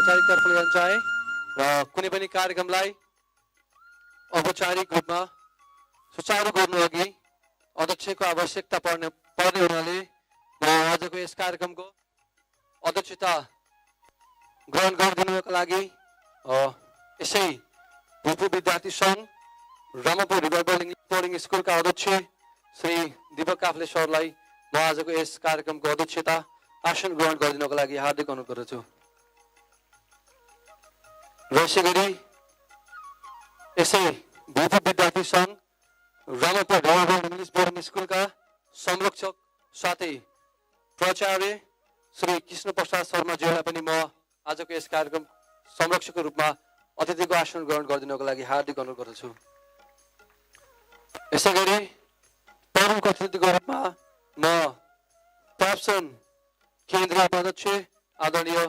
औपचारिक तर्फ लिन चाहे र कुनै पनि कार्यक्रमलाई औपचारिक रूपमा सुचारू गर्नु अघि अध्यक्षको आवश्यकता पर्ने हुनाले म आजको यस कार्यक्रमको अध्यक्षता ग्रहण गरिदिनुका लागि यसै भूतपूर्व विद्यार्थी सङ्घ रामापुर रिभरबल इङ्ग्लिस बोर्डिङ स्कुलका अध्यक्ष श्री दीपक काफ्ले सरलाई म आजको यस कार्यक्रमको अध्यक्षता आसन ग्रहण गरिदिनको लागि हार्दिक अनुरोध गर्दछु। र यसै गरी यसै भूतपूर्व विद्यार्थी सङ्घ रामापुर रिभरबल इङ्ग्लिस बोर्डिङ स्कुलका संरक्षक साथै प्राचार्य श्री कृष्ण प्रसाद शर्माज्यूलाई पनि म आजको यस कार्यक्रम संरक्षकको रूपमा अतिथिको आसन ग्रहण गरिदिनको लागि हार्दिक अनुरोध गर्दछु। यसै गरी प्रमुख अतिथिको रूपमा म प्याप्सन केन्द्रीय अध्यक्ष आदरणीय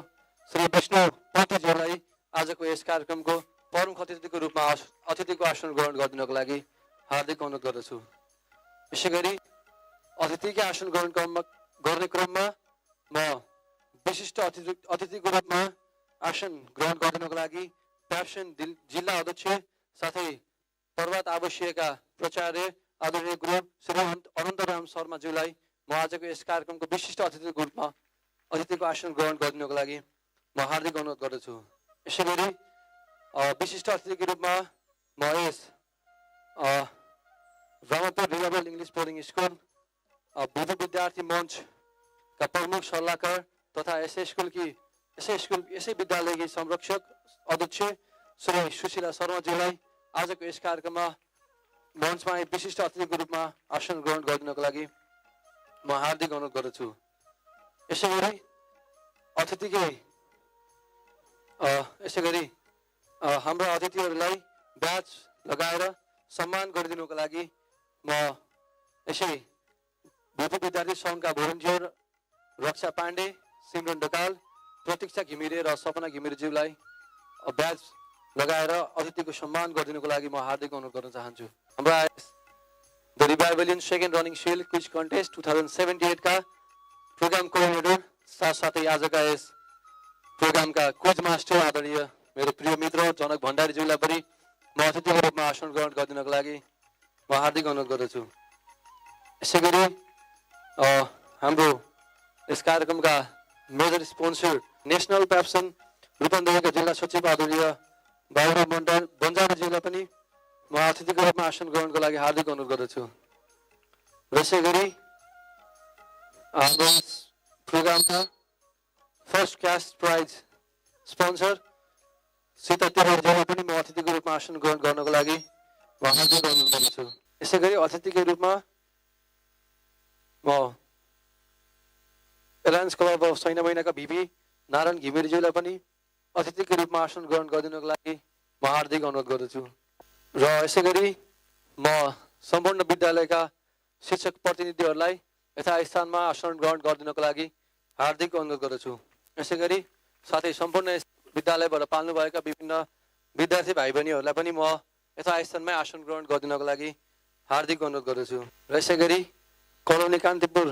श्री विष्णु पन्थीज्यूलाई आजको यस कार्यक्रमको प्रमुख अतिथिको रूपमा अतिथिको आसन ग्रहण गरिदिनको लागि हार्दिक अनुरोध गर्दछु। यसै गरी अतिथिकै आसन ग्रहण गर्ने क्रममा म विशिष्ट अतिथिको रूपमा आसन ग्रहण गरिदिनको लागि प्याप्सन जिल्ला अध्यक्ष साथै पर्वत आवश्यका प्राचार्य आदरणीय गुरु श्री अनन्तराम शर्माज्यूलाई म आजको यस कार्यक्रमको विशिष्ट अतिथिको रूपमा अतिथिको आसन ग्रहण गरिदिनको लागि म हार्दिक अनुरोध गर्दछु। यसै गरी विशिष्ट अतिथिको रूपमा म यस रामापुर रिभरबल इङ्ग्लिस बोर्डिङ स्कुल भूतपूर्व विद्यार्थी मञ्चका प्रमुख सल्लाहकार तथा यसै विद्यालयकी संरक्षक अध्यक्ष श्री सुशीला शर्माज्यूलाई आजको यस कार्यक्रममा मञ्चमा विशिष्ट अतिथिको रूपमा आसन ग्रहण गरिदिनको लागि म हार्दिक अनुरोध गर्दछु। यसै गरी हाम्रा अतिथिहरूलाई ब्याज लगाएर सम्मान गरिदिनुको लागि म यसै भूतपूर्व विद्यार्थी सङ्घका भोलिन्टियर रक्षा पाण्डे, सिमरन ढकाल, प्रतीक्षा घिमिरे र सपना घिमिरेज्यूलाई ब्याज लगाएर अतिथिको सम्मान गरिदिनुको लागि म हार्दिक अनुरोध गर्न चाहन्छु। हाम्रा the Revivalian second running shield quiz contest 2078 का प्रोग्राम कोअर्डिनेटर साथसाथै आजका यस प्रोग्रामका क्विज मास्टर आदरणीय मेरो प्रिय मित्र जनक भण्डारीज्यूलाई पनि म अतिथिको रूपमा आसन ग्रहण गरिदिनको लागि म हार्दिक अनुरोध गर्दछु। यसै गरी हाम्रो यस कार्यक्रमका मेजर स्पोन्सर नेसनल प्याप्सन रूपन्देहीका जिल्ला सचिव आदरणीय बाबुराम बन्जाराज्यूलाई पनि म अतिथिको रूपमा आसन ग्रहणको लागि हार्दिक अनुरोध गर्दछु। र यसै गरी हाम्रो प्रोग्रामका first cash prize sponsor Sita तिवारीज्यूलाई पनि म अतिथिको रूपमा आसन ग्रहण गर्नको लागि म हार्दिक अनुरोध गर्दछु। यसै गरी अतिथिको रूपमा म एलायन्स क्लब अफ सैन्य महिनाका भिपी नारायण घिमिरेज्यूलाई पनि अतिथिको रूपमा आसन ग्रहण गरिदिनुको लागि म हार्दिक अनुरोध गर्दछु। र यसै गरी म सम्पूर्ण विद्यालयका शिक्षक प्रतिनिधिहरूलाई यथास्थानमा आसन ग्रहण गरिदिनुको लागि हार्दिक अनुरोध गर्दछु। यसै गरी साथै सम्पूर्ण विद्यालयबाट पाल्नुभएका विभिन्न विद्यार्थी भाइ बहिनीहरूलाई पनि म यथास्थानमै आसन ग्रहण गरिदिनको लागि हार्दिक अनुरोध गर्दछु। र यसै गरी कलोनी कान्तिपुर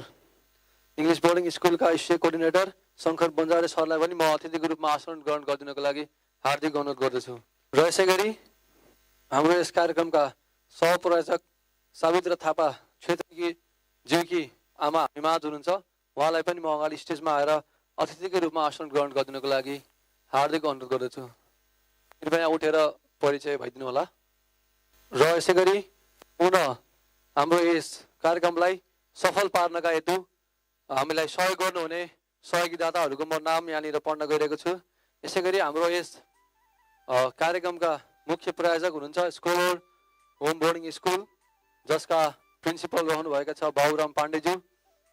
इङ्ग्लिस बोर्डिङ स्कुलका स्टेट कोअर्डिनेटर शङ्कर बन्जारे सरलाई पनि म अतिथिको रूपमा आसन ग्रहण गरिदिनको लागि हार्दिक अनुरोध गर्दछु। र यसै गरी हाम्रो यस कार्यक्रमका सहप्रायोजक सावित्र थापा क्षेत्रीकी ज्यूकी आमा हामीमाझ हुनुहुन्छ, उहाँलाई पनि म अगाडि स्टेजमा आएर अतिथिको रूपमा आसन ग्रहण गरिदिनुको लागि हार्दिक अनुरोध गर्दछु। कृपया उठेर परिचय भइदिनु होला। र यसै गरी पुनः हाम्रो यस कार्यक्रमलाई सफल पार्नका हेतु हामीलाई सहयोग गर्नुहुने सहयोगीदाताहरूको म नाम यहाँनिर पढ्न गइरहेको छु। यसै गरी हाम्रो यस कार्यक्रमका मुख्य प्रायोजक हुनुहुन्छ स्कोलर होम बोर्डिङ स्कुल, जसका प्रिन्सिपल रहनुभएका छ बाबुराम पाण्डेज्यू।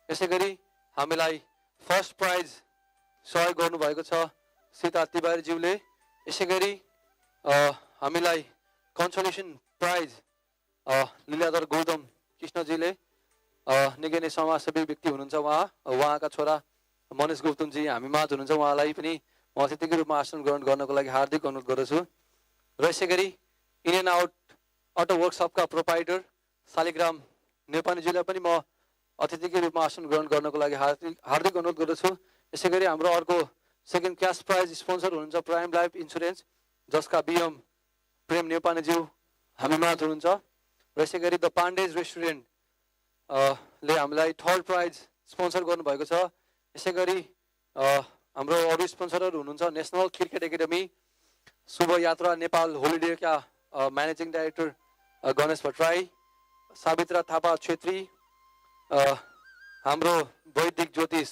यसै गरी हामीलाई फर्स्ट प्राइज सहयोग गर्नुभएको छ सीता तिवारीज्यूले। यसै गरी हामीलाई कन्सोलेसन प्राइज लीलाधर गौतम कृष्णजीले निकै नै समाजसेवी व्यक्ति हुनुहुन्छ, उहाँका छोरा मनिष गुप्तुङजी हामीमाझ हुनुहुन्छ, उहाँलाई पनि म अतिथिको रूपमा आसन ग्रहण गर्नको लागि हार्दिक अनुरोध गर्दछु। र यसै गरी इन एन्ड आउट अटो वर्कसपका प्रोपाइटर शालिग्राम नेपालीज्यूलाई पनि म अतिथिको रूपमा आसन ग्रहण गर्नको लागि हार्दिक अनुरोध गर्दछु। यसै गरी हाम्रो अर्को सेकेन्ड क्यास प्राइज स्पोन्सर हुनुहुन्छ प्राइम लाइफ इन्सुरेन्स, जसका बिएम प्रेम नेपानेज्यू हामीमाझ हुनुहुन्छ। र यसै गरी द पाण्डेज रेस्टुरेन्ट ले हामीलाई थर्ड प्राइज स्पोन्सर गर्नुभएको छ। यसै गरी हाम्रो अरू स्पोन्सरहरू हुनुहुन्छ नेसनल क्रिकेट एकाडेमी, शुभ यात्रा नेपाल होलिडेका म्यानेजिङ डाइरेक्टर गणेश भट्टराई, सावित्रा थापा छेत्री, हाम्रो वैदिक ज्योतिष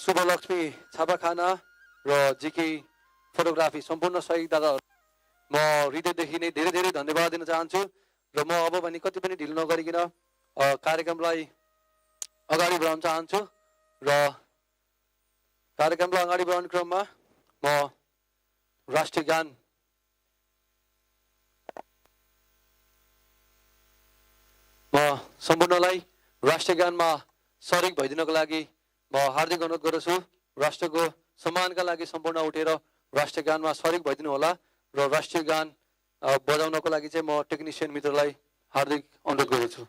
शुभलक्ष्मी छापाखाना र जिके फोटोग्राफी सम्पूर्ण सहयोगी दादाहरू म हृदयदेखि नै धेरै धेरै धन्यवाद दिन चाहन्छु। र म अब पनि कति पनि ढिलो नगरिकन कार्यक्रमलाई अगाडि बढाउन चाहन्छु। र कार्यक्रमलाई अगाडि बढाउने क्रममा म राष्ट्रिय गान सम्पूर्णलाई राष्ट्रिय गानमा सरिक भइदिनको लागि म हार्दिक अनुरोध गर्दछु। राष्ट्रको सम्मानका लागि सम्पूर्ण उठेर राष्ट्रिय गानमा सरिक भइदिनु होला। र राष्ट्रिय गान बजाउनको लागि चाहिँ म टेक्निसियन मित्रलाई हार्दिक अनुरोध गर्दछु।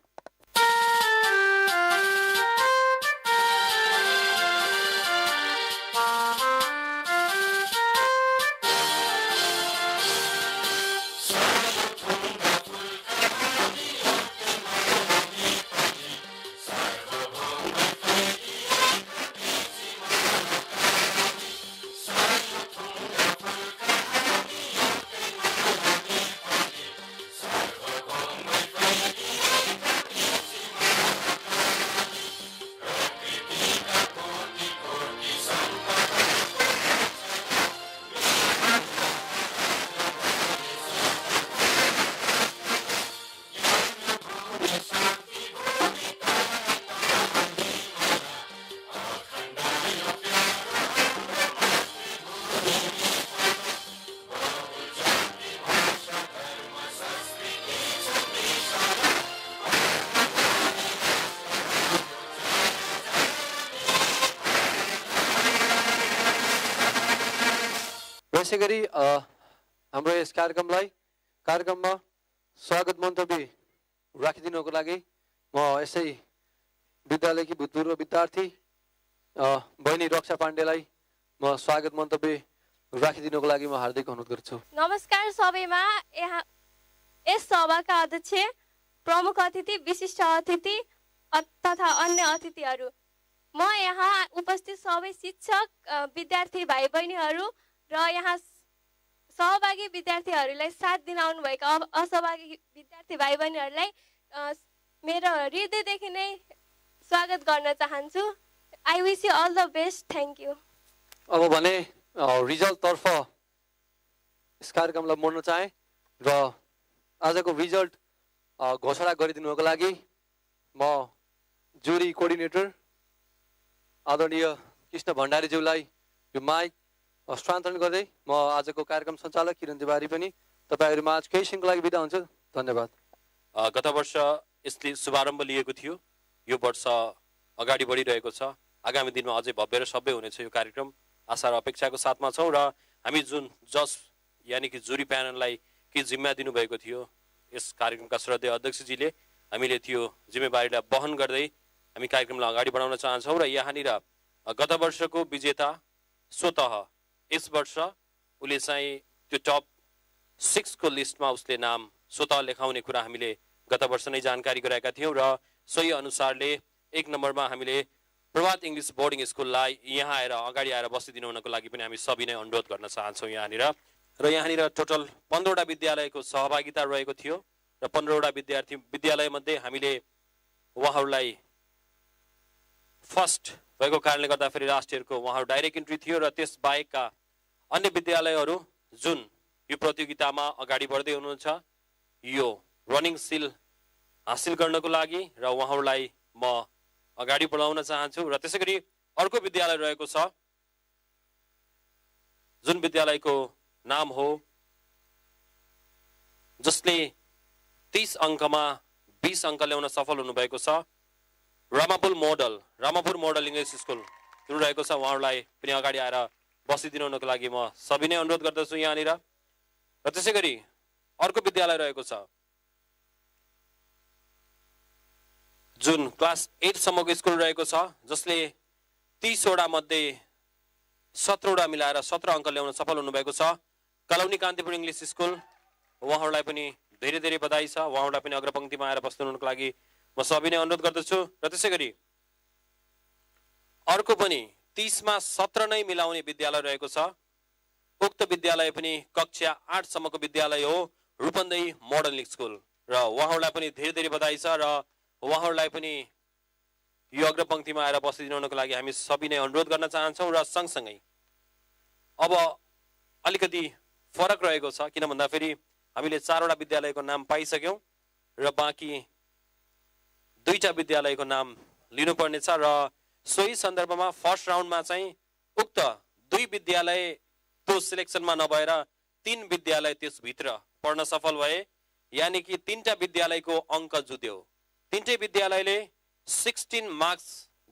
यसै गरी हाम्रो यस कार्यक्रममा स्वागत मन्तव्य राखिदिनुको लागि म यसै विद्यालयकी भूतपूर्व विद्यार्थी बहिनी रक्षा पाण्डेलाई म स्वागत मन्तव्य राखिदिनुको लागि म हार्दिक अनुरोध गर्छु। नमस्कार सबैमा। यहाँ यस सभाका अध्यक्ष, प्रमुख अतिथि, विशिष्ट अतिथि तथा अन्य अतिथिहरू, म यहाँ उपस्थित सबै शिक्षक, विद्यार्थी भाइ बहिनीहरू र यहाँ सहभागी विद्यार्थीहरूलाई साथ दिन आउनुभएका असहभागी विद्यार्थी भाइ बहिनीहरूलाई मेरो हृदयदेखि नै स्वागत गर्न चाहन्छु। I wish you all the best. Thank you. अब भने रिजल्टतर्फ यस कार्यक्रमलाई मोड्न चाहे र आजको रिजल्ट घोषणा गरिदिनुको लागि म जुरी कोअर्डिनेटर आदरणीय कृष्ण भण्डारीज्यूलाई यो माइक हस्तान्तरण गर्दै म आजको कार्यक्रम सञ्चालक किरण तिवारी पनि तपाईँहरूमा आज केही क्षणको लागि बिदा हुन्छु। धन्यवाद। गत वर्ष यसले शुभारम्भ लिएको थियो, यो वर्ष अगाडि बढिरहेको छ। आगामी दिनमा अझै भव्य र सभ्य हुनेछ यो कार्यक्रम, आशा र अपेक्षाको साथमा छौँ। र हामी जुन जज यानि कि जुरी प्यानललाई के जिम्मा दिनुभएको थियो यस कार्यक्रमका श्रद्धेय अध्यक्षजीले, हामीले त्यो जिम्मेवारीलाई वहन गर्दै हामी कार्यक्रमलाई अगाडि बढाउन चाहन्छौँ। र यहाँनिर गत वर्षको विजेता स्वतः यस वर्ष उसले चाहिँ त्यो टप 6 को लिस्टमा उसले नाम स्वतः लेखाउने कुरा हामीले गत वर्ष नै जानकारी गराएका थियौँ। र सोही अनुसारले 1 नम्बरमा हामीले प्रभात इङ्ग्लिस बोर्डिङ स्कुललाई यहाँ आएर अगाडि आएर बसिदिनु हुनको लागि पनि हामी सबै नै अनुरोध गर्न चाहन्छौँ यहाँनिर। र यहाँनिर टोटल 15वटा विद्यालयको सहभागिता रहेको थियो र 15वटा विद्यालयमध्ये हामीले उहाँहरूलाई फर्स्ट भएको कारणले गर्दाखेरि लास्ट इयरको उहाँहरू डाइरेक्ट इन्ट्री थियो। र त्यस बाहेकका अन्य विद्यालयहरू जुन यो प्रतियोगितामा अगाडि बढ्दै हुनुहुन्छ यो रनिङ सिल हासिल गर्नको लागि र उहाँहरूलाई म अगाडि बढाउन चाहन्छु। र त्यसै गरी अर्को विद्यालय रहेको छ जुन विद्यालयको नाम हो जसले 30 अङ्कमा 20 अङ्क ल्याउन सफल हुनुभएको छ, रामापुर मोडल इङ्ग्लिस स्कुल जुन रहेको छ, उहाँहरूलाई पनि अगाडि आएर बसिदिनुको लागि म सबै नै अनुरोध गर्दछु यहाँनिर। र त्यसै गरी अर्को विद्यालय रहेको छ जुन क्लास 8 सम्मको स्कुल रहेको छ, जसले 30 वटा मध्ये 17वटा मिलाएर 17 अङ्क ल्याउन सफल हुनुभएको छ। कलौनी कान्तिपुर इङ्ग्लिस स्कुल उहाँहरूलाई पनि धेरै धेरै बधाई छ। उहाँहरूलाई पनि अग्रपङ्क्तिमा आएर बस्नुको लागि म सबै नै अनुरोध गर्दछु। र त्यसै गरी अर्को पनि 30 मा 17 नै मिलाउने विद्यालय रहेको छ। उक्त विद्यालय पनि कक्षा 8 सम्मको विद्यालय हो, रूपन्देही मोडर्न स्कुल, र उहाँहरूलाई पनि धेरै धेरै बधाई छ। र उहाँहरूलाई पनि यो अग्रपङ्क्तिमा आएर बसिदिनुको लागि हामी सबै नै अनुरोध गर्न चाहन्छौँ। र सँगसँगै अब अलिकति फरक रहेको छ, किन भन्दाखेरि हामीले 4वटा विद्यालयको नाम पाइसक्यौँ र बाँकी 2टा विद्यालयको नाम लिनुपर्नेछ। र सोही सन्दर्भमा फर्स्ट राउन्डमा चाहिँ उक्त 2 विद्यालय त्यो सिलेक्सनमा नभएर 3 विद्यालय त्यसभित्र पढ्न सफल भए, यानि कि 3टा विद्यालयको अङ्क जुट्यो। 3टै विद्यालयले 16 मार्क्स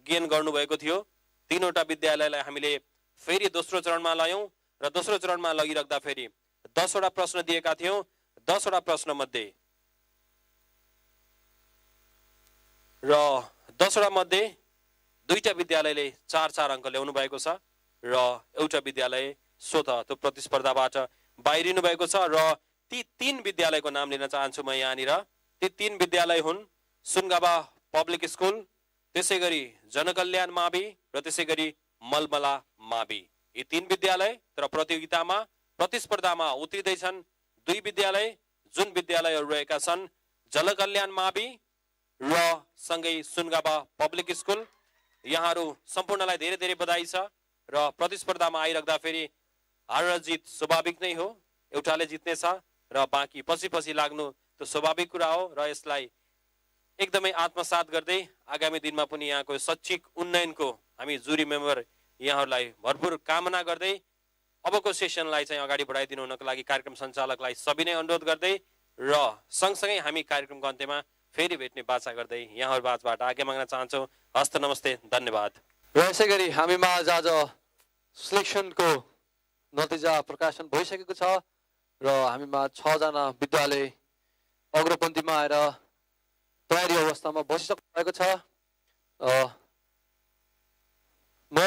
गेन गर्नुभएको थियो। 3वटा विद्यालयलाई हामीले फेरि दोस्रो चरणमा ल्यायौँ र दोस्रो चरणमा लगिराख्दा फेरि 10वटा प्रश्न दिएका थियौँ। 10वटा प्रश्न मध्ये र 10वटा मध्ये 2टा विद्यालयले 4-4 अङ्क ल्याउनु भएको छ र एउटा विद्यालय स्वतः त्यो प्रतिस्पर्धाबाट बाहिरिनु भएको छ। र ती 3 विद्यालयको नाम लिन चाहन्छु म यहाँनिर। ती 3 विद्यालय हुन् सुनगाबा पब्लिक स्कुल, त्यसै गरी जनकल्याण मावि र त्यसै गरी मलमला मावि। यी 3 विद्यालय तर प्रतियोगितामा प्रतिस्पर्धामा उत्रिँदैछन् 2 विद्यालय, जुन विद्यालयहरू रहेका छन् जनकल्याण मावि र सँगै सुनगाबा पब्लिक स्कुल। यहाँहरू सम्पूर्णलाई धेरै धेरै बधाई छ। र प्रतिस्पर्धामा आइराख्दा फेरि हार र जित स्वाभाविक नै हो, एउटाले जित्नेछ र बाँकी पछि पछि लाग्नु त्यो स्वाभाविक कुरा हो। र यसलाई एकदमै आत्मसात गर्दै आगामी दिनमा पनि यहाँको शैक्षिक उन्नयनको हामी जुरी मेम्बर यहाँहरूलाई भरपुर कामना गर्दै अबको सेसनलाई चाहिँ अगाडि बढाइदिनु हुनको लागि कार्यक्रम सञ्चालकलाई सबै नै अनुरोध गर्दै र सँगसँगै हामी कार्यक्रमको अन्त्यमा फेरि भेट्ने बाचा गर्दै यहाँहरू माझबाट आज्ञा माग्न चाहन्छौँ। हस्त नमस्ते, धन्यवाद। र यसै गरी हामीमा आज सिलेक्सनको नतिजा प्रकाशन भइसकेको छ र हामीमा 6 जना विद्यालय अग्रपन्थीमा आएर तयारी अवस्थामा बसिसक्नु भएको छ। म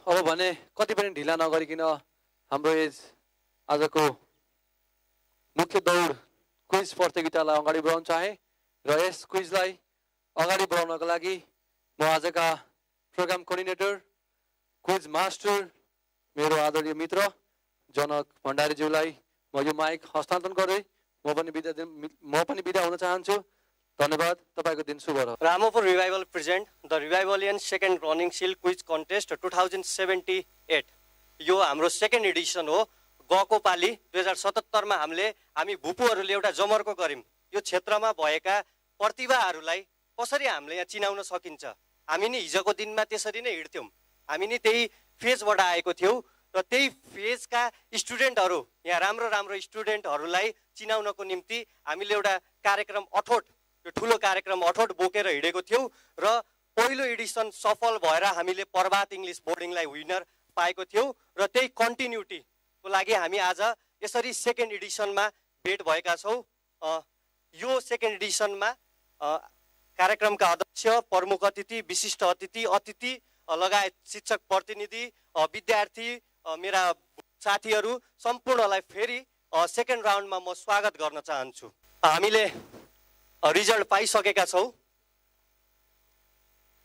अब भने कति पनि ढिला नगरिकन हाम्रो आजको मुख्य दौड क्विज प्रतियोगितालाई अगाडि बढाउन चाहे र यस क्विजलाई अगाडि बढाउनको लागि म आजका प्रोग्राम कोअर्डिनेटर क्विज मास्टर मेरो आदरणीय मित्र जनक भण्डारीज्यूलाई म यो माइक हस्तान्तरण गर्दै म पनि बिदा हुन चाहन्छु। धन्यवाद। तपाईँको दिन शुभ रहोस्। Ramapur revival present the Revivalian second running shield quiz contest 2078। यो हाम्रो सेकेन्ड एडिसन हो। गएको पालि 2077 मा हामी भुपुहरूले एउटा जमर्को गर्यौँ। यो क्षेत्रमा भएका प्रतिभाहरूलाई कसरी हामीले यहाँ चिनाउन सकिन्छ। हामी नि हिजोको दिनमा त्यसरी नै हिँड्थ्यौँ। हामी नि त्यही फेजबाट आएको थियौँ र त्यही फेजका स्टुडेन्टहरू यहाँ राम्रो राम्रो स्टुडेन्टहरूलाई चिनाउनको निम्ति हामीले एउटा कार्यक्रम अठोट, यो ठुलो कार्यक्रम अठोट बोकेर हिँडेको थियौँ र पहिलो एडिसन सफल भएर हामीले प्रभात इङ्ग्लिस बोर्डिङलाई विनर पाएको थियौँ र त्यही कन्टिन्युटीको लागि हामी आज यसरी सेकेन्ड एडिसनमा भेट भएका छौँ। यो सेकेन्ड एडिसनमा कार्यक्रमका अध्यक्ष, प्रमुख अतिथि, विशिष्ट अतिथि लगायत शिक्षक प्रतिनिधि, विद्यार्थी, मेरा साथीहरू सम्पूर्णलाई फेरि सेकेन्ड राउन्डमा म स्वागत गर्न चाहन्छु। हामीले रिजल्ट पाइसकेका छौँ।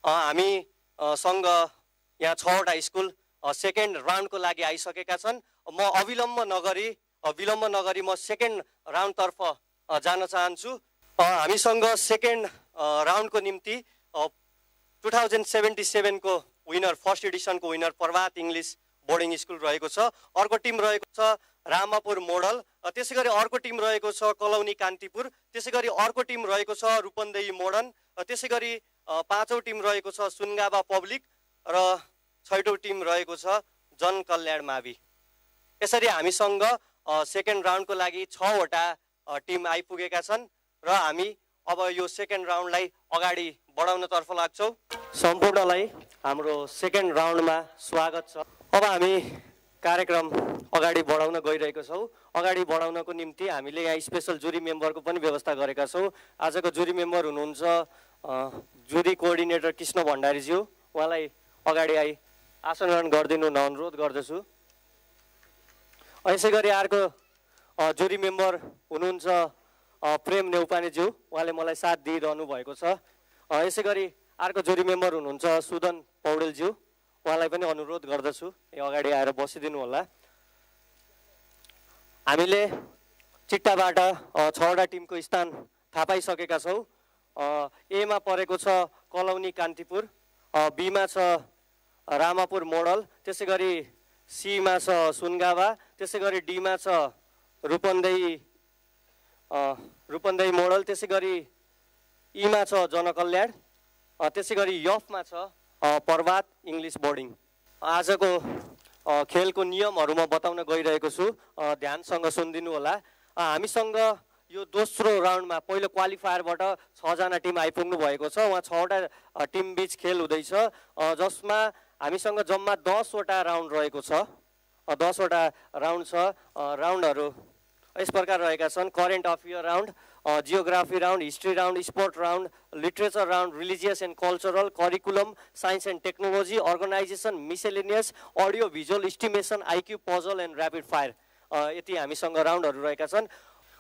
हामीसँग यहाँ 6वटा स्कुल सेकेन्ड राउन्डको लागि आइसकेका छन्। म विलम्ब नगरी म सेकेन्ड राउन्डतर्फ जान चाहन्छु। हामीसँग सेकेन्ड राउन्डको निम्ति 2077 को विनर, फर्स्ट एडिसनको विनर प्रभात इङ्ग्लिस बोर्डिङ स्कुल रहेको छ। अर्को टिम रहेको छ रामापुर मोडल, त्यसै गरी अर्को टिम रहेको छ कलौनी कान्तिपुर, त्यसै गरी अर्को टिम रहेको छ रूपन्देही मोडर्न, त्यसै गरी 5औं टिम रहेको छ सुनगाबा पब्लिक र 6औं टिम रहेको छ जनकल्याण मावि। यसरी हामीसँग सेकेन्ड राउन्डको लागि 6वटा टिम आइपुगेका छन् र हामी अब यो सेकेन्ड राउन्डलाई अगाडि बढाउनतर्फ लाग्छौँ। सम्पूर्णलाई हाम्रो सेकेन्ड राउन्डमा स्वागत छ। अब हामी कार्यक्रम अगाडि बढाउन गइरहेको छौँ। अगाडि बढाउनको निम्ति हामीले यहाँ स्पेसल जुरी मेम्बरको पनि व्यवस्था गरेका छौँ। आजको जुरी मेम्बर हुनुहुन्छ जुरी कोअर्डिनेटर कृष्ण भण्डारीज्यू, उहाँलाई अगाडि आसन ग्रहण गरिदिनु हुन अनुरोध गर्दछु। यसै गरी अर्को जुरी मेम्बर हुनुहुन्छ प्रेम नेउपानेज्यू, उहाँले मलाई साथ दिइरहनु भएको छ। यसै गरी अर्को जुरी मेम्बर हुनुहुन्छ सुदन पौडेलज्यू, उहाँलाई पनि अनुरोध गर्दछु अगाडि आएर बसिदिनु होला। हामीले चिट्टाबाट 6वटा टिमको स्थान थाहा पाइसकेका छौँ। एमा परेको छ कलौनी कान्तिपुर, बीमा छ रामापुर मोडल, त्यसै गरी सीमा छ सुनगावा, त्यसै गरी डीमा छ रूपन्देही मोडल, त्यसै गरी ईमा छ जनकल्याण, त्यसै गरी यफमा छ प्रभात इङ्ग्लिस बोर्डिङ। आजको खेलको नियमहरू म बताउन गइरहेको छु, ध्यानसँग सुनिदिनु होला। हामीसँग यो दोस्रो राउन्डमा पहिलो क्वालिफायरबाट 6 जना टिम आइपुग्नु भएको छ। उहाँ 6वटा टिम बीच खेल हुँदैछ, जसमा हामीसँग जम्मा 10वटा राउन्ड रहेको छ। 10वटा राउन्ड छ। राउन्डहरू यस प्रकार रहेका छन्: current affair round, geography round, history round, sport round, literature round, religious and cultural, curriculum, science and technology, organization, miscellaneous, audio visual, estimation, IQ, puzzle and rapid fire. यति हामीसँग राउन्डहरू रहेका छन्।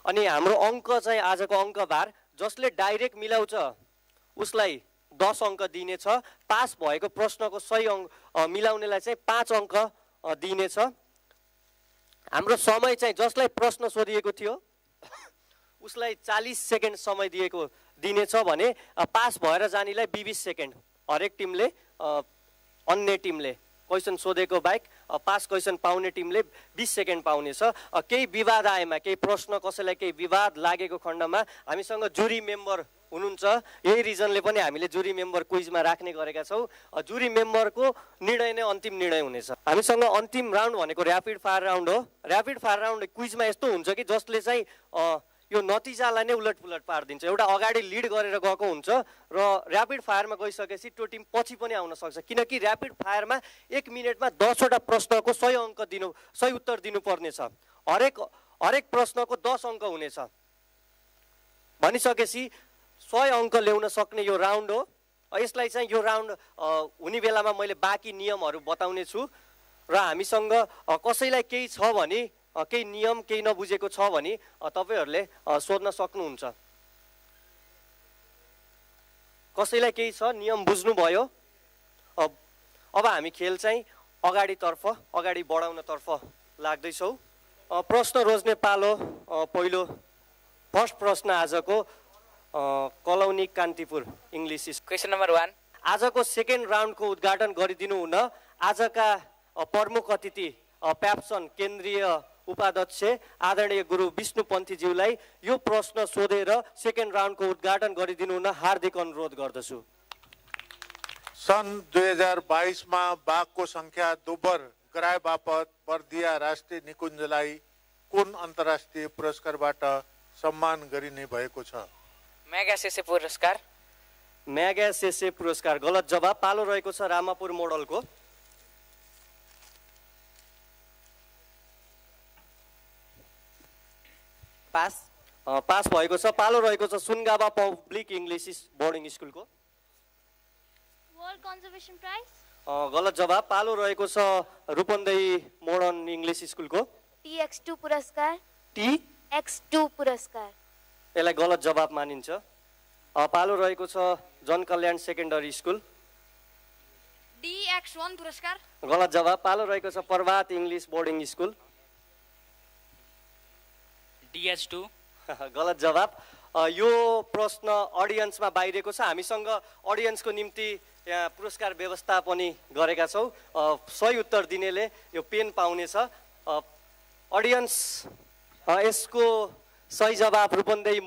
अनि हाम्रो अङ्क चाहिँ आजको अङ्कभार जसले डाइरेक्ट मिलाउँछ उसलाई 10 अङ्क दिनेछ। पास भएको प्रश्नको सही अङ्क मिलाउनेलाई चाहिँ 5 अङ्क दिनेछ। हाम्रो समय चाहिँ जसलाई प्रश्न सोधिएको थियो उसलाई 40 सेकेन्ड समय दिनेछ भने पास भएर जानेलाई 20 सेकेन्ड। हरेक टिमले अन्य टिमले क्वेसन सोधेको बाहेक पास क्वेसन पाउने टिमले 20 सेकेन्ड पाउनेछ। केही विवाद आएमा, केही प्रश्न कसैलाई केही विवाद लागेको खण्डमा हामीसँग जुरी मेम्बर हुनुहुन्छ। यही रिजनले पनि हामीले जुरी मेम्बर क्विजमा राख्ने गरेका छौँ। जुरी मेम्बरको निर्णय नै अन्तिम निर्णय हुनेछ। हामीसँग अन्तिम राउन्ड भनेको ऱ्यापिड फायर राउन्ड हो। ऱ्यापिड फायर राउन्ड क्विजमा यस्तो हुन्छ कि जसले चाहिँ यो नतिजालाई नै उलटपुलट पारिदिन्छ। एउटा अगाडि लिड गरेर गएको हुन्छ र ऱ्यापिड फायरमा गइसकेपछि त्यो टिम पछि पनि आउन सक्छ, किनकि ऱ्यापिड फायरमा 1 मिनटमा 10वटा प्रश्नको सही उत्तर दिनुपर्ने छ। हरेक प्रश्नको 10 अङ्क हुनेछ। भनिसकेपछि 100 अङ्क ल्याउन सक्ने यो राउन्ड हो। यसलाई चाहिँ यो राउन्ड हुने बेलामा मैले बाँकी नियमहरू बताउने छु र हामीसँग कसैलाई केही छ भने, केही नियम केही नबुझेको छ भने तपाईँहरूले सोध्न सक्नुहुन्छ। कसैलाई केही छ, नियम बुझ्नुभयो? अब हामी खेल चाहिँ अगाडि बढाउनतर्फ लाग्दैछौँ। प्रश्न रोज्ने पालो। पहिलो फर्स्ट प्रश्न आजको colony Kantipur English. Question number 1। आजको सेकेन्ड राउन्डको उद्घाटन गरिदिनु हुन आजका प्रमुख अतिथि प्याप्सन केन्द्रीय उपाध्यक्ष आदरणीय गुरु विष्णुपन्थीज्यूलाई यो प्रश्न सोधेर सेकेन्ड राउन्डको उद्घाटन गरिदिनु हुन हार्दिक अनुरोध गर्दछु। सन् 2022 मा बाघको संख्या दोब्बर गराए बापत बर्दिया राष्ट्रिय निकुञ्जलाई कुन अन्तर्राष्ट्रिय पुरस्कारबाट सम्मान गरिने भएको छ? म्यागासेसे पुरस्कार। म्यागासेसे पुरस्कार गलत जवाब। पालो रहेको छ रामापुर मोडलको। पास भएको छ। पालो रहेको छ सुनगावा पब्लिक इङ्ग्लिस बोर्डिङ स्कुलको। World conservation prize. गलत जवाब। पालो रहेको छ रूपन्देही मोडर्न इङ्ग्लिस स्कुलको। TX2 पुरस्कार। TX2 पुरस्कार। यसलाई गलत जवाब मानिन्छ। पालो रहेको छ जनकल्याण सेकेन्डरी स्कुल। DX1 पुरस्कार। गलत जवाब। पालो रहेको छ Prabhat English boarding school. DH2। गलत जवाब। यो प्रश्न अडियन्समा बाहिरिएको छ। हामीसँग अडियन्सको निम्ति यहाँ पुरस्कार व्यवस्था पनि गरेका छौँ। सही उत्तर दिनेले यो पेन पाउनेछ। अडियन्स यसको सही जवाब रूपन्देही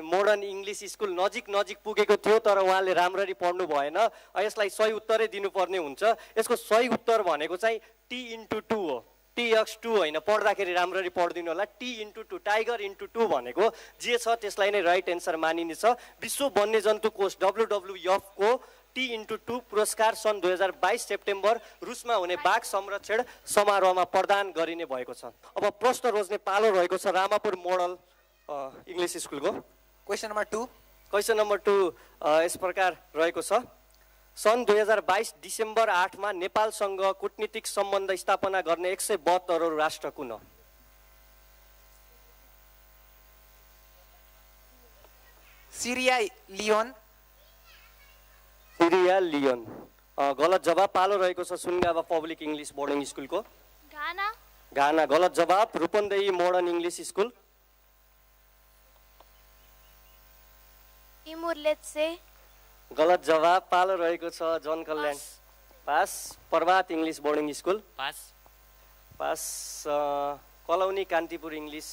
मोडर्न इङ्ग्लिस स्कुल नजिक पुगेको थियो, तर उहाँले राम्ररी पढ्नु भएन। यसलाई सही उत्तरै दिनुपर्ने हुन्छ। यसको सही उत्तर भनेको चाहिँ T/2 हो, TX2 होइन। पढ्दाखेरि राम्ररी पढिदिनु होला। T/2 टाइगर इन्टु 2 भनेको जे छ त्यसलाई नै राइट एन्सर मानिनेछ। विश्व वन्यजन्तु कोष WWF को T/2 पुरस्कार सन् 2022 सेप्टेम्बर रुसमा हुने बाघ संरक्षण समारोहमा प्रदान गरिने भएको छ। अब प्रश्न रोज्ने पालो रहेको छ रामापुर मोडल इङ्ग्लिस स्कुलको। Question number 2। क्वेसन नम्बर 2 यस प्रकार रहेको छ। सन् 2022 डिसेम्बर 8 नेपालसँग कूटनीतिक सम्बन्ध स्थापना गर्ने 172 राष्ट्र कुन हो? सिरिया लियोन। सिरिया लियोन गलत जवाब। पालो रहेको छ सुनगावा पब्लिक इङ्ग्लिस बोर्डिङ स्कुलको। घाना। घाना गलत जवाब। Rupandehi modern English school. Timor लेत्से। गलत जवाब। पालो रहेको छ Jan Kalyan. Pass. Prabhat English boarding school. Pass. Pass. Kalauni Kantipur English.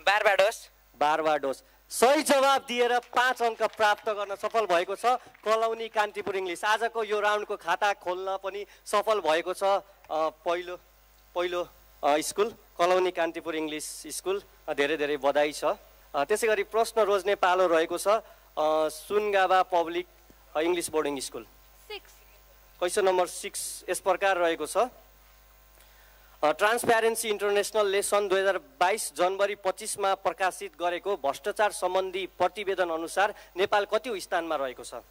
Barbados. Barbados सही जवाब दिएर 5 अङ्क प्राप्त गर्न सफल भएको छ कलौनी कान्तिपुर इङ्ग्लिस। आजको यो राउन्डको खाता खोल्न पनि सफल भएको छ पहिलो school colony Kantipur English school. धेरै धेरै बधाई छ। त्यसै गरी प्रश्न रोज्ने पालो रहेको छ Sungava public English boarding school. 6। Question number 6 यस प्रकार रहेको छ ट्रान्सप्यारेन्सी इन्टरनेसनलले सन् 2022 जनवरी 25 प्रकाशित गरेको भ्रष्टाचार सम्बन्धी प्रतिवेदन अनुसार नेपाल कति स्थानमा रहेको छ?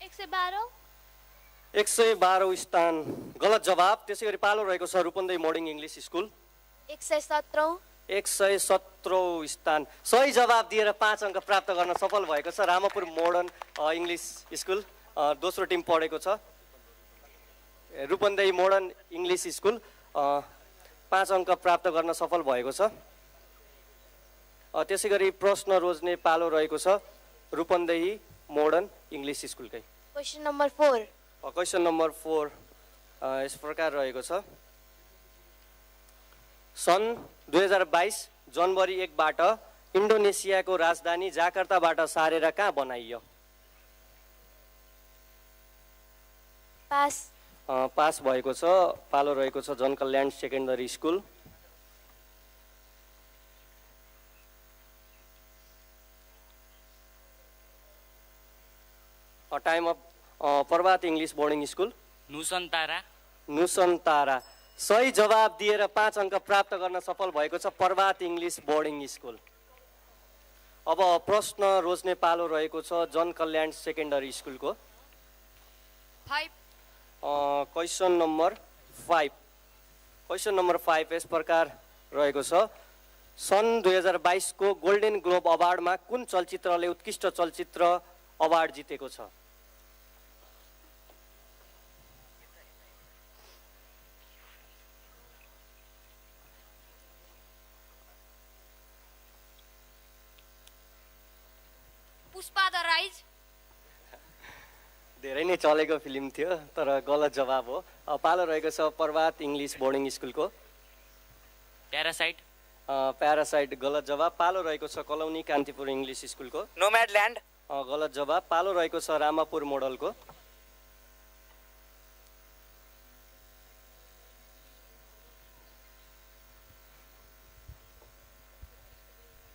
112। 112 स्थान गलत जवाब। त्यसै गरी पालो रहेको छ रूपन्देही मोर्निङ इङ्ग्लिस स्कुल। 117। 117 स्थान सही जवाब दिएर 5 अङ्क प्राप्त गर्न सफल भएको छ रामपुर मोडर्न इङ्ग्लिस स्कुल। दोस्रो टिम पढेको छ रूपन्देही मोडर्न इङ्ग्लिस स्कुल। 5 अङ्क प्राप्त गर्न सफल भएको छ। त्यसै गरी प्रश्न रोज्ने पालो रहेको छ रूपन्देही मोडर्न इङ्ग्लिस स्कुलकै। Question number 4। क्वेसन नम्बर 4 यस प्रकार रहेको छ सन् 2022 जनवरी 1बाट इन्डोनेसियाको राजधानी जाकार्ताबाट सारेर कहाँ बनाइयो? पास। पास भएको छ। पालो रहेको छ Jan Kalyan secondary school. Time off Prabhat English boarding school. Nusantara. Nusantara सही जवाब दिएर 5 अङ्क प्राप्त गर्न सफल भएको छ प्रभात इङ्ग्लिस बोर्डिङ स्कुल। अब प्रश्न रोज्ने पालो रहेको छ जन कल्याण सेकेन्डरी स्कुलको। 5। Question number 5। क्वेसन नम्बर 5 यस प्रकार रहेको छ सन् 2022 को गोल्डन ग्लोब अवार्डमा कुन चलचित्रले उत्कृष्ट चलचित्र अवार्ड जितेको छ? Pushpa the rise. धेरै नै चलेको फिल्म थियो तर गलत जवाब हो। पालो रहेको छ प्रभात इङ्ग्लिस बोर्डिङ स्कुलको। प्यारासाइट। प्यारासाइट गलत जवाब। पालो रहेको छ कलौनी कान्तिपुर इङ्ग्लिस स्कुलको। नोम्याडल्यान्ड। गलत जवाब। पालो रहेको छ रामापुर मोडलको।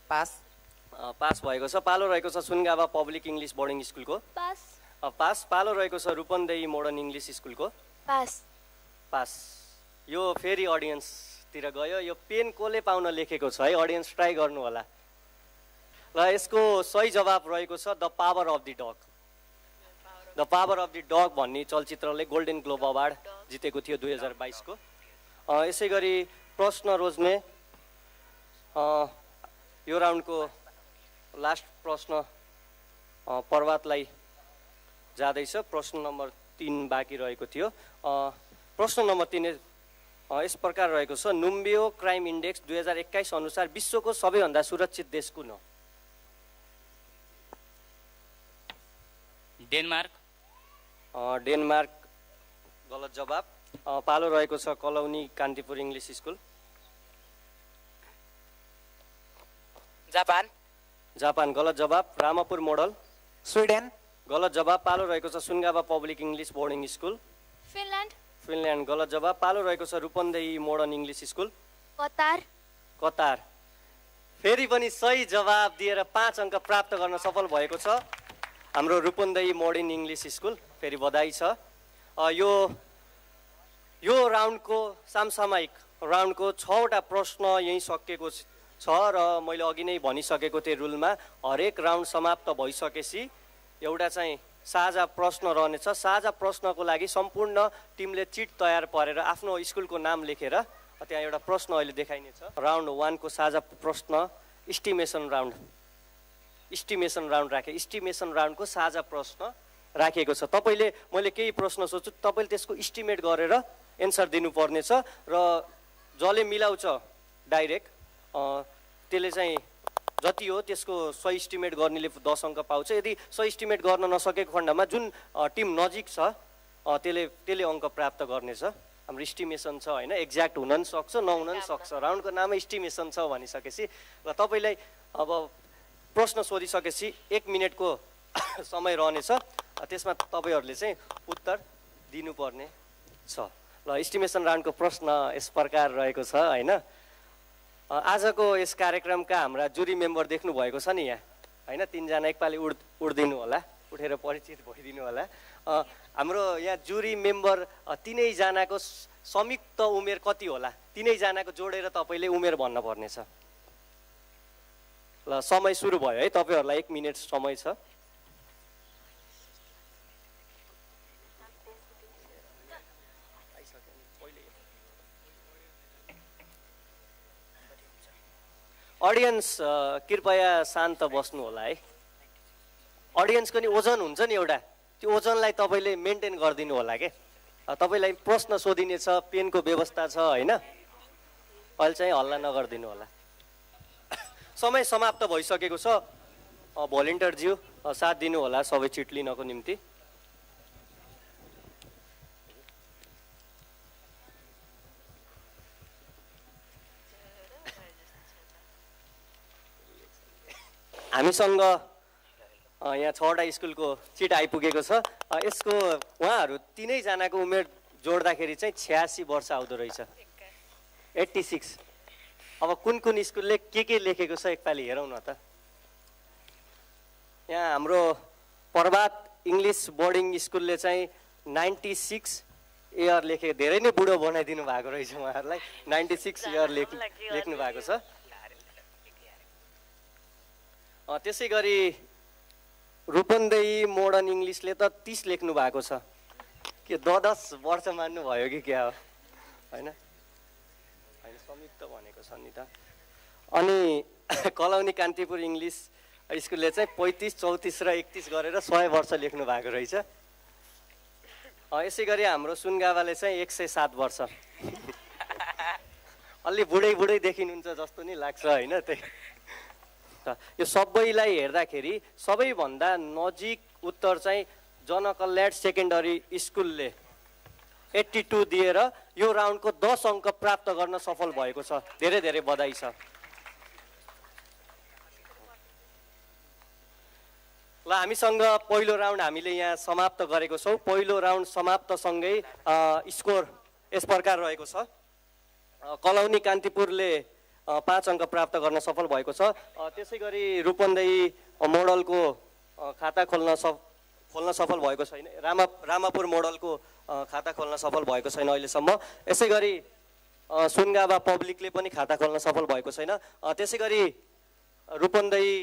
पास। पास भएको छ। पालो रहेको छ सुनगावा पब्लिक इङ्ग्लिस बोर्डिङ स्कुलको। पास। पास। पालो रहेको छ रूपन्देही मोडर्न इङ्ग्लिस स्कुलको। पास। पास। यो फेरि अडियन्सतिर गयो। यो पेन कसले पाउन लेखेको छ है अडियन्स ट्राई गर्नु होला। ल यसको सही जवाब रहेको छ the power of the dog. The power of the dog भन्ने चलचित्रले गोल्डन ग्लोब अवार्ड जितेको थियो 2022 को। यसै गरी प्रश्न रोज्ने यो राउन्डको लास्ट प्रश्न प्रभातलाई जाँदैछ। प्रश्न नम्बर 3 बाँकी रहेको थियो। प्रश्न नम्बर 3 यस प्रकार रहेको छ नुम्बियो क्राइम इन्डेक्स 2021 अनुसार विश्वको सबैभन्दा सुरक्षित देश कुन हो? डेनमार्क। डेनमार्क गलत जवाब। पालो रहेको छ Kalauni Kantipur English school. Japan. Japan गलत जवाब। रामापुर मोडल। स्विडेन। गलत जवाब। पालो रहेको छ Sungava public English boarding school. Finland. Finland गलत जवाब। पालो रहेको छ Rupandehi modern English school. Qatar. Qatar फेरि पनि सही जवाब दिएर 5 अङ्क प्राप्त गर्न सफल भएको छ हाम्रो रूपन्देही मोडर्न इङ्ग्लिस स्कुल। फेरि बधाई छ। यो राउन्डको समसामयिक राउन्डको 6वटा प्रश्न यही सकिएको छ र मैले अघि नै भनिसकेको थिएँ रुलमा हरेक राउन्ड समाप्त भइसकेपछि एउटा चाहिँ साझा प्रश्न रहनेछ। साझा प्रश्नको लागि सम्पूर्ण टिमले चिट तयार पारेर आफ्नो स्कुलको नाम लेखेर त्यहाँ एउटा प्रश्न अहिले देखाइनेछ। राउन्ड 1 को साझा प्रश्न इस्टिमेसन राउन्ड राखे। इस्टिमेसन राउन्डको साझा प्रश्न राखिएको छ। तपाईँले मैले केही प्रश्न सोध्छु, तपाईँले त्यसको इस्टिमेट गरेर एन्सर दिनुपर्नेछ र जसले मिलाउँछ डाइरेक्ट त्यसले चाहिँ जति हो त्यसको सही इस्टिमेट गर्नेले 10 अङ्क पाउँछ। यदि सही इस्टिमेट गर्न नसकेको खण्डमा जुन टिम नजिक छ त्यसले अङ्क प्राप्त गर्नेछ। हाम्रो इस्टिमेसन छ होइन, एक्ज्याक्ट हुन पनि सक्छ नहुन पनि सक्छ। राउन्डको नामै इस्टिमेसन छ भनिसकेपछि र तपाईँलाई अब प्रश्न सोधिसकेपछि 1 मिनटको समय रहनेछ। त्यसमा तपाईँहरूले चाहिँ उत्तर दिनुपर्ने छ। ल इस्टिमेसन राउन्डको प्रश्न यस प्रकार रहेको छ होइन। आजको यस कार्यक्रमका हाम्रा जुरी मेम्बर देख्नु भएको छ नि यहाँ होइन, 3 जना एकपालि उड्दिनु होला, उठेर परिचित भइदिनु होला। हाम्रो यहाँ जुरी मेम्बर 3 जनाको संयुक्त उमेर कति होला? 3 जनाको जोडेर तपाईँले उमेर भन्नुपर्नेछ। ल समय सुरु भयो है, तपाईँहरूलाई 1 मिनट समय छ। अडियन्स कृपया शान्त बस्नु होला है। अडियन्सको नि ओजन हुन्छ नि एउटा, त्यो ओजनलाई तपाईँले मेन्टेन गरिदिनु होला के। तपाईँलाई प्रश्न सोधिने छ, पेनको व्यवस्था छ होइन, अहिले चाहिँ हल्ला नगरिदिनु होला। समय समाप्त भइसकेको छ। भोलिन्टियरज्यू साथ दिनु होला सबै चिट लिनको निम्ति। हामीसँग यहाँ 6वटा स्कुलको चिट आइपुगेको छ। यसको उहाँहरू 3 जनाको उमेर जोड्दाखेरि चाहिँ 86 वर्ष आउँदो रहेछ, 86। अब कुन स्कुलले के लेखेको छ एकपालि हेरौँ न त। यहाँ हाम्रो प्रभात इङ्ग्लिस बोर्डिङ स्कुलले चाहिँ 96 इयर लेखे, धेरै नै बुढो बनाइदिनु भएको रहेछ उहाँहरूलाई। 96 इयर लेख्नु भएको छ। त्यसै गरी रूपन्देही मोडर्न इङ्ग्लिसले त 30 लेख्नु भएको छ। के 10 वर्ष मान्नु भयो कि क्या हो होइन, संयुक्त भनेको छ नि त। अनि कलौनी कान्तिपुर इङ्ग्लिस स्कुलले चाहिँ 35, 34 र 31 गरेर 100 वर्ष लेख्नु भएको रहेछ। यसै गरी हाम्रो सुनगावाले चाहिँ 107 वर्ष। अलि बुढै देखिनुहुन्छ जस्तो नि लाग्छ होइन। यो सबैलाई हेर्दाखेरि सबैभन्दा नजिक उत्तर चाहिँ जनकल्याण सेकेन्डरी स्कुलले 82 दिएर यो राउन्डको 10 अङ्क प्राप्त गर्न सफल भएको छ। धेरै धेरै बधाई छ। ल हामीसँग पहिलो राउन्ड हामीले यहाँ समाप्त गरेको छौँ। पहिलो राउन्ड समाप्तसँगै स्कोर यस प्रकार रहेको छ। कलौनी कान्तिपुरले 5 अङ्क प्राप्त गर्न सफल भएको छ। त्यसै गरी रूपन्देही मोडलको खाता खोल्न सफल भएको छैन। रामापुर मोडलको खाता खोल्न सफल भएको छैन अहिलेसम्म। यसै गरी सुनगावा पब्लिकले पनि खाता खोल्न सफल भएको छैन। त्यसै गरी रूपन्देही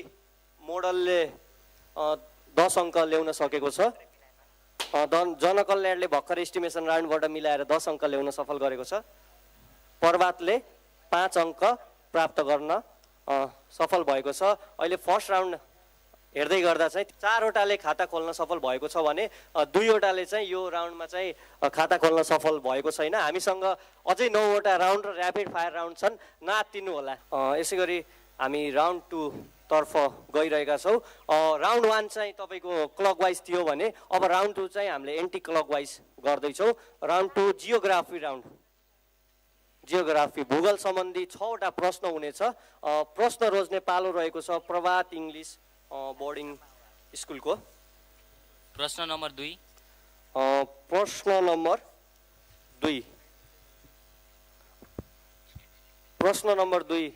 मोडलले 10 अङ्क ल्याउन सकेको छ। जनकल्याणले भर्खर एस्टिमेसन राउन्डबाट मिलाएर 10 अङ्क ल्याउन सफल गरेको छ। प्रभातले 5 अङ्क प्राप्त गर्न सफल भएको छ। अहिले फर्स्ट राउन्ड हेर्दै गर्दा चाहिँ 4वटाले खाता खोल्न सफल भएको छ भने 2वटाले चाहिँ यो राउन्डमा चाहिँ खाता खोल्न सफल भएको छैन। हामीसँग अझै 9वटा राउन्ड र ऱ्यापिड फायर राउन्ड छन्, नआत्तिनु होला। यसै गरी हामी राउन्ड 2 तर्फ गइरहेका छौँ। राउन्ड 1 चाहिँ तपाईँको क्लकवाइज थियो भने अब राउन्ड 2 चाहिँ हामीले एन्टी क्लकवाइज गर्दैछौँ। Round 2 geography round. जियोग्राफी भूगोल सम्बन्धी 6वटा प्रश्न हुनेछ। प्रश्न रोज्ने पालो रहेको छ प्रभात इङ्ग्लिस बोर्डिङ स्कुलको। प्रश्न नम्बर 2। प्रश्न नम्बर 2। प्रश्न नम्बर 2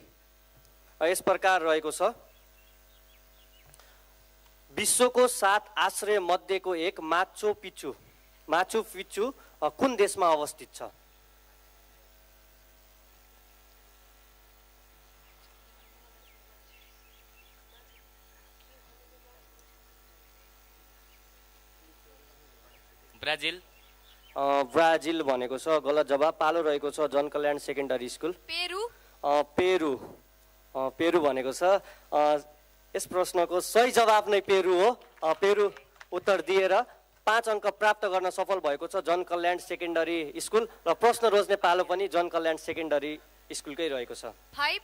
यस प्रकार रहेको छ। विश्वको 7 आश्रय मध्येको एक माचु पिच्चु कुन देशमा अवस्थित छ? ब्राजिल ब्राजिल भनेको छ गलत जवाब। पालो रहेको छ Jan Kalyan secondary school. Peru Peru Peru भनेको छ। यस प्रश्नको सही जवाब नै पेरू हो। पेरू उत्तर दिएर 5 अङ्क प्राप्त गर्न सफल भएको छ जन कल्याण सेकेन्डरी स्कुल र प्रश्न रोज्ने पालो पनि जन कल्याण सेकेन्डरी स्कुलकै रहेको छ। 5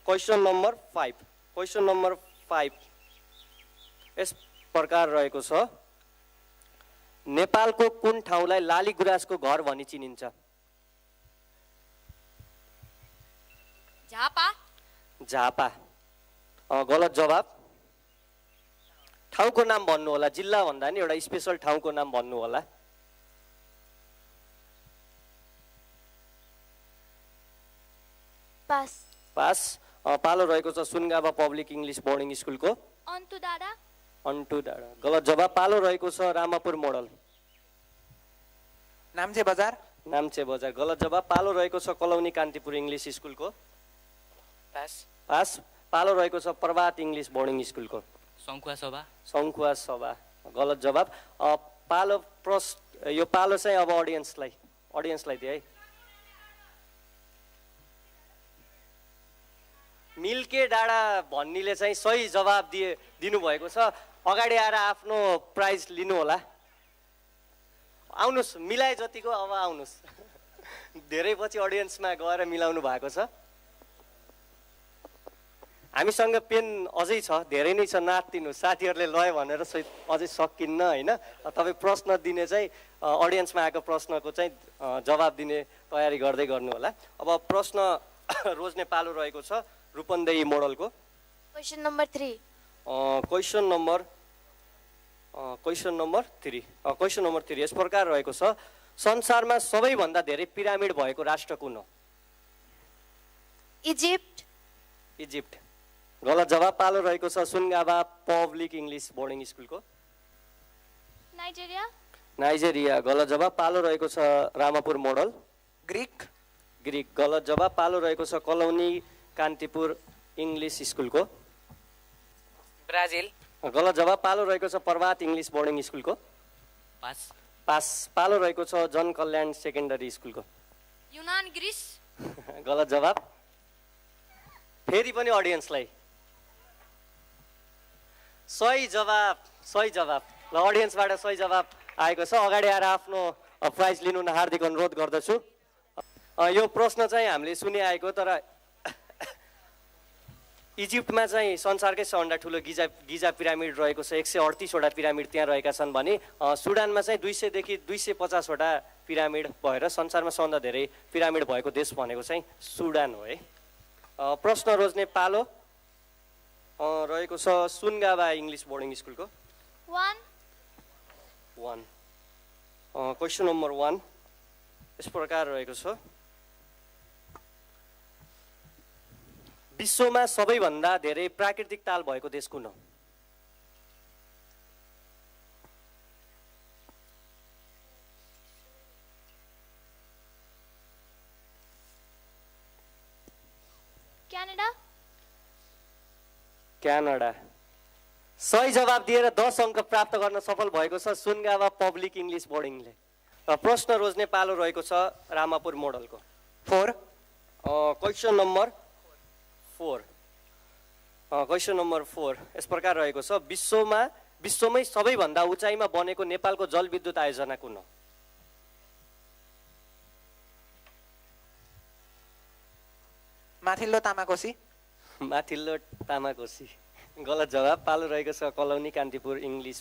क्वेसन नम्बर 5 क्वेसन नम्बर 5 यस प्रकार रहेको छ। नेपालको कुन ठाउँलाई लाली गुराँसको घर भनी चिनिन्छ? झापा झापा गलत जवाब। ठाउँको नाम भन्नु होला, जिल्ला भन्दा नि एउटा स्पेशल ठाउँको नाम भन्नु होला। पास पास पालो रहेको छ सुनगाबा पब्लिक इङ्ग्लिस बोर्डिङ स्कुलको। अन्तु डाँडा अन्टु डाँडा गलत जवाब। पालो रहेको छ रामापुर मोडल। नाम्चे बजार नाम्चे बजार गलत जवाब। पालो रहेको छ कलौनी कान्तिपुर इङ्ग्लिस स्कुलको। पास पास पालो रहेको छ प्रभात इङ्ग्लिस बोर्डिङ स्कुलको। सङ्खुवा सभा सङ्खुवा सभा गलत जवाब। पालो यो पालो चाहिँ अब अडियन्सलाई दिए है। मिल्के डाँडा भन्नेले चाहिँ सही जवाब दिनुभएको छ। अगाडि आएर आफ्नो प्राइज लिनु होला। आउनुहोस्, मिलाए जतिको अब आउनुहोस्। धेरै पछि अडियन्समा गएर मिलाउनु भएको छ। हामीसँग पेन अझै छ, धेरै नै छ, नातिनु साथीहरूले लयो भनेर अझै सकिन्न होइन। तपाईँ प्रश्न दिने चाहिँ अडियन्समा आएको प्रश्नको चाहिँ जवाब दिने तयारी गर्दै गर्नु होला। अब प्रश्न रोज्ने पालो रहेको छ रूपन्देही मोडलको। क्वेसन नम्बर 3 क्वेसन नम्बर 3 यस प्रकार रहेको छ। संसारमा सबैभन्दा धेरै पिरामिड भएको राष्ट्र कुन हो? इजिप्ट गलत जवाब। पालो रहेको छ सुनगाबा पब्लिक इङ्ग्लिस बोर्डिङ स्कुलको। नाइजेरिया गलत जवाब। पालो रहेको छ रामापुर मोडल। ग्रिक गलत जवाब। पालो रहेको छ कलौनी कान्तिपुर इङ्ग्लिस स्कुलको। ब्राजिल गलत जवाब। पालो रहेको छ प्रभात इङ्ग्लिस बोर्डिङ स्कुलको। पास पालो रहेको छ जन कल्याण सेकेन्डरी स्कुलको। युनान ग्रिस गलत जवाब। फेरि पनि अडियन्सलाई सही जवाब ल अडियन्सबाट सही जवाब आएको छ। अगाडि आएर आफ्नो प्राइज लिनु हार्दिक अनुरोध गर्दछु। यो प्रश्न चाहिँ हामीले सुनिआएको, तर इजिप्टमा चाहिँ संसारकै सबभन्दा ठुलो गिजा पिरामिड रहेको छ। 138वटा पिरामिड त्यहाँ रहेका छन् भने सुडानमा चाहिँ 200 देखि 250वटा पिरामिड भएर संसारमा सबभन्दा धेरै पिरामिड भएको देश भनेको चाहिँ सुडान हो है। प्रश्न रोज्ने पालो रहेको छ सुनगाबा इङ्ग्लिस बोर्डिङ स्कुलको। 1 क्वेसन नम्बर 1 यस प्रकार रहेको छ। विश्वमा सबैभन्दा धेरै प्राकृतिक ताल भएको देश कुन हो? क्यानाडा सही जवाब दिएर 10 अङ्क प्राप्त गर्न सफल भएको छ सुनगाबा पब्लिक इङ्ग्लिस बोर्डिङले। प्रश्न रोज्ने पालो रहेको छ रामापुर मोडलको। 4 क्वेसन नम्बर 4 यस प्रकार रहेको छ। विश्वमै सबैभन्दा उचाइमा बनेको नेपालको जलविद्युत आयोजना कुन हो? माथिल्लो तामाकोसी गलत जवाब। पालो रहेको छ कलौनी कान्तिपुर इङ्ग्लिस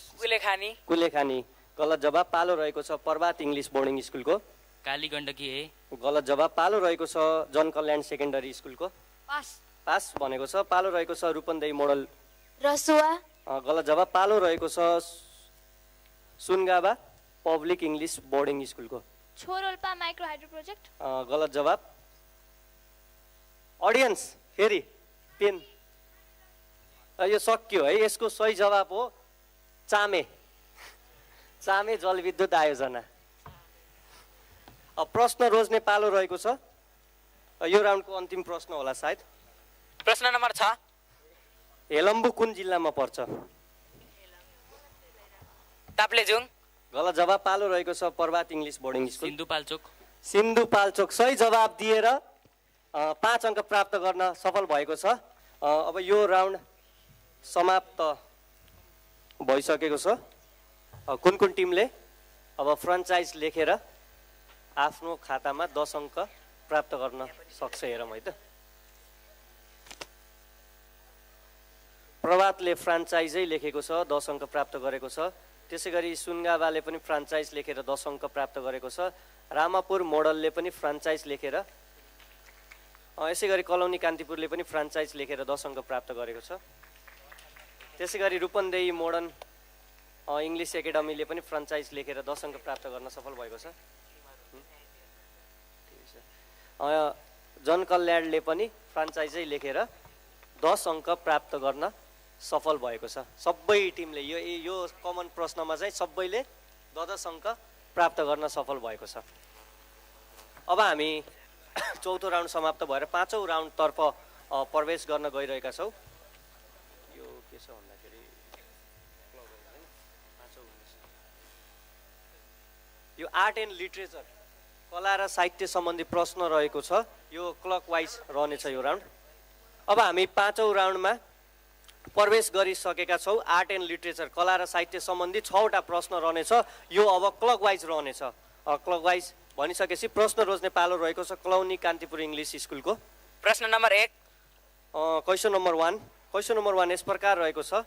कुलेखानी गलत जवाब। पालो रहेको छ प्रभात इङ्ग्लिस बोर्डिङ स्कुलको। काली गण्डकी ए गलत जवाब। पालो रहेको छ जन कल्याण सेकेन्डरी स्कुलको। पास भनेको छ। पालो रहेको छ रूपन्देही मोडल रसुवा गलत जवाब। पालो रहेको छ सुनगाबा पब्लिक इङ्ग्लिस बोर्डिङ स्कुलको। छोरोल्पा माइक्रो हाइड्रो प्रोजेक्ट गलत जवाब। अडियन्स फेरि पेन यो सक्यो है। यसको सही जवाब हो चामे जलविद्युत आयोजना। प्रश्न रोज्ने पालो रहेको छ। यो राउन्डको अन्तिम प्रश्न होला सायद। प्रश्न नम्बर 6 हेलम्बु कुन जिल्लामा पर्छ? ताप्लेजुङ गलत जवाब पालो रहेको छ Prabhat English boarding school Sindhupalchok Sindhupalchok सही जवाब दिएर 5 अङ्क प्राप्त गर्न सफल भएको छ। अब यो राउन्ड समाप्त भइसकेको छ। कुन कुन टिमले अब फ्रेन्चाइज लेखेर आफ्नो खातामा 10 अङ्क प्राप्त गर्न सक्छ हेरौँ है त। प्रभातले फ्रेन्चाइजै लेखेको छ 10 अङ्क प्राप्त गरेको छ। त्यसै गरी सुनगावाले पनि फ्रेन्चाइज लेखेर 10 अङ्क प्राप्त गरेको छ। रामापुर मोडलले पनि फ्रेन्चाइज लेखेर यसै गरी कलौनी कान्तिपुरले पनि फ्रेन्चाइज लेखेर 10 अङ्क प्राप्त गरेको छ। त्यसै गरी रूपन्देही मोडर्न इङ्ग्लिस एकाडेमीले पनि फ्रेन्चाइज लेखेर 10 अङ्क प्राप्त गर्न सफल भएको छ। जनकल्याणले पनि फ्रेन्चाइजै लेखेर 10 अङ्क प्राप्त गर्न सफल भएको छ। सबै टिमले यो कमन प्रश्नमा चाहिँ सबैले 10 अङ्क प्राप्त गर्न सफल भएको छ। अब हामी चौथो राउन्ड समाप्त भएर 5औँ राउन्डतर्फ प्रवेश गर्न गइरहेका छौँ। यो के छ भन्दाखेरि यो आर्ट एन्ड लिटरेचर कला र साहित्य सम्बन्धी प्रश्न रहेको छ। यो क्लकवाइज रहनेछ यो राउन्ड। अब हामी 5औँ राउन्डमा प्रवेश गरिसकेका छौँ। आर्ट एन्ड लिटरेचर कला र साहित्य सम्बन्धी 6वटा प्रश्न रहनेछ। यो अब क्लकवाइज रहनेछ। क्लकवाइज भनिसकेपछि प्रश्न रोज्ने पालो रहेको छ कलौनी कान्तिपुर इङ्ग्लिस स्कुलको। प्रश्न number 1 question number 1 question number 1 यस प्रकार रहेको छ।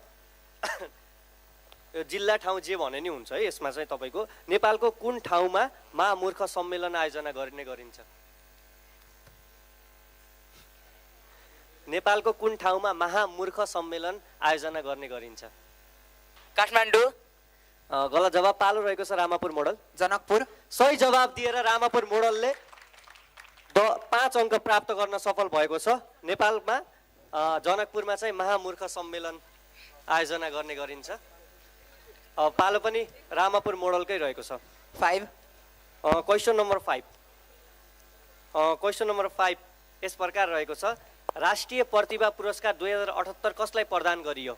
जिल्ला ठाउँ जे भने नि हुन्छ है। यसमा चाहिँ तपाईँको नेपालको कुन ठाउँमा महामूर्ख सम्मेलन आयोजना गर्ने गरिन्छ? नेपालको कुन ठाउँमा महामूर्ख सम्मेलन आयोजना गर्ने गरिन्छ? काठमाडौँ गलत जवाब पालो रहेको छ रामापुर मोडल। जनकपुर सही जवाब दिएर रामापुर मोडलले 5 अङ्क प्राप्त गर्न सफल भएको छ। नेपालमा जनकपुरमा चाहिँ महामूर्ख सम्मेलन आयोजना गर्ने गरिन्छ। पालो पनि रामापुर मोडलकै रहेको छ। 5 क्वेसन नम्बर 5 क्वेसन नम्बर 5 यस प्रकार रहेको छ। राष्ट्रिय प्रतिभा पुरस्कार 2078 कसलाई प्रदान गरियो?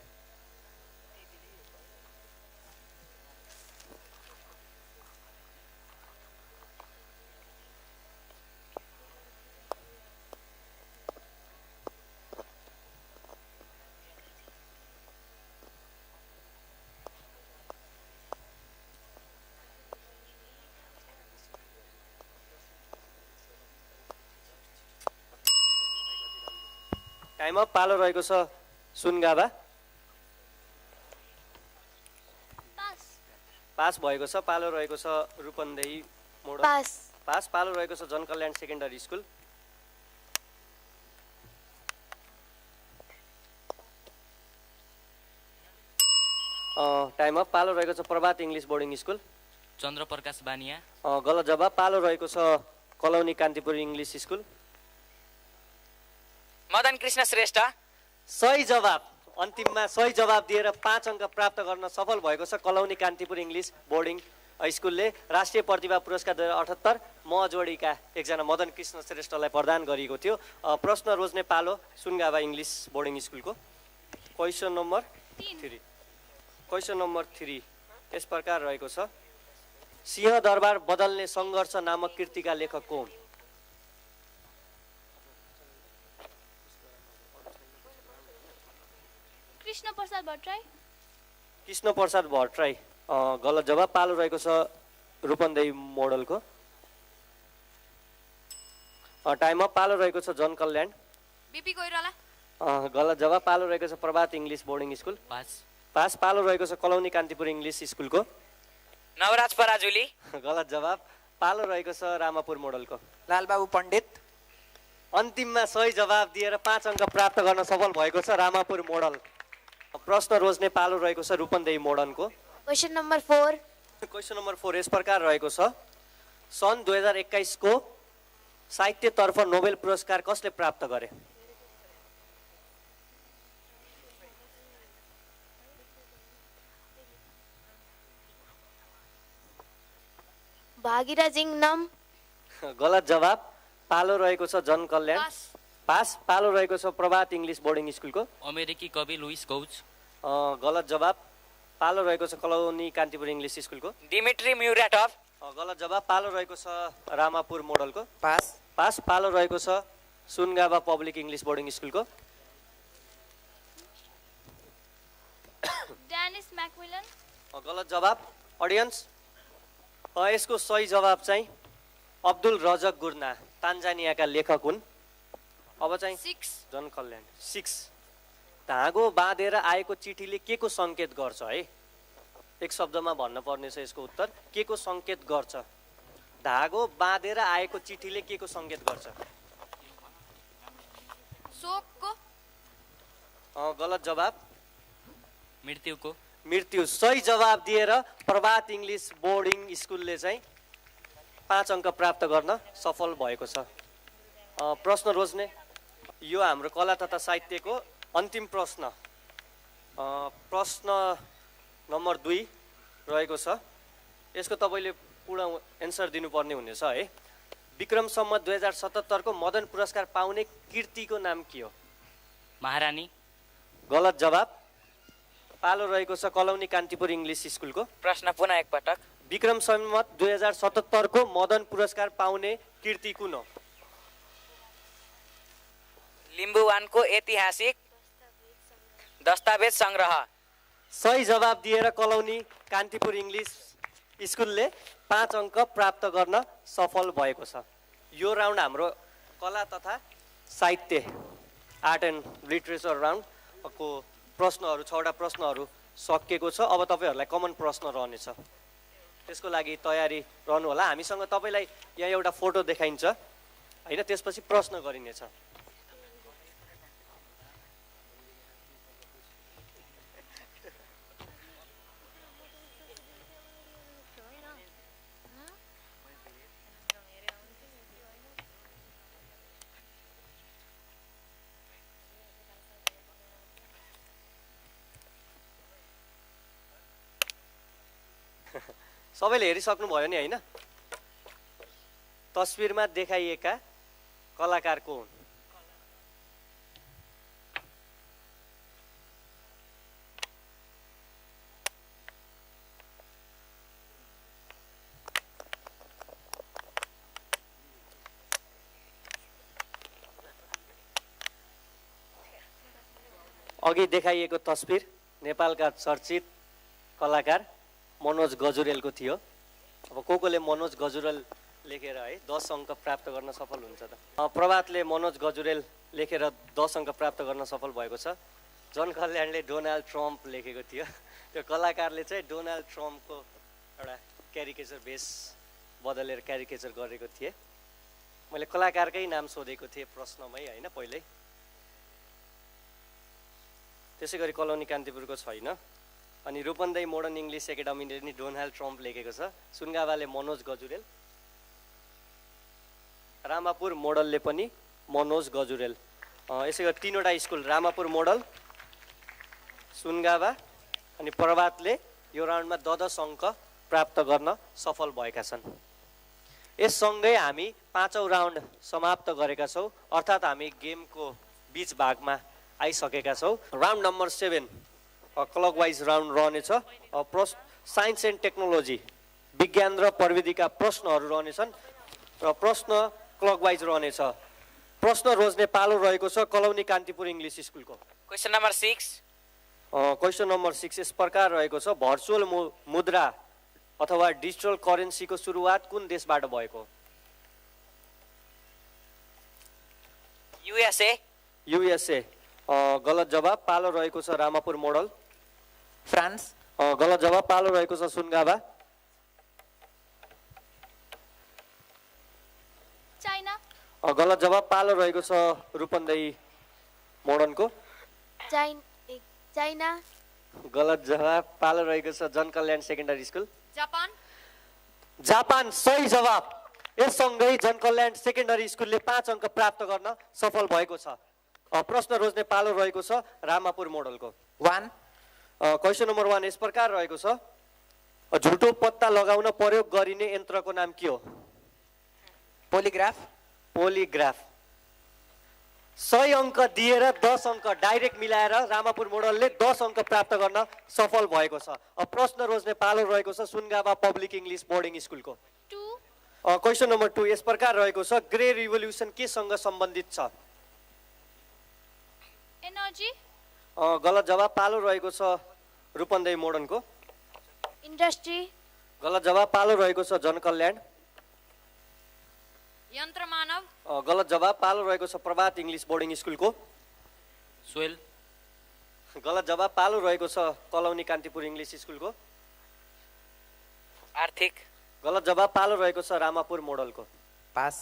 टाइम अप पालो रहेको छ सुनगावा। पास भएको छ। पालो रहेको छ रूपन्देही मोडल। पास पालो रहेको छ जनकल्याण सेकेन्डरी स्कुल। टाइम अप पालो रहेको छ Prabhat English boarding school. Chandraprakash Baniya गलत जवाब पालो रहेको छ कलौनी कान्तिपुर इङ्ग्लिस स्कुल। मदन कृष्ण श्रेष्ठ सही जवाब। अन्तिममा सही जवाब दिएर 5 अङ्क प्राप्त गर्न सफल भएको छ कलौनी कान्तिपुर इङ्ग्लिस बोर्डिङ स्कुलले। राष्ट्रिय प्रतिभा पुरस्कार 2078 जोडीका एकजना मदन कृष्ण श्रेष्ठलाई प्रदान गरिएको थियो। प्रश्न रोज्ने पालो सुनगावा इङ्ग्लिस बोर्डिङ स्कुलको। क्वेसन नम्बर 3 क्वेसन नम्बर 3 यस प्रकार रहेको छ। सिंहदरबार बदल्ने सङ्घर्ष नामक कृतिका लेखक को हुन्? कृष्ण प्रसाद भट्टराई। कृष्ण प्रसाद भट्टराई गलत जवाब पालो रहेको छ रूपन्देही मोडलको। टाइम अप पालो रहेको छ जनकल्याण। बीपी कोइराला। गलत जवाब पालो रहेको छ Prabhat English boarding school. Pass पालो रहेको छ कलौनी कान्तिपुर इङ्ग्लिस स्कुलको। नवराज पराजुली गलत जवाब पालो रहेको छ रामापुर मोडलको। लालबाबु पण्डित अन्तिममा सही जवाब दिएर 5 अङ्क प्राप्त गर्न सफल भएको छ रामापुर मोडल। प्रश्न रोज्ने पालो रहेको छ रूपन्देही मोडलको। क्वेसन नम्बर 4 क्वेसन नम्बर 4 यस प्रकार रहेको छ। सन् 2021 को साहित्यतर्फ नोबेल पुरस्कार कसले प्राप्त गरे? भागीरा जिङनाम। गलत जवाब पालो रहेको छ जनकल्याण। पास पालो रहेको छ प्रभात इङ्ग्लिस बोर्डिङ स्कुलको। अमेरिकी कवि लुइस गौच। गलत जवाब पालो रहेको छ कलौनी कान्तिपुर इङ्ग्लिस स्कुलको। डिमिट्री म्युराटभ। गलत जवाब। पालो रहेको छ रामापुर मोडलको। पास। पास। पालो रहेको छ सुनगावा पब्लिक इङ्ग्लिस बोर्डिङ स्कुलको। Dennis McMillan. गलत जवाब। अडियन्स यसको सही जवाब चाहिँ अब्दुल रजक गुर्ना, तान्जानियाका लेखक हुन्। अब चाहिँ 6 जनकल्याण। 6 धागो बाँधेर आएको चिठीले के को सङ्केत गर्छ है? एक शब्दमा भन्न पर्ने छ यसको उत्तर। के को सङ्केत गर्छ? धागो बाँधेर आएको चिठीले के को सङ्केत गर्छ? शोकको। गलत जवाब। मृत्युको। मृत्यु। सही जवाब दिएर प्रभात इङ्ग्लिस बोर्डिङ स्कुलले चाहिँ 5 अङ्क प्राप्त गर्न सफल भएको छ। प्रश्न रोज्ने यो हाम्रो कला तथा साहित्यको अन्तिम प्रश्न। प्रश्न नम्बर 2 रहेको छ। यसको तपाईँले पूर्ण एन्सर दिनुपर्ने हुनेछ है। विक्रम सम्वत 2077 को मदन पुरस्कार पाउने कृतिको नाम के हो? महारानी। गलत जवाब। पालो रहेको छ कलौनी कान्तिपुर इङ्ग्लिस स्कुलको। प्रश्न पुनः एकपटक। विक्रम सम्वत 2077 को मदन पुरस्कार पाउने कृति कुन हो? लिम्बुवानको ऐतिहासिक दस्तावेज सङ्ग्रह। सही जवाब दिएर कलौनी कान्तिपुर इङ्ग्लिस स्कुलले 5 अङ्क प्राप्त गर्न सफल भएको छ। यो राउन्ड हाम्रो कला तथा साहित्य आर्ट एन्ड लिटरेचर राउन्डको प्रश्नहरू 6वटा प्रश्नहरू सकिएको छ। अब तपाईँहरूलाई कमन प्रश्न रहनेछ, त्यसको लागि तयारी रहनु होला। हामीसँग तपाईँलाई यहाँ एउटा फोटो देखाइन्छ होइन, त्यसपछि प्रश्न गरिनेछ। सबैले हेरिसक्नुभयो नि होइन? तस्बिरमा देखाइएका कलाकार को हुन्? अघि देखाइएको तस्बिर नेपालका चर्चित कलाकार मनोज गजुरेलको थियो। अब कोले मनोज गजुरेल लेखेर है 10 अङ्क प्राप्त गर्न सफल हुन्छ त? प्रभातले मनोज गजुरेल लेखेर 10 अङ्क प्राप्त गर्न सफल भएको छ। जनकल्याणले डोनाल्ड ट्रम्प लेखेको थियो। त्यो कलाकारले चाहिँ डोनाल्ड ट्रम्पको एउटा क्यारिकेचर बेस बदलेर क्यारिकेचर गरेको थिएँ। मैले कलाकारकै नाम सोधेको थिएँ प्रश्नमै होइन पहिल्यै। त्यसै गरी कलोनी कान्तिपुरको छैन। अनि रूपन्देही मोडर्न इङ्ग्लिस एकाडेमीले नि डोनाल्ड ट्रम्प लेखेको छ। सुनगावाले मनोज गजुरेल, रामापुर मोडलले पनि मनोज गजुरेल। यसै गरी 3वटा स्कुल रामापुर मोडल, सुनगावा अनि प्रभातले यो राउन्डमा 10 अङ्क प्राप्त गर्न सफल भएका छन्। यससँगै हामी 5औं राउन्ड समाप्त गरेका छौँ, अर्थात् हामी गेमको बीच भागमा आइसकेका छौँ। राउन्ड नम्बर 7 क्लकवाइज राउन्ड रहनेछ। साइन्स एन्ड टेक्नोलोजी, विज्ञान र प्रविधिका प्रश्नहरू रहनेछन् र प्रश्न क्लकवाइज रहनेछ। प्रश्न रोज्ने पालो रहेको छ कलौनी कान्तिपुर इङ्ग्लिस स्कुलको। Question number 6। क्वेसन नम्बर 6 यस प्रकार रहेको छ। भर्चुअल मुद्रा अथवा डिजिटल करेन्सीको सुरुवात कुन देशबाट भएको? युएसए। युएसए। गलत जवाब। पालो रहेको छ रामापुर मोडल। फ्रान्स। गलत जवाब। पालो रहेको छ सुनगावा। चाइना। गलत जवाब। पालो रहेको छ रूपन्देही मोडर्नको। चाइना। गलत जवाब। पालो रहेको छ जनकल्याण सेकेन्डरी स्कुल। जापान। जापान। सही जवाब। यससँगै जनकल्याण सेकेन्डरी स्कुलले 5 अङ्क प्राप्त गर्न सफल भएको छ। प्रश्न रोज्ने पालो रहेको छ रामापुर मोडलको। 1। क्वेसन नम्बर 1 यस प्रकार रहेको छ। झुटो पत्ता लगाउन प्रयोग गरिने यन्त्रको नाम के हो? पोलिग्राफ। पोलिग्राफ। 100 अङ्क दिएर 10 अङ्क डाइरेक्ट मिलाएर रामापुर मोडलले 10 अङ्क प्राप्त गर्न सफल भएको छ। अब प्रश्न रोज्ने पालो रहेको छ सुनगावा पब्लिक इङ्ग्लिस बोर्डिङ स्कुलको। 2 क्वेसन नम्बर 2 यस प्रकार रहेको छ, ग्रे रिभोल्युसन केसँग सम्बन्धित छ? एनर्जी, गलत जवाब पालो रहेको छ रूपन्देही मोडर्नको। इन्डस्ट्री, गलत जवाब पालो रहेको छ जनकल्याण। यन्त्र मानव, गलत जवाब पालो रहेको छ प्रभात इङ्ग्लिस बोर्डिङ स्कुलको। सोइल, गलत जवाब पालो रहेको छ कलौनी कान्तिपुर इङ्ग्लिस स्कुलको। आर्थिक, गलत जवाब पालो रहेको छ रामापुर मोडलको। पास।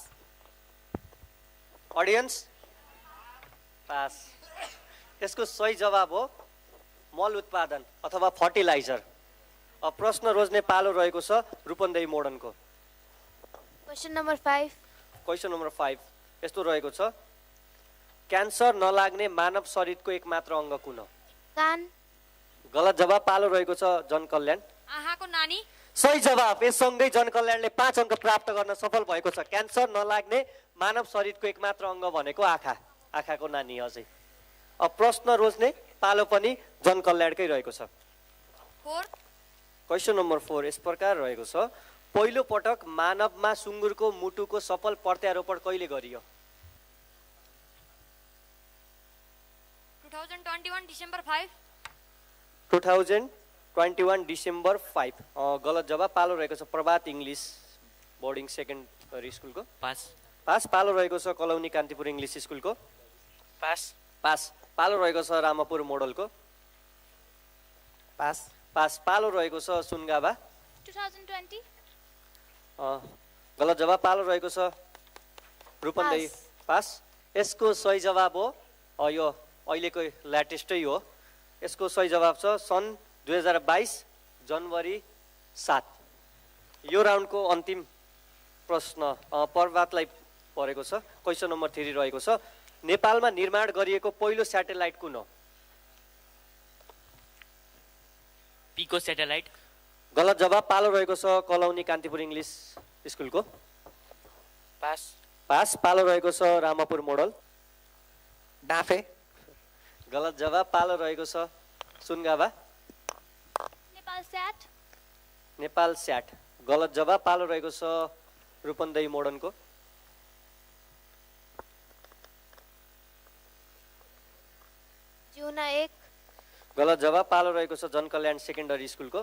Audience pass. यसको सही जवाब हो मल उत्पादन अथवा फर्टिलाइजर। अब प्रश्न रोज्ने पालो रहेको छ रूपन्देही मोडर्नको। क्वेसन नम्बर 5 क्वेसन नम्बर 5 यस्तो रहेको छ, क्यान्सर नलाग्ने मानव शरीरको एकमात्र अङ्ग कुन हो? कान, गलत जवाब पालो रहेको छ जनकल्याण। आँखाको नानी, सही जवाब। यससँगै जनकल्याणले 5 अङ्क प्राप्त गर्न सफल भएको छ। क्यान्सर नलाग्ने मानव शरीरको एकमात्र अङ्ग भनेको आँखा, आँखाको नानी अझै। अब प्रश्न रोज्ने पालो पनि जनकल्याणकै रहेको छ। 4 क्वेसन नम्बर 4 यस प्रकार रहेको छ, पहिलो पटक मानवमा सुँगुरको मुटुको सफल प्रत्यारोपण कहिले गरियो? 2021 डिसेम्बर 5। 2021 डिसेम्बर 5। गलत जवाब पालो रहेको छ प्रभात इङ्ग्लिस बोर्डिङ सेकेन्डरी स्कुलको। पास। पास पालो रहेको छ कलौनी कान्तिपुर इङ्ग्लिस स्कुलको। पास। पास पालो रहेको छ रामापुर मोडलको। पास। पास पालो रहेको छ सुनगावा। 2020 गलत जवाब पालो रहेको छ रूपन्देही। पास। यसको सही जवाब हो यो अहिलेको लेटेस्टै हो। यसको सही जवाब छ सन् 2022 जनवरी 7। यो राउन्डको अन्तिम प्रश्न पर्वतलाई परेको छ। क्वेसन नम्बर 3 रहेको छ, नेपालमा निर्माण गरिएको पहिलो स्याटेलाइट कुन हो? Pico satellite. गलत जवाब पालो रहेको छ कलौनी कान्तिपुर इङ्ग्लिस स्कुलको। पास। पास पालो रहेको छ रामापुर मोडल। डाँफे। गलत जवाब पालो रहेको छ सुनगावा। नेपाल स्याट, नेपाल स्याट। गलत जवाब पालो रहेको छ रूपन्देही मोडर्नको। जुना 1, गलत जवाब पालो रहेको छ जनकल्याण सेकेन्डरी स्कुलको।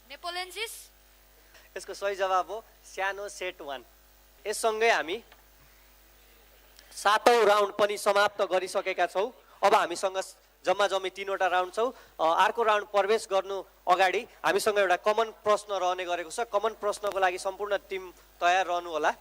नेपोलेन्सिस। यसको सही जवाब हो सानो सेट 1। यससँगै हामी 7औं राउन्ड पनि समाप्त गरिसकेका छौँ। अब हामीसँग जम्मा जम्मी 3वटा राउन्ड छौँ। अर्को राउन्ड प्रवेश गर्नु अगाडि हामीसँग एउटा कमन प्रश्न रहने गरेको छ। कमन प्रश्नको लागि सम्पूर्ण टिम तयार रहनु होला।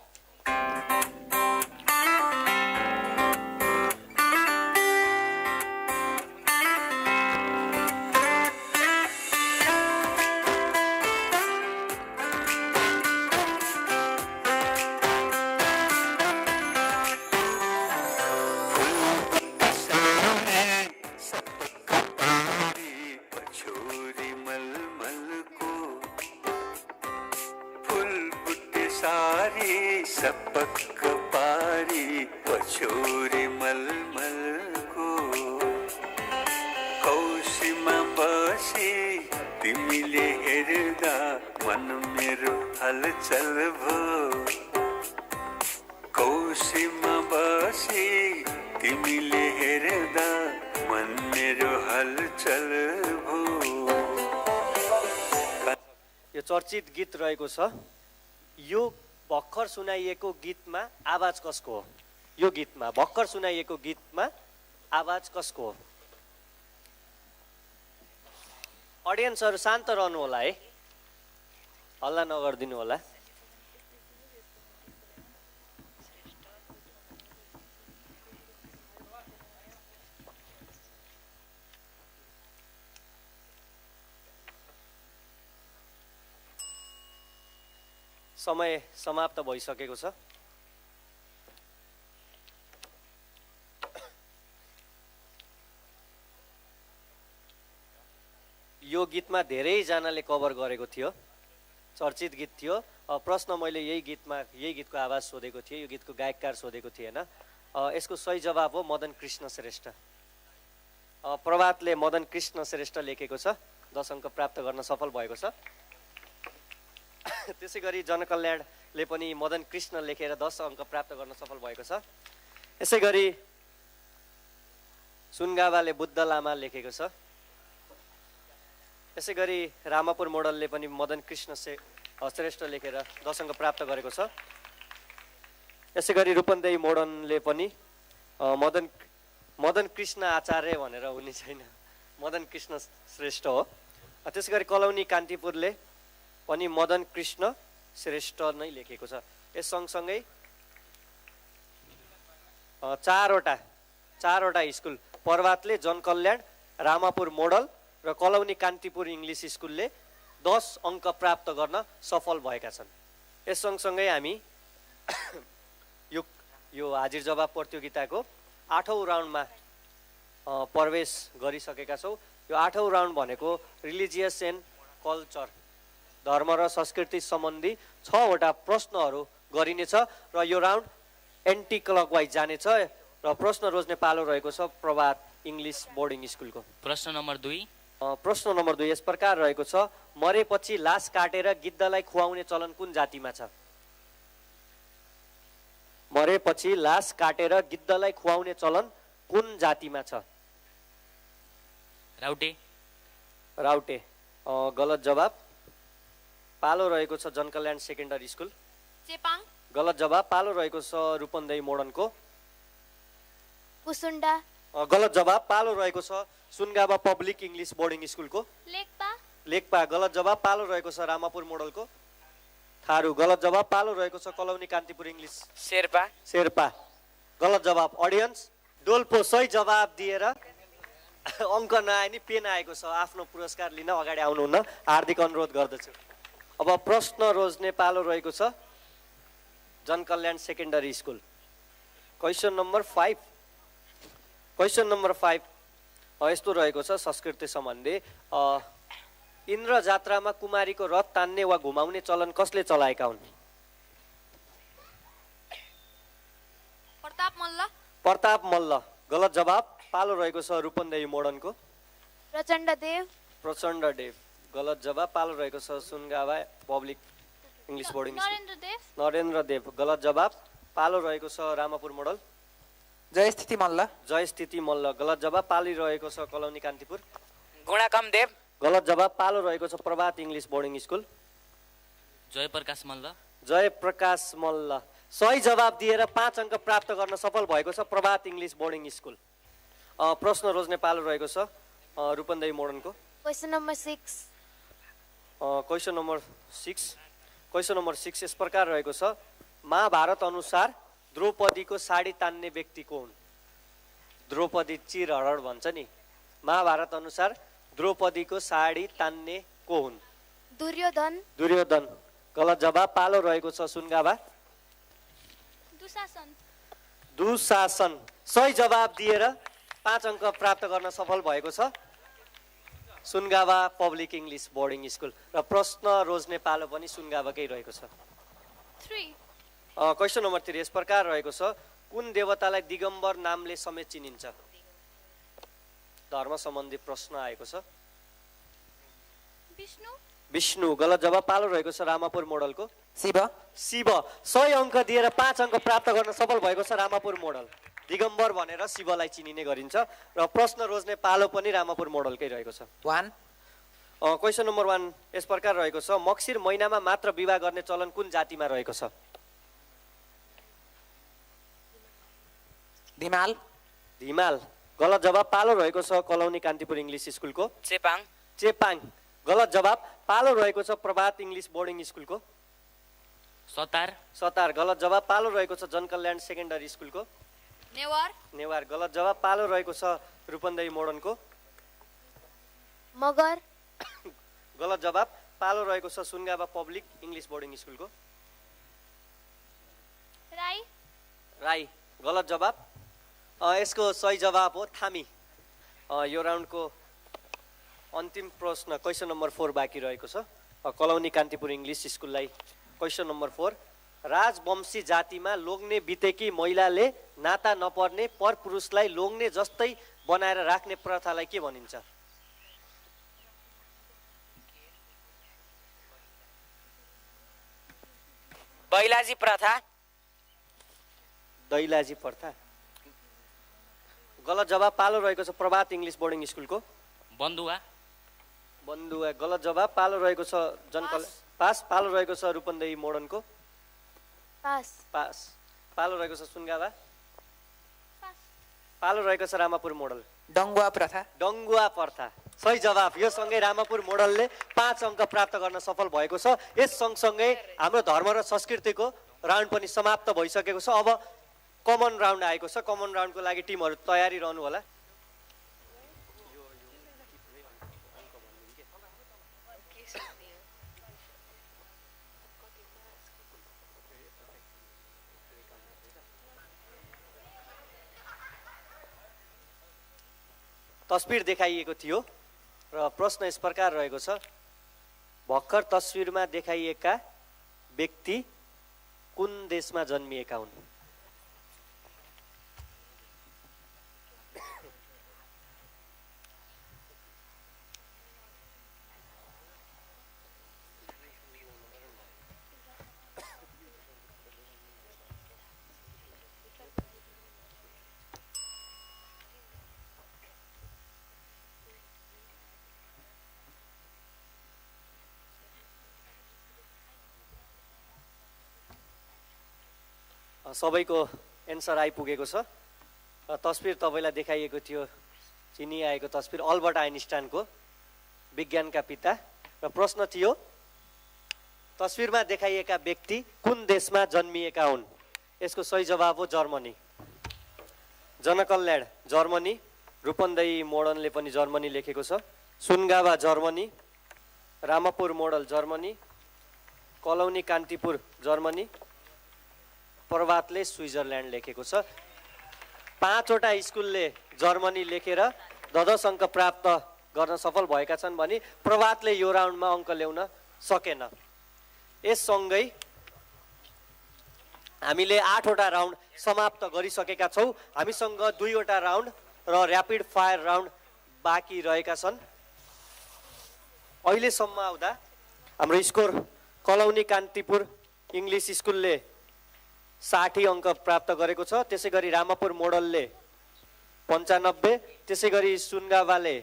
सपक पारी पछोरे मलमल को कौशीमा बसी तिमीले हेर्दा मन मेरो हलचल भो। कौशीमा बसी तिमीले हेर्दा मन मेरो हलचल भो। यो चर्चित गीत रहेको छ। यो भर्खर सुनाइएको गीतमा आवाज कसको हो? यो गीतमा भर्खर सुनाइएको गीतमा आवाज कसको हो? अडियन्सहरू शान्त रहनु होला है, हल्ला नगरिदिनु होला। समय समाप्त भइसकेको छ। यो गीतमा धेरैजनाले कभर गरेको थियो, चर्चित गीत थियो। प्रश्न मैले यही गीतको आवाज सोधेको थिएँ, यो गीतको गायककार सोधेको थिएँ होइन। यसको सही जवाब हो मदन कृष्ण श्रेष्ठ। प्रभातले मदन कृष्ण श्रेष्ठ लेखेको छ, 10 अङ्क प्राप्त गर्न सफल भएको छ। त्यसै गरी जनकल्याणले पनि मदन कृष्ण लेखेर 10 अङ्क प्राप्त गर्न सफल भएको छ। यसै गरी सुनगावाले बुद्ध लामा लेखेको छ। यसै गरी रामापुर मोडलले पनि मदन कृष्ण श्रेष्ठ लेखेर 10 अङ्क प्राप्त गरेको छ। यसै गरी रूपन्देही मोडनले पनि मदन कृष्ण आचार्य भनेर हुने छैन, मदन कृष्ण श्रेष्ठ हो। त्यसै गरी कलौनी कान्तिपुरले पनि मदन कृष्ण श्रेष्ठ नै लेखेको छ। यस सँगसँगै चारवटा स्कुल पर्वतले, जनकल्याण, रामापुर मोडल र कलौनी कान्तिपुर इङ्ग्लिस स्कुलले 10 अङ्क प्राप्त गर्न सफल भएका छन्। यस सँगसँगै हामी यो हाजिर जवाब प्रतियोगिताको 8औं राउन्डमा प्रवेश गरिसकेका छौँ। यो 8औं राउन्ड भनेको रिलिजियस एन्ड कल्चर, धर्म र संस्कृति सम्बन्धी 6वटा प्रश्नहरू गरिनेछ र यो राउन्ड एन्टी क्लकवाइज जानेछ र प्रश्न रोज्ने पालो रहेको छ प्रभात इङ्ग्लिस बोर्डिङ स्कुलको। प्रश्न नम्बर 2 प्रश्न नम्बर 2 यस प्रकार रहेको छ, मरेपछि लास काटेर गिद्धलाई खुवाउने चलन कुन जातिमा छ? मरेपछि लास काटेर गिद्धलाई खुवाउने चलन कुन जातिमा छ? राउटे। गलत जवाब। पालो रहेको छ जनकल्याण सेकेन्डरी स्कुल। चेपाङ। गलत जवाब। पालो रहेको छ रूपन्देही मोडनको। कुसुन्डा। गलत जवाब। पालो रहेको छ सुनगावा पब्लिक इङ्ग्लिस बोर्डिङ स्कुलको। लेकपा। गलत जवाब। पालो रहेको छ रामापुर मोडलको। थारू। गलत जवाब। पालो रहेको छ कलौनी कान्तिपुर इङ्ग्लिस। शेर्पा। गलत जवाब। अडियन्स डोल्पो सही जवाब दिएर अङ्क नआए नि पेन आएको छ, आफ्नो पुरस्कार लिन अगाडि आउनुहुन्न, हार्दिक अनुरोध गर्दछु। अब प्रश्न रोज्ने पालो रहेको छ जनकल्याण सेकेन्डरी स्कुल। क्वेसन नम्बर 5 यस्तो रहेको छ संस्कृति सम्बन्धी। इन्द्र जात्रामा कुमारीको रथ तान्ने वा घुमाउने चलन कसले चलाएका हुन्? प्रताप मल्ल। गलत जवाब। पालो रहेको छ रूपन्देही मोडनको। प्रचण्ड देव। गलत जवाब। पालो रहेको छ Sungava public English boarding Narendra Dev. गलत जवाब। पालो रहेको छ रामापुर मोडल। जयस्थिति मल्ल। गलत जवाब। पालिरहेको छ कलौनी कान्तिपुर। गुणाकम देव। गलत जवाब। पालो रहेको छ Prabhat English boarding school. Jayaprakash Malla. सही जवाब दिएर 5 अङ्क प्राप्त गर्न सफल भएको छ प्रभात इङ्ग्लिस बोर्डिङ स्कुल। प्रश्न रोज्ने पालो रहेको छ रूपन्देही मोडनको। क्वेसन नम्बर 6 यस प्रकार रहेको छ, महाभारत अनुसार द्रौपदीको साडी तान्ने व्यक्ति को हुन्? द्रौपदी चिरहरण भन्छ नि, महाभारत अनुसार द्रौपदीको साडी तान्ने को हुन्? दुर्योधन। गलत जवाब। पालो रहेको छ सुनगावा। दुशासन। सही जवाब दिएर 5 अङ्क प्राप्त गर्न सफल भएको छ Sungava public English boarding school र प्रश्न रोज्ने पालो पनि सुनगावाकै रहेको छ। क्वेसन नम्बर 3 यस प्रकार रहेको छ, कुन देवतालाई दिगम्बर नामले समेत चिनिन्छ? धर्म सम्बन्धी प्रश्न आएको छ। विष्णु। गलत जवाब। पालो रहेको छ रामापुर मोडलको। शिव। सही अङ्क दिएर 5 अङ्क प्राप्त गर्न सफल भएको छ रामापुर मोडल। दिगम्बर भनेर शिवलाई चिनिने गरिन्छ र प्रश्न रोज्ने पालो पनि रामापुर मोडलकै रहेको छ। क्वेसन नम्बर 1 यस प्रकार रहेको छ, मक्सिर महिनामा मात्र विवाह गर्ने चलन कुन जातिमा रहेको छ? धिमाल। गलत जवाब। पालो रहेको छ कलौनी कान्तिपुर इङ्ग्लिस स्कुलको। चेपाङ। गलत जवाब। पालो रहेको छ प्रभात इङ्ग्लिस बोर्डिङ स्कुलको। सतार। गलत जवाब। पालो रहेको छ जनकल्याण सेकेन्डरी स्कुलको। नेवार। गलत जवाब। पालो रहेको छ रूपन्देही मोडनको। मगर। गलत जवाब। पालो रहेको छ सुनगावा पब्लिक इङ्ग्लिस बोर्डिङ स्कुलको। राई। गलत जवाब। यसको सही जवाब हो थामी। यो राउन्डको अन्तिम प्रश्न क्वेसन नम्बर 4 बाँकी रहेको छ। कलौनी कान्तिपुर इङ्ग्लिस स्कुललाई क्वेसन नम्बर 4 राजवंशी जातिमा लोग्ने बितेकी महिलाले नाता नपर्ने परपुरुषलाई लोग्ने जस्तै बनाएर राख्ने प्रथालाई के भनिन्छ? बैलाजी प्रथा। दैलाजी प्रथा। गलत जवाब पालो रहेको छ प्रभात इङ्ग्लिस बोर्डिङ स्कुलको। बन्दुवा। बन्दुवा गलत जवाब पालो रहेको छ जनकल पास पालो रहेको छ रूपन्देही मोडर्नको। पास। पास पालो रहेको छ सुनगावा। पालो रहेको छ रामापुर मोडल। डङ्गुवा प्रथा। डङ्गुवा प्रथा सही जवाब। यो सँगै रामापुर मोडलले 5 अङ्क प्राप्त गर्न सफल भएको छ। यस सँगसँगै हाम्रो धर्म र संस्कृतिको राउन्ड पनि समाप्त भइसकेको छ। अब कमन राउन्ड आएको छ। कमन राउन्डको लागि टिमहरू तयारी रहनु होला। तस्बिर देखाइएको थियो र प्रश्न यस प्रकार रहेको छ भर्खर तस्बिरमा देखाइएका व्यक्ति कुन देशमा जन्मिएका हुन्? सबैको एन्सर आइपुगेको छ। तस्बिर तपाईँलाई देखाइएको थियो चिनिआएको तस्बिर अल्बर्ट आइन्स्टाइनको विज्ञानका पिता र प्रश्न थियो तस्बिरमा देखाइएका व्यक्ति कुन देशमा जन्मिएका हुन्? यसको सही जवाब हो जर्मनी। जनकल्याण जर्मनी। रूपन्देही मोडलले पनि जर्मनी लेखेको छ। Sungava Germany. Ramapur model Germany. Kalauni Kantipur Germany. प्रभातले स्विजरल्यान्ड लेखेको छ। 5 वटा स्कुलले जर्मनी लेखेर 10 अङ्क प्राप्त गर्न सफल भएका छन् भने प्रभातले यो राउन्डमा अङ्क ल्याउन सकेन। यससँगै हामीले 8 वटा राउन्ड समाप्त गरिसकेका छौँ। हामीसँग 2 वटा राउन्ड र ऱ्यापिड फायर राउन्ड बाँकी रहेका छन्। अहिलेसम्म आउँदा हाम्रो स्कोर कलौनी कान्तिपुर इङ्ग्लिस स्कुलले 60 अङ्क प्राप्त गरेको छ। त्यसै गरी रामापुर मोडलले 95, त्यसै गरी सुनगावाले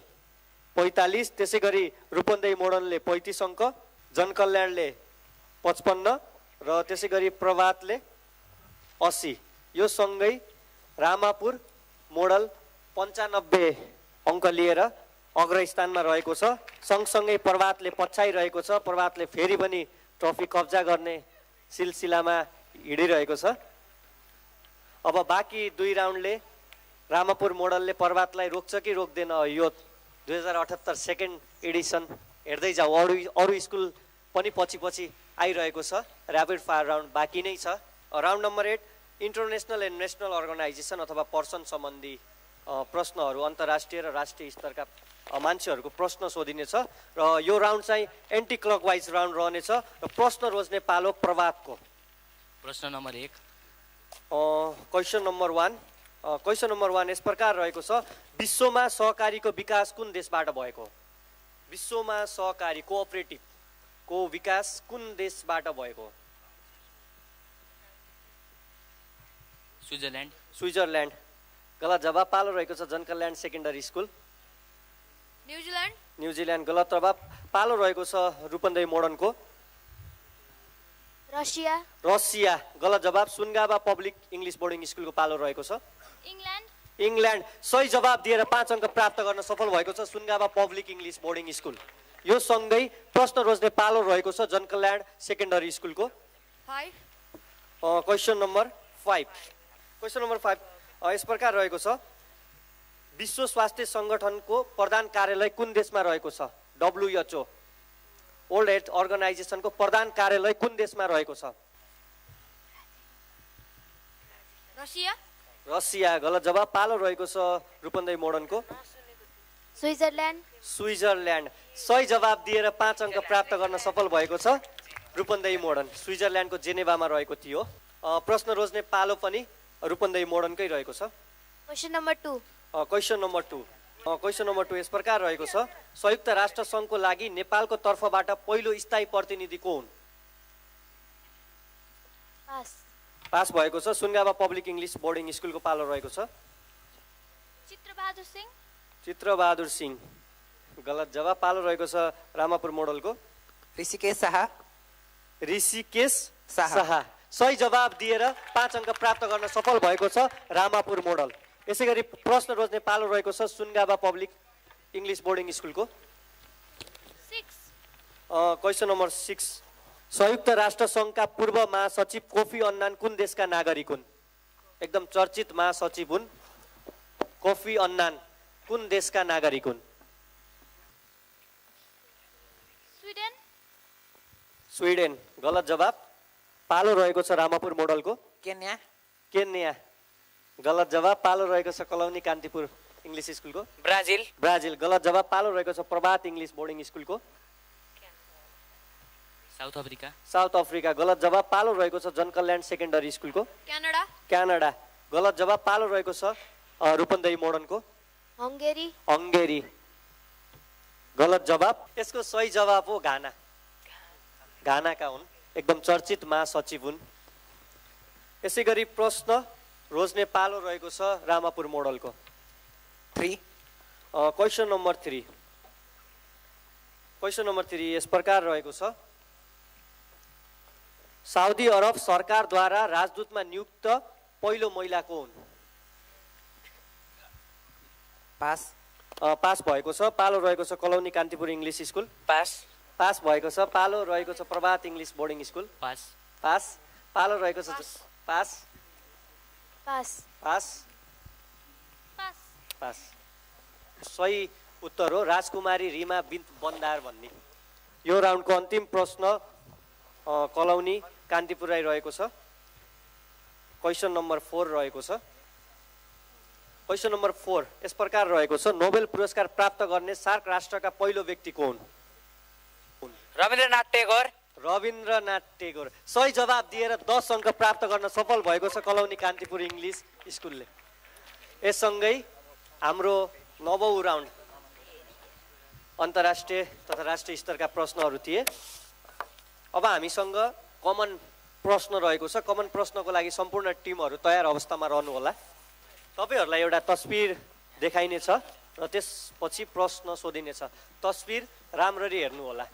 45, त्यसै गरी रूपन्देही मोडलले 35 अङ्क, जनकल्याणले 55 र त्यसै गरी प्रभातले 80। यो सँगै रामापुर मोडल 95 अङ्क लिएर अग्रस्थानमा रहेको छ। सँगसँगै प्रभातले पछ्याइरहेको छ। प्रभातले फेरि पनि ट्रफी कब्जा गर्ने सिलसिलामा हिँडिरहेको छ। अब बाँकी 2 राउन्डले रामापुर मोडलले प्रभातलाई रोक्छ कि रोक्दैन? यो 2078 सेकेन्ड एडिसन हेर्दै जाऊ। अरू स्कुल पनि पछि आइरहेको छ। ऱ्यापिड फायर राउन्ड बाँकी नै छ। Round number 8 international and national organization अथवा पर्सन सम्बन्धी प्रश्नहरू अन्तर्राष्ट्रिय र राष्ट्रिय स्तरका मान्छेहरूको प्रश्न सोधिनेछ र यो राउन्ड चाहिँ एन्टी क्लकवाइज राउन्ड रहनेछ र प्रश्न रोज्ने पालो प्रभातको। प्रश्न number 1 question number 1 question number 1 यस प्रकार रहेको छ विश्वमा सहकारीको विकास कुन देशबाट भएको? विश्वमा सहकारी कोअपरेटिभको विकास कुन देशबाट भएको? स्विजरल्यान्ड। स्विजरल्यान्ड गलत जवाब पालो रहेको छ जनकल्याण्ड सेकेन्डरी स्कुल। न्युजिल्यान्ड। न्युजिल्यान्ड गलत जवाब पालो रहेको छ रूपन्देही मोडर्नको। रसिया। रसिया गलत जवाब सुनगावा पब्लिक इङ्ग्लिस बोर्डिङ स्कुलको पालो रहेको छ। इङ्ल्यान्ड। इङ्ल्यान्ड सही जवाब दिएर 5 अङ्क प्राप्त गर्न सफल भएको छ Sungava public English boarding school. यो सँगै प्रश्न रोज्ने पालो रहेको छ जनकल्याण्ड सेकेन्डरी स्कुलको। 5 क्वेसन नम्बर 5 क्वेसन नम्बर 5 यस प्रकार रहेको छ विश्व स्वास्थ्य सङ्गठनको प्रधान कार्यालय कुन देशमा रहेको छ? WHO वर्ल्ड हेल्थ अर्गनाइजेसनको प्रधान कार्यालय कुन देशमा रहेको छ? रसिया। रसिया गलत जवाब पालो रहेको छ रूपन्देही मोडर्नको। स्विजरल्यान्ड। स्विजरल्यान्ड सही जवाब दिएर 5 अङ्क प्राप्त गर्न सफल भएको छ। रूपन्देही मोडर्न स्विजरल्यान्डको जेनेभामा रहेको थियो। प्रश्न रोज्ने पालो पनि रूपन्देही मोडर्नकै रहेको छ। Question number 2। Question number 2 question number 2 यस प्रकार रहेको छ। संयुक्त राष्ट्र सङ्घको लागि नेपालको तर्फबाट पहिलो स्थायी प्रतिनिधि को हुन्? पास। पास भएको छ। सुनगावा पब्लिक इङ्ग्लिस बोर्डिङ स्कुलको पालो रहेको छ। चित्रबहादुर सिंह। चित्रबहादुर सिंह गलत जवाब। पालो रहेको छ रामापुर मोडलको ऋषिकेश शाह। ऋषिकेश शाह। शाह सही जवाब दिएर 5 अङ्क प्राप्त गर्न सफल भएको छ रामापुर मोडल। यसै गरी प्रश्न रोज्ने पालो रहेको छ सुनगावा पब्लिक इङ्ग्लिस बोर्डिङ स्कुलको। 6। क्वेसन नम्बर 6 संयुक्त राष्ट्र सङ्घका पूर्व महासचिव कोफी अन्नान कुन देशका नागरिक हुन्? एकदम चर्चित महासचिव हुन् कोफी अन्नान। कुन देशका नागरिक हुन्? स्विडेन। स्विडेन गलत जवाब। पालो रहेको छ रामापुर मोडलको केन्या। केन्या गलत जवाब। पालो रहेको छ कलौनी कान्तिपुर इङ्ग्लिस स्कुलको ब्राजिल। ब्राजिल गलत जवाब। पालो रहेको छ प्रभात इङ्ग्लिस बोर्डिङ स्कुलको साउथ अफ्रिका। साउथ अफ्रिका गलत जवाब। पालो रहेको छ जनकल्याण सेकेन्डरी स्कुलको क्यानाडा। क्यानाडा गलत जवाब। पालो रहेको छ रूपन्देही मोडर्नको हङ्गेरी। हङ्गेरी गलत जवाब। यसको सही जवाब हो घाना। घानाका हुन् एकदम चर्चित महासचिव हुन्। यसै गरी प्रश्न रोज्ने पालो रहेको छ रामापुर मोडलको 3। क्वेसन नम्बर 3 क्वेसन नम्बर 3 यस प्रकार रहेको छ। साउदी अरब सरकारद्वारा राजदूतमा नियुक्त पहिलो महिला को हुन्? पास। पास भएको छ। पालो रहेको छ Kalauni Kantipur English school pass. Pass भएको छ। पालो रहेको छ Prabhat English boarding school pass. Pass. पालो रहेको छ pass. Pass. Pass. Pass. Pass सही उत्तर हो राजकुमारी रिमा बिन्त बन्दार भन्ने। यो राउन्डको अन्तिम प्रश्न कलौनी कान्तिपुरै रहेको छ। क्वेसन नम्बर 4 रहेको छ। क्वेसन नम्बर 4 यस प्रकार रहेको छ। नोबेल पुरस्कार प्राप्त गर्ने सार्क राष्ट्रका पहिलो व्यक्ति को हुन्? रविन्द्रनाथ टेगोर। रविन्द्रनाथ टेगोर सही जवाब दिएर 10 अङ्क प्राप्त गर्न सफल भएको छ कलौनी कान्तिपुर इङ्ग्लिस स्कुलले। यससँगै हाम्रो 9औं राउन्ड अन्तर्राष्ट्रिय तथा राष्ट्रिय स्तरका प्रश्नहरू थिए। अब हामीसँग कमन प्रश्न रहेको छ। कमन प्रश्नको लागि सम्पूर्ण टिमहरू तयार अवस्थामा रहनुहोला। तपाईँहरूलाई एउटा तस्बिर देखाइनेछ र त्यसपछि प्रश्न सोधिनेछ। तस्बिर राम्ररी हेर्नुहोला।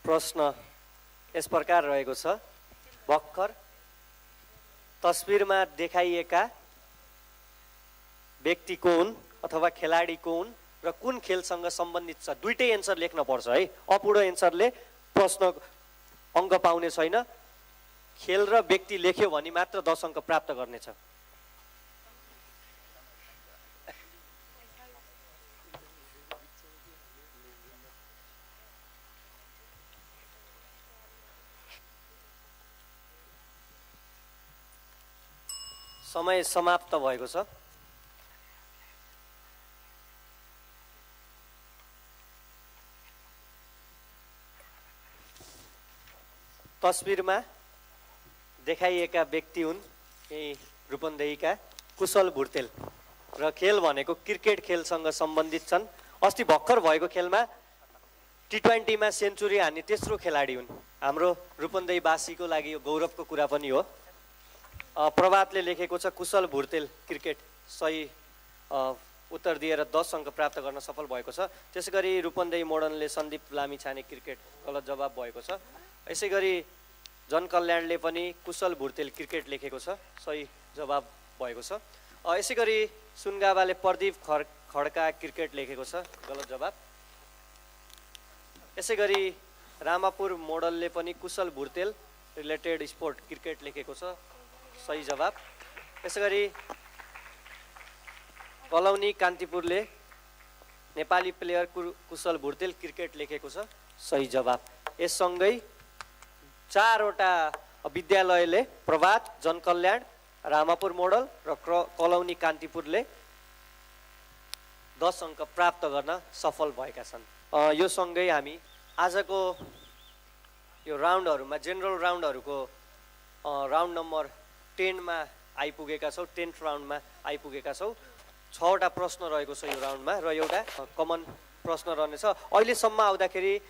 प्रश्न यस प्रकार रहेको छ। भर्खर तस्बिरमा देखाइएका व्यक्ति को हुन् अथवा खेलाडी को हुन् र कुन खेलसँग सम्बन्धित छ? दुईटै एन्सर लेख्न पर्छ है। अपुरो एन्सरले प्रश्न अङ्क पाउने छैन। खेल र व्यक्ति लेख्यो भने मात्र 10 अङ्क प्राप्त गर्नेछ। समय समाप्त भएको छ। तस्बिरमा देखाइएका व्यक्ति हुन् यही रूपन्देहीका कुशल भुर्तेल र खेल भनेको क्रिकेट खेलसँग सम्बन्धित छन्। अस्ति भर्खर भएको खेलमा T20मा सेन्चुरी हान्ने तेस्रो खेलाडी हुन्। हाम्रो रूपन्देहीवासीको लागि यो गौरवको कुरा पनि हो। प्रभातले लेखेको छ कुशल भुर्तेल क्रिकेट सही उत्तर दिएर 10 अङ्क प्राप्त गर्न सफल भएको छ। त्यसैगरी रूपन्देही मोडर्नले सन्दीप लामिछाने क्रिकेट गलत जवाब भएको छ। यसैगरी जनकल्याणले पनि कुशल भुर्तेल क्रिकेट लेखेको छ सही जवाब भएको छ। यसैगरी सुनगावाले प्रदीप खड्का क्रिकेट लेखेको छ गलत जवाब। यसै गरी रामापुर मोडलले पनि कुशल भुर्तेल रिलेटेड स्पोर्ट क्रिकेट लेखेको छ, सही जवाब। यसै गरी कलौनी कान्तिपुरले नेपाली प्लेयर कुशल भुर्तेल क्रिकेट लेखेको छ, सही जवाब। यससँगै 4वटा विद्यालयले प्रभात, जनकल्याण, रामापुर मोडल र कलौनी कान्तिपुरले 10 अङ्क प्राप्त गर्न सफल भएका छन्। यो सँगै हामी आजको यो राउन्डहरूमा जेनरल राउन्डहरूको राउन्ड नम्बर 10 मा आइपुगेका छौँ, 10th राउन्डमा आइपुगेका छौँ। 6वटा प्रश्न रहेको छ यो राउन्डमा र एउटा कमन प्रश्न रहनेछ। अहिलेसम्म आउँदाखेरि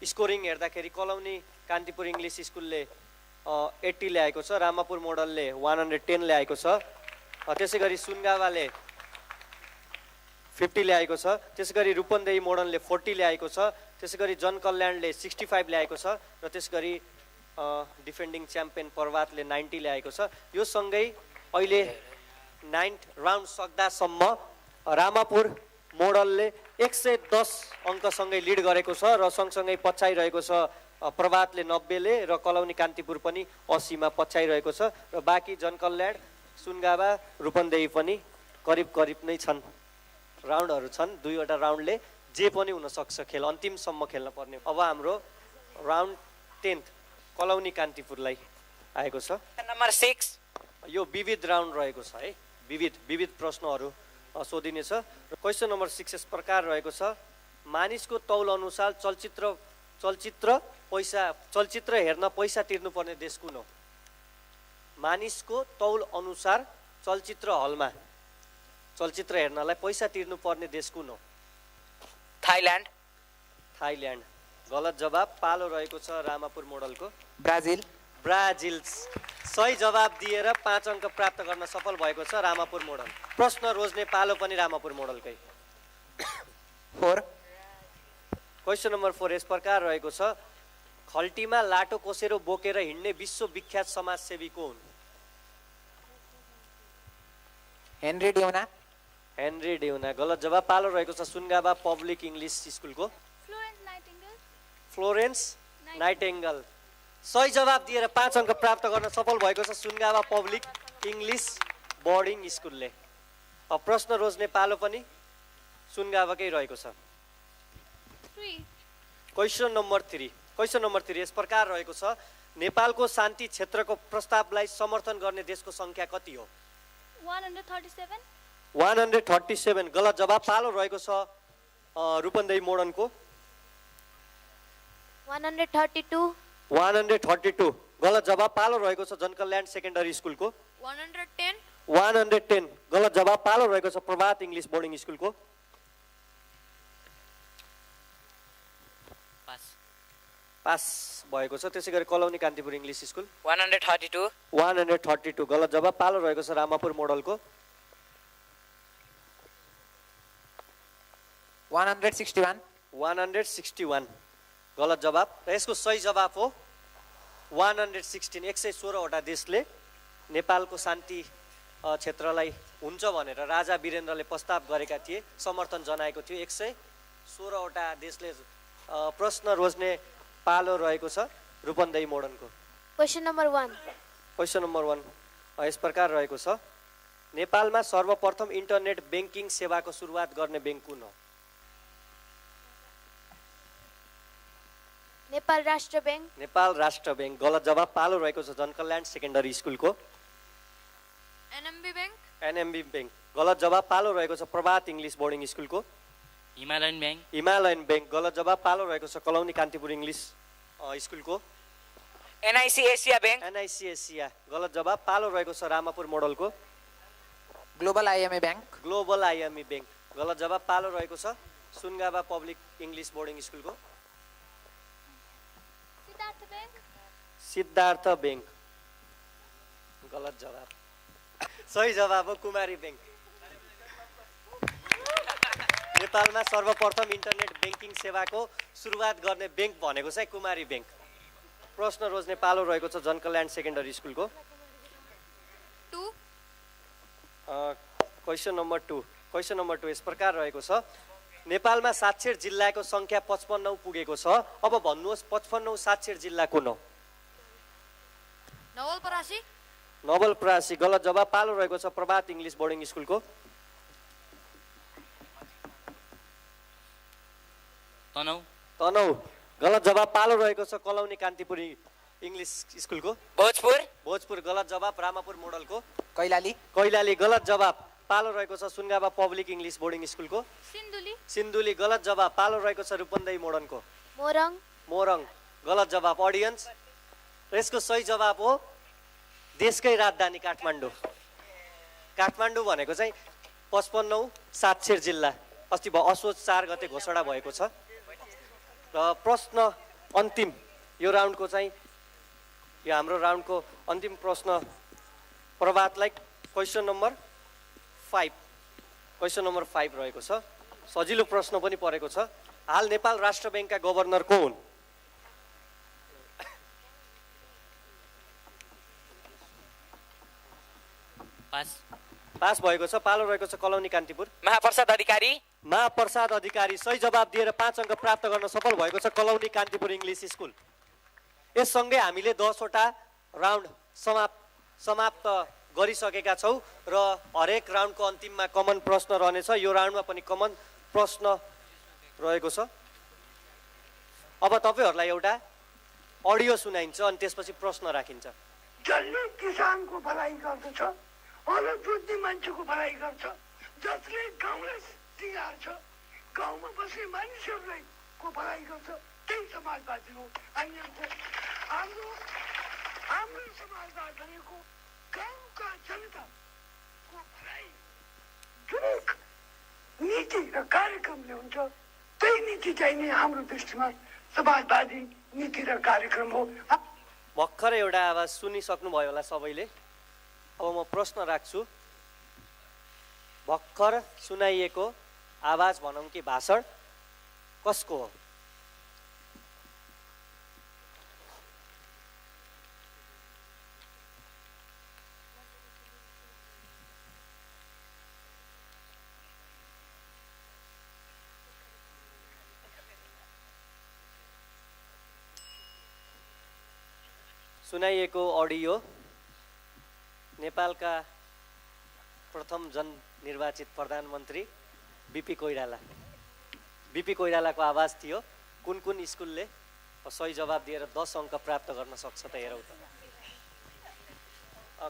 स्कोरिङ हेर्दाखेरि कलौनी कान्तिपुर इङ्ग्लिस स्कुलले 80 ल्याएको छ, रामापुर मोडलले 110 ल्याएको छ, त्यसै गरी सुनगावाले 50 ल्याएको छ, त्यसै गरी रूपन्देही मोडलले 40 ल्याएको छ, त्यसै गरी जनकल्याणले 65 ल्याएको छ र त्यसै गरी डिफेन्डिङ च्याम्पियन प्रभातले 90 ल्याएको छ। यो सँगै अहिले 9th राउन्ड सक्दासम्म रामापुर मोडलले 110 अङ्कसँगै लिड गरेको छ र सँगसँगै पछ्याइरहेको छ प्रभातले 90ले र कलौनी कान्तिपुर पनि 80 मा पछ्याइरहेको छ र बाँकी जनकल्याण, सुनगावा, रूपन्देही पनि करिब करिब नै छन्। राउन्डहरू छन्, 2वटा राउन्डले जे पनि हुनसक्छ, खेल अन्तिमसम्म खेल्न पर्ने। अब हाम्रो राउन्ड 10th कलौनी कान्तिपुरलाई आएको छ। नम्बर 6 यो विविध राउन्ड रहेको छ है, विविध प्रश्नहरू सोधिनेछ। र क्वेसन नम्बर 6 यस प्रकार रहेको छ, मानिसको तौल अनुसार चलचित्र हेर्न पैसा तिर्नुपर्ने देश कुन हो? मानिसको तौल अनुसार चलचित्र हलमा चलचित्र हेर्नलाई पैसा तिर्नुपर्ने देश कुन हो? थाइल्यान्ड। थाइल्यान्ड गलत जवाब। पालो रहेको छ रामापुर मोडलको। ब्राजिल। ब्राजिल सही जवाब दिएर 5 अङ्क प्राप्त गर्न सफल भएको छ रामापुर मोडल। प्रश्न रोज्ने पालो पनि रामापुर मोडलकै। 4 क्वेसन नम्बर 4 यस प्रकार रहेको छ, खल्टीमा लाटो कोसेरो बोकेर हिँड्ने विश्वविख्यात समाजसेवी को हुन्? हेनरी डेउना। हेनरी डेउना गलत जवाब। पालो रहेको छ सुनगावा पब्लिक इङ्ग्लिस स्कुलको। फ्लोरेन्स नाइटेङ्गल सही जवाब दिएर 5 अङ्क प्राप्त गर्न सफल भएको छ सुनगावा पब्लिक इङ्ग्लिस बोर्डिङ स्कुलले। अब प्रश्न रोज्ने पालो पनि सुनगावाकै रहेको छ। क्वेसन नम्बर 3 यस प्रकार रहेको छ, नेपालको शान्ति क्षेत्रको प्रस्तावलाई समर्थन गर्ने देशको सङ्ख्या कति हो? 137 गलत जवाब। पालो रहेको छ रूपन्देही मोडनको। 132 गलत जवाब। पालो रहेको छ जनकल्याण सेकेन्डरी स्कुलको। 110 गलत जवाब। पालो रहेको छ प्रभात इङ्ग्लिस बोर्डिङ स्कुलको। पास भएको छ। त्यसै गरी कलौनी कान्तिपुर इङ्ग्लिस स्कुल 132 गलत जवाब। पालो रहेको छ रामापुर मोडलको। 161 गलत जवाब। र यसको सही जवाब हो 116। 116वटा देशले नेपालको शान्ति क्षेत्रलाई हुन्छ भनेर राजा वीरेन्द्रले प्रस्ताव गरेका थिए, समर्थन जनाएको थियो। 116वटा देशले प्रश्न रोज्ने पालो रहेको छ रूपन्देही मोडनको। क्वेसन नम्बर 1 यस प्रकार रहेको छ, नेपालमा सर्वप्रथम इन्टरनेट ब्याङ्किङ सेवाको सुरुवात गर्ने ब्याङ्क कुन हो? नेपाल राष्ट्र ब्याङ्क गलत जवाब। पालो रहेको छ जनकल्याण सेकेन्डरी स्कुलको। एनएमबी ब्याङ्क गलत जवाब। पालो रहेको छ प्रभात इङ्ग्लिस बोर्डिङ स्कुलको। हिमालयन ब्याङ्क गलत जवाब। पालो रहेको छ कलौनी कान्तिपुर इङ्ग्लिस स्कुलको। एनआइसी एसिया गलत जवाब। पालो रहेको छ रामापुर मोडलको। ग्लोबल आइएमए ब्याङ्क गलत जवाब। पालो रहेको छ सुनगावा पब्लिक इङ्ग्लिस बोर्डिङ स्कुलको। सिद्धार्थ ब्याङ्क गलत जवाब। सही जवाब हो कुमारी ब्याङ्क। नेपालमा सर्वप्रथम इन्टरनेट ब्याङ्किङ सेवाको सुरुवात गर्ने ब्याङ्क भनेको चाहिँ कुमारी ब्याङ्क। प्रश्न रोज्ने पालो रहेको छ जनकल्याण सेकेन्डरी स्कुलको। क्वेसन नम्बर 2 यस प्रकार रहेको छ, नेपालमा साक्षर जिल्लाको संख्या 55 पुगेको छ। अब भन्नुहोस् 55 साक्षर जिल्ला कुन हो? नवलपरासी। नवलपरासी गलत जवाब। पालो रहेको छ प्रभात इङ्ग्लिस बोर्डिङ स्कुलको। तनहु। तनहु गलत जवाब। पालो रहेको छ कलौनी कान्तिपुर इङ्ग्लिस स्कुलको। भोजपुर। भोजपुर गलत जवाब। रामापुर मोडलको। कैलाली। कैलाली गलत जवाब। पालो रहेको छ सुनगावा पब्लिक इङ्ग्लिस बोर्डिङ स्कुलको। सिन्धुली। सिन्धुली गलत जवाब। पालो रहेको छ रूपन्देही मोडनको। मोरङ। मोरङ गलत जवाब। अडियन्स यसको सही जवाब हो देशकै राजधानी काठमाडौँ। काठमाडौँ भनेको चाहिँ 55औं साक्षर जिल्ला। अस्ति असोज 4 गते घोषणा भएको छ। र प्रश्न अन्तिम यो राउन्डको चाहिँ यो हाम्रो राउन्डको अन्तिम प्रश्न प्रभातलाई क्वेसन नम्बर 5 रहेको छ। सजिलो प्रश्न पनि परेको छ। हाल नेपाल राष्ट्र ब्याङ्कका गभर्नर को हुन्? पास भएको छ। पालो रहेको छ कलौनी कान्तिपुर। महाप्रसाद अधिकारी। महाप्रसाद अधिकारी सही जवाब दिएर 5 अङ्क प्राप्त गर्न सफल भएको छ कलौनी कान्तिपुर इङ्ग्लिस स्कुल। यससँगै हामीले 10 वटा राउन्ड समाप्त गरिसकेका छौँ र हरेक राउन्डको अन्तिममा कमन प्रश्न रहनेछ। यो राउन्डमा पनि कमन प्रश्न रहेको छ। अब तपाईँहरूलाई एउटा अडियो सुनाइन्छ अनि त्यसपछि प्रश्न राखिन्छ। जसले किसानको भलाइ गर्दछ, अरू बुझ्ने मान्छेको भलाइ गर्छ, जसले गाउँलाई सिँगार्छ, गाउँमा बस्ने मानिसहरूलाई को भलाइ गर्छ, त्यही समाजवादी हो। हाम्रो समाजवाद भनेको गाउँका जनताको भलाइ जुन नीति र कार्यक्रमले हुन्छ त्यही नीति चाहिँ नै हाम्रो दृष्टिमा समाजवादी नीति र कार्यक्रम हो। भर्खर एउटा आवाज सुनिसक्नुभयो होला सबैले। अब म प्रश्न राख्छु। भर्खर सुनाइएको आवाज भनौँ कि भाषण कसको हो? सुनाइएको अडियो नेपालका प्रथम जननिर्वाचित प्रधानमन्त्री बिपी कोइराला। बिपी कोइरालाको आवाज थियो। कुन कुन स्कुलले सही जवाब दिएर 10 अङ्क प्राप्त गर्न सक्छ त हेरौँ त।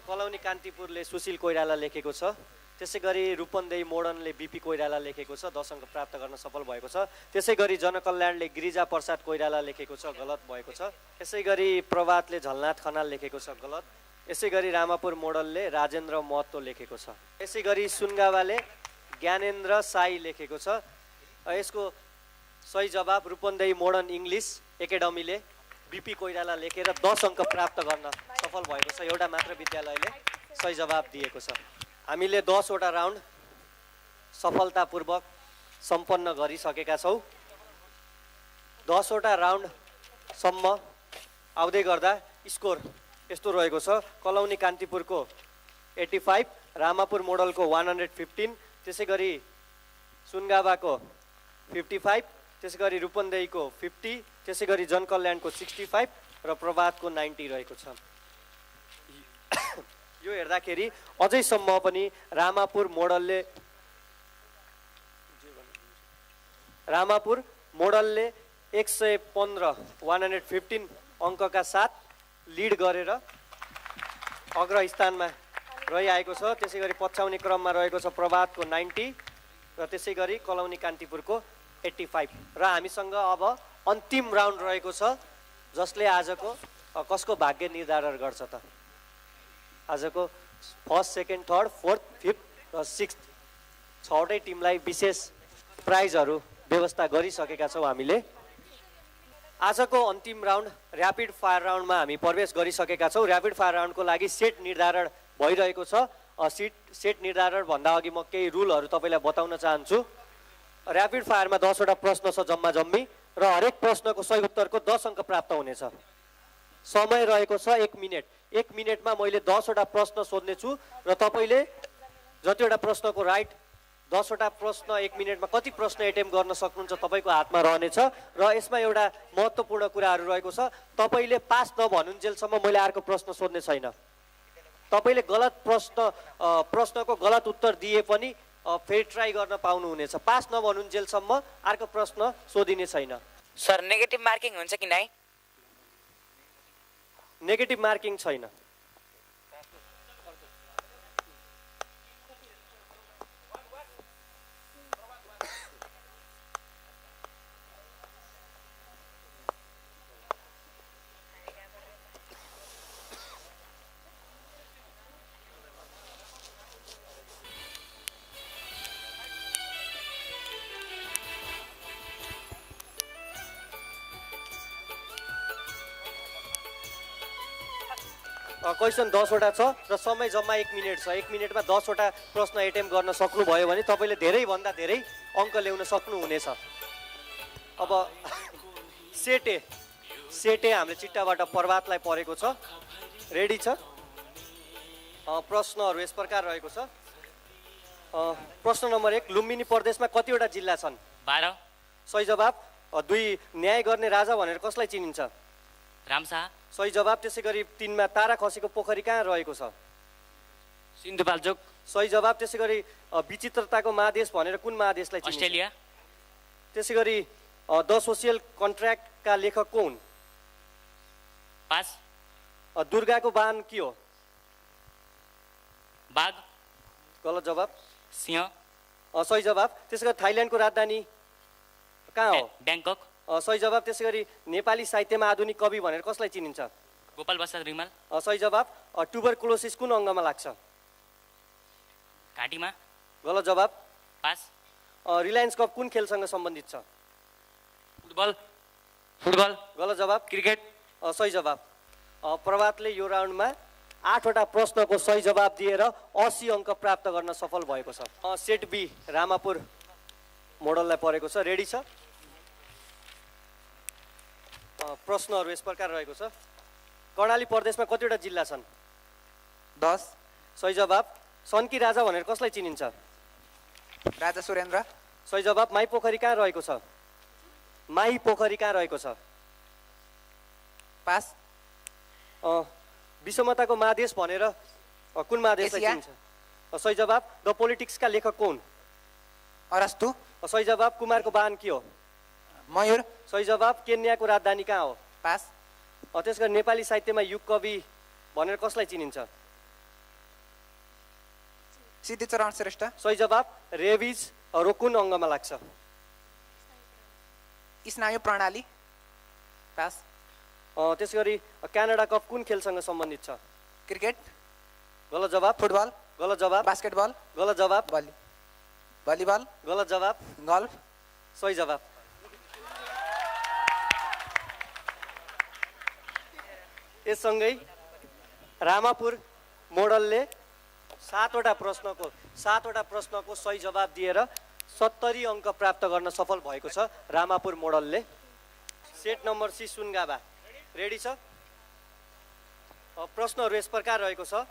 कलौनी कान्तिपुरले सुशील कोइराला लेखेको छ। त्यसै गरी रूपन्देही मोडनले बिपी कोइराला लेखेको छ, 10 अङ्क प्राप्त गर्न सफल भएको छ। त्यसै गरी जनकल्याणले गिरिजा प्रसाद कोइराला लेखेको छ, गलत भएको छ। त्यसै गरी प्रभातले झलनाथ खनाल लेखेको छ, गलत। यसै गरी रामापुर मोडलले राजेन्द्र महतो लेखेको छ। यसै गरी सुनगावाले ज्ञानेन्द्र साई लेखेको छ। यसको सही जवाब रूपन्देही मोडर्न इङ्ग्लिस एकाडेमीले बिपी कोइराला लेखेर 10 अङ्क प्राप्त गर्न सफल भएको छ। एउटा मात्र विद्यालयले सही जवाब दिएको छ। हामीले 10 वटा राउन्ड सफलतापूर्वक सम्पन्न गरिसकेका छौँ। 10 वटा राउन्डसम्म आउँदै गर्दा स्कोर यस्तो रहेको छ। कलौनी कान्तिपुरको 85, रामापुर मोडलको 115, त्यसै गरी सुनगावाको 55, त्यसै गरी रूपन्देहीको 50, त्यसै गरी जनकल्याणको 65 र प्रभातको 90 रहेको छ। यो हेर्दाखेरि अझैसम्म पनि रामापुर मोडलले 115 अङ्कका साथ लिड गरेर अग्र स्थानमा रहिआएको छ। त्यसै गरी पछ्याउने क्रममा रहेको छ प्रभातको 90 र त्यसै गरी कलौनी कान्तिपुरको 85 र हामीसँग अब अन्तिम राउन्ड रहेको छ जसले आजको कसको भाग्य निर्धारण गर्छ त। आजको first, second, third, fourth, fifth र सिक्स्थ 6वटै टिमलाई विशेष प्राइजहरू व्यवस्था गरिसकेका छौँ हामीले। आजको अन्तिम राउन्ड ऱ्यापिड फायर राउन्डमा हामी प्रवेश गरिसकेका छौँ। ऱ्यापिड फायर राउन्डको लागि सेट निर्धारण भइरहेको छ। सेट निर्धारण भन्दा अघि म केही रुलहरू तपाईँलाई बताउन चाहन्छु। ऱ्यापिड फायरमा 10 वटा प्रश्न छ जम्मा जम्मी र हरेक प्रश्नको सही उत्तरको 10 अङ्क प्राप्त हुनेछ। समय रहेको छ 1 मिनट। 1 मिनटमा मैले 10 वटा प्रश्न सोध्नेछु र तपाईँले जतिवटा प्रश्नको राइट 10वटा प्रश्न 1 मिनेटमा कति प्रश्न एटेम्प गर्न सक्नुहुन्छ तपाईँको हातमा रहनेछ र यसमा एउटा महत्त्वपूर्ण कुराहरू रहेको छ। तपाईँले पास नभनुन्जेलसम्म मैले अर्को प्रश्न सोध्ने छैन। तपाईँले गलत प्रश्नको गलत उत्तर दिए पनि फेरि ट्राई गर्न पाउनुहुनेछ। पास नभनुन्जेलसम्म अर्को प्रश्न सोधिने छैन। सर नेगेटिभ मार्किङ हुन्छ कि नै? नेगेटिभ मार्किङ छैन। क्वेसन 10वटा छ र समय जम्मा 1 मिनेट छ। 1 मिनेटमा 10वटा प्रश्न एटेम्प गर्न सक्नुभयो भने तपाईँले धेरैभन्दा धेरै अङ्क ल्याउन सक्नुहुनेछ। अब सेटे हामीले चिट्टाबाट प्रभातलाई परेको छ। रेडी छ? प्रश्नहरू यस प्रकार रहेको छ। प्रश्न नम्बर 1, लुम्बिनी प्रदेशमा कतिवटा जिल्ला छन्? 12। सही जवाब। 2, न्याय गर्ने राजा भनेर कसलाई चिनिन्छ? रामशाह। सही जवाब। त्यसै गरी 3 मा तारा खसीको पोखरी कहाँ रहेको छ? सिन्धुपाल्चोक। सही जवाब। त्यसै गरी विचित्रताको महादेश भनेर कुन महादेशलाई चिनिन्छ? अस्ट्रेलिया। त्यसै गरी द सोसियल कन्ट्र्याक्टका लेखक को हुन्? पास। दुर्गाको वाहन के हो? बाघ। गलत जवाब। सिंह। सही जवाब। त्यसै गरी थाइल्यान्डको राजधानी कहाँ हो? ब्याङ्कक। सही जवाब। त्यसै गरी नेपाली साहित्यमा आधुनिक कवि भनेर कसलाई चिनिन्छ? गोपाल बसाद रिमाल। सही जवाब। ट्युबरकुलोसिस कुन अङ्गमा लाग्छ? घाँटीमा। गलत जवाब। पास। रिलायन्स कप कुन खेलसँग सम्बन्धित छ? फुटबल। गलत जवाब। क्रिकेट। सही जवाब। प्रभातले यो राउन्डमा 8वटा प्रश्नको सही जवाब दिएर 80 अङ्क प्राप्त गर्न सफल भएको छ। सेट बी रामापुर मोडललाई परेको छ। रेडी छ? प्रश्नहरू यस प्रकार रहेको छ। कर्णाली प्रदेशमा कतिवटा जिल्ला छन्? 10। सही जवाब। सनकी राजा भनेर कसलाई चिनिन्छ? राजा सुरेन्द्र। सही जवाब। माई पोखरी कहाँ रहेको छ? माई पोखरी कहाँ रहेको छ? पास। विषमताको महादेश भनेर कुन महादेशलाई चिनिन्छ? सही जवाब। द पोलिटिक्सका लेखक को हुन्? अरस्तु। सही जवाब। कुमारको वाहन के हो? मयूर। सही जवाब। केन्याको राजधानी कहाँ हो? पास। त्यसगरी नेपाली साहित्यमा युग कवि भनेर कसलाई चिनिन्छ? सिद्धिचरण श्रेष्ठ। सही जवाब। रेबिज कुन अङ्गमा लाग्छ? स्नायु प्रणाली। पास। त्यसगरी क्यानाडा कप कुन खेलसँग सम्बन्धित छ? क्रिकेट। गलत जवाब। फुटबल। गलत जवाब। बास्केटबल। गलत जवाब। भलिबल। गलत जवाब। गल्फ। सही जवाब। यससँगै रामापुर मोडलले 7वटा प्रश्नको सही जवाब दिएर 70 अङ्क प्राप्त गर्न सफल भएको छ रामापुर मोडलले। Set number C Sungava. Ready छ? प्रश्नहरू यस प्रकार रहेको छ।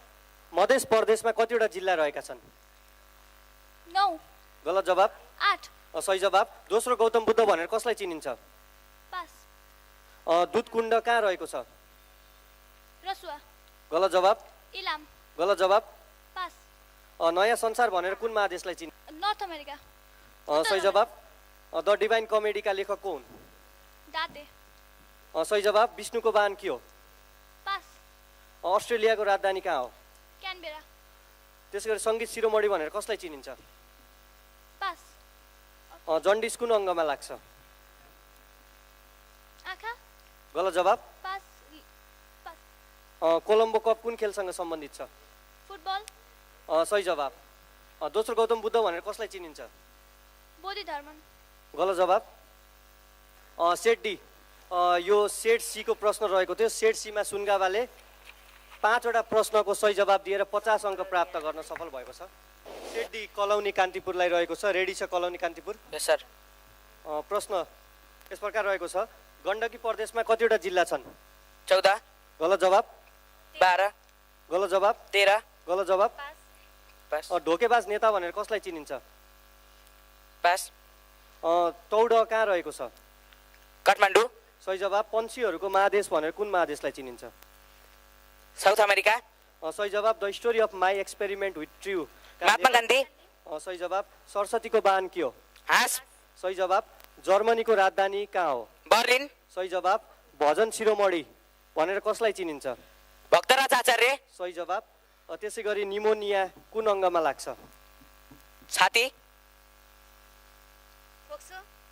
मध्य प्रदेशमा कतिवटा जिल्ला रहेका छन्? 9। गलत जवाब। 8। सही जवाब। दोस्रो गौतम बुद्ध भनेर कसलाई चिनिन्छ? पास। दुधकुण्ड कहाँ रहेको छ? रसुवा। गलत जवाब। इलाम। गलत जवाब। पास। नयाँ संसार भनेर कुन महादेशलाई चिनिन्छ? North America. सही जवाब। द डिभाइन कमेडीका लेखक को हुन्? दाते। सही जवाब। विष्णुको वाहन के हो? पास। अस्ट्रेलियाको राजधानी कहाँ हो? क्यानबेरा। त्यसैगरी सङ्गीत शिरोमणि भनेर कसलाई चिनिन्छ? पास। जन्डिस कुन अङ्गमा लाग्छ? आँखा। गलत जवाब। पास। कोलम्बो कप कुन खेलसँग सम्बन्धित छ? फुटबल। सही जवाब। दोस्रो गौतम बुद्ध भनेर कसलाई चिनिन्छ? बोधि धर्म। गलत जवाब। सेट डी यो सेट सी को प्रश्न रहेको थियो। सेट सीमा सुनगाबाले 5वटा प्रश्नको सही जवाब दिएर 50 अङ्क प्राप्त गर्न सफल भएको छ। सेट डी कलौनी कान्तिपुरलाई रहेको छ। रेडी छ कलौनी कान्तिपुर? यस सर। प्रश्न यस प्रकार रहेको छ। गण्डकी प्रदेशमा कतिवटा जिल्ला छन्? 14। गलत जवाब। 12। गलत जवाब। 13। गलत जवाब। पास। ढोकेबाज नेता भनेर कसलाई चिनिन्छ? पास तौड कहाँ रहेको छ? काठमाडौँ। सही जवाब। पन्छीहरूको महादेश भनेर कुन महादेशलाई चिनिन्छ? South America. सही जवाब। The story of my experiment with true. Mahatma Gandhi. सही जवाब। सरस्वतीको वाहन के हो? हाँस। सही जवाब। जर्मनीको राजधानी कहाँ हो? बर्लिन। सही जवाब। भजन शिरोमणि भनेर कसलाई चिनिन्छ? भक्तराज आचार्य। सही जवाब। त्यसै गरी निमोनिया कुन अङ्गमा लाग्छ? छाती।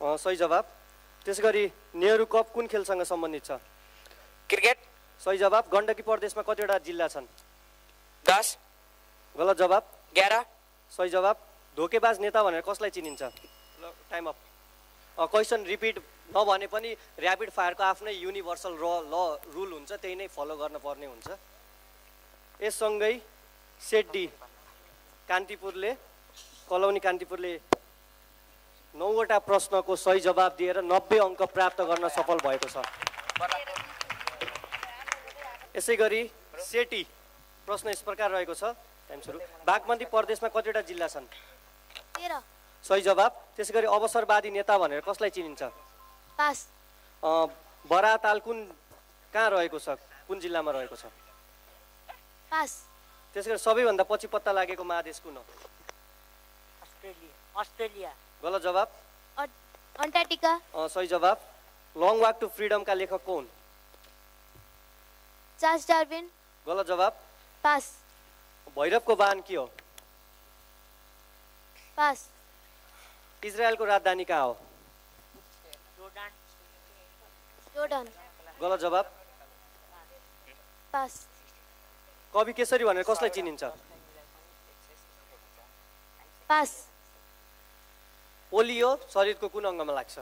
सही जवाब। त्यसै गरी नेहरू कप कुन खेलसँग सम्बन्धित छ? क्रिकेट। सही जवाब। गण्डकी प्रदेशमा कतिवटा जिल्ला छन्? 10। गलत जवाब। 11। सही जवाब। धोकेबाज नेता भनेर कसलाई चिनिन्छ? Time up. क्वेसन रिपिट नभने पनि ऱ्यापिड फायरको आफ्नै युनिभर्सल रुल हुन्छ, त्यही नै फलो गर्न पर्ने हुन्छ। यससँगै सेड्डी कान्तिपुरले कलौनी कान्तिपुरले 9वटा प्रश्नको सही जवाब दिएर 90 अङ्क प्राप्त गर्न सफल भएको छ। यसै गरी सेटी प्रश्न यस प्रकार रहेको छ। टाइम सुरु। बागमती प्रदेशमा कतिवटा जिल्ला छन्? 13। सही जवाब। त्यसै गरी अवसरवादी नेता भनेर कसलाई चिनिन्छ? पास। बराताल कुन कहाँ रहेको छ? कुन जिल्लामा रहेको छ? पास। त्यसै गरी सबैभन्दा पछि पत्ता लागेको महादेश कुन हो? अस्ट्रेलिया। गलत जवाब। अन्टार्कटिका। सही जवाब। लङ वाक टु फ्रिडमका लेखक को हुन्? Charles Darwin. गलत जवाब। पास। भैरवको वाहन के हो? पास। इजरायलको राजधानी कहाँ हो? जोर्डन। गलत जवाब। पास। कवि केसरी भनेर कसलाई चिनिन्छ? पास। पोलियो शरीरको कुन अङ्गमा लाग्छ?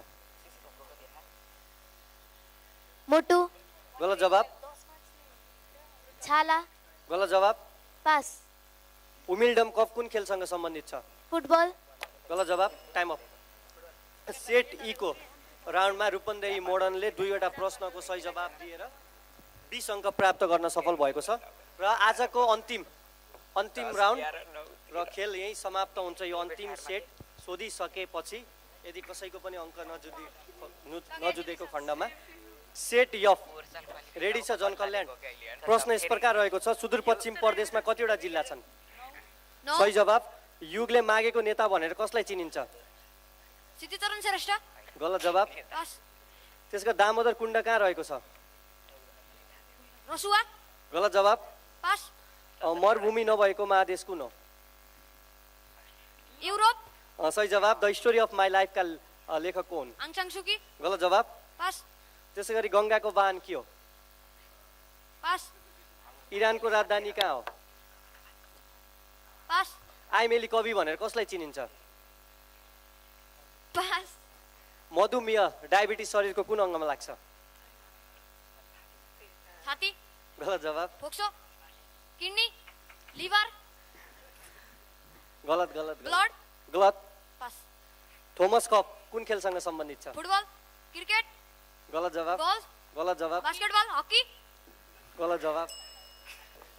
मुटु। गलत जवाब। छाला। गलत जवाब। पास। उमिल्डम कप कुन खेलसँग सम्बन्धित छ? फुटबल। गलत जवाब। Time up. सेट ई को राउन्डमा रूपन्देही मोडर्नले 2वटा प्रश्नको सही जवाब दिएर 20 अङ्क प्राप्त गर्न सफल भएको छ। र आजको अन्तिम राउन्ड र खेल यही समाप्त हुन्छ। यो अन्तिम सेट सोधिसकेपछि यदि कसैको पनि अङ्क नजुदेको खण्डमा सेट यफ रेडी छ जनकल्याण। प्रश्न यस प्रकार रहेको छ। सुदूरपश्चिम प्रदेशमा कतिवटा जिल्ला छन्? सही जवाब। युगले मागेको नेता भनेर कसलाई चिनिन्छ? सिद्धिचरण श्रेष्ठ। गलत जवाब। त्यसको दामोदर कुण्ड कहाँ रहेको छ? रसुवा। गलत जवाब। पास। मरुभूमि नभएको महादेश कुन हो? युरोप। सही जवाब। द स्टोरी अफ माई लाइफका लेखक को हुन्? आङ सान सू की। गलत जवाब। पास। त्यसै गरी गङ्गाको वाहन के हो? पास। इरानको राजधानी कहाँ हो? पास। आइमेली कवि भनेर कसलाई चिनिन्छ? पास। मधुमेह डायबिटिज शरीरको कुन अङ्गमा लाग्छ? छाती। गलत जवाब। फोक्सो। किडनी। लिभर। गलत गलत ब्लड। गलत। पास। थोमस कप कुन खेलसँग सम्बन्धित छ? फुटबल। क्रिकेट। गलत जवाब। गोल्फ। गलत जवाब। बास्केटबल। हकी। गलत जवाब।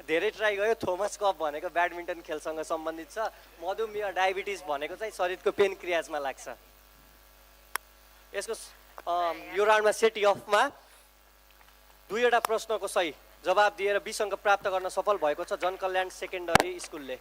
धेरै ट्राई गयो। थोमस कप भनेको ब्याडमिन्टन खेलसँग सम्बन्धित छ। मधुमेह डायबिटिज भनेको चाहिँ शरीरको पेनक्रियाजमा लाग्छ। यसको यो राउन्डमा सेट अफमा 2वटा प्रश्नको सही जवाब दिएर 20 अङ्क प्राप्त गर्न सफल भएको छ जनकल्याण सेकेन्डरी स्कुलले।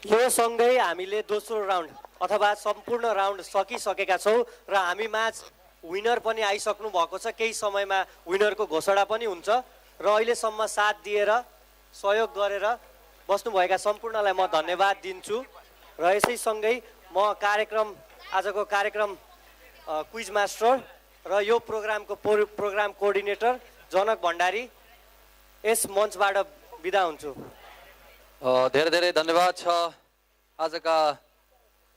यो सँगै हामीले दोस्रो राउन्ड अथवा सम्पूर्ण राउन्ड सकिसकेका छौँ र हामी माझ विनर पनि आइसक्नु भएको छ। केही समयमा विनरको घोषणा पनि हुन्छ र अहिलेसम्म साथ दिएर सहयोग गरेर बस्नुभएका सम्पूर्णलाई म धन्यवाद दिन्छु। र यसै सँगै म आजको कार्यक्रम क्विज मास्टर र यो प्रोग्रामको प्रोग्राम कोअर्डिनेटर जनक भण्डारी यस मञ्चबाट बिदा हुन्छु। धेरै धेरै धन्यवाद छ आजका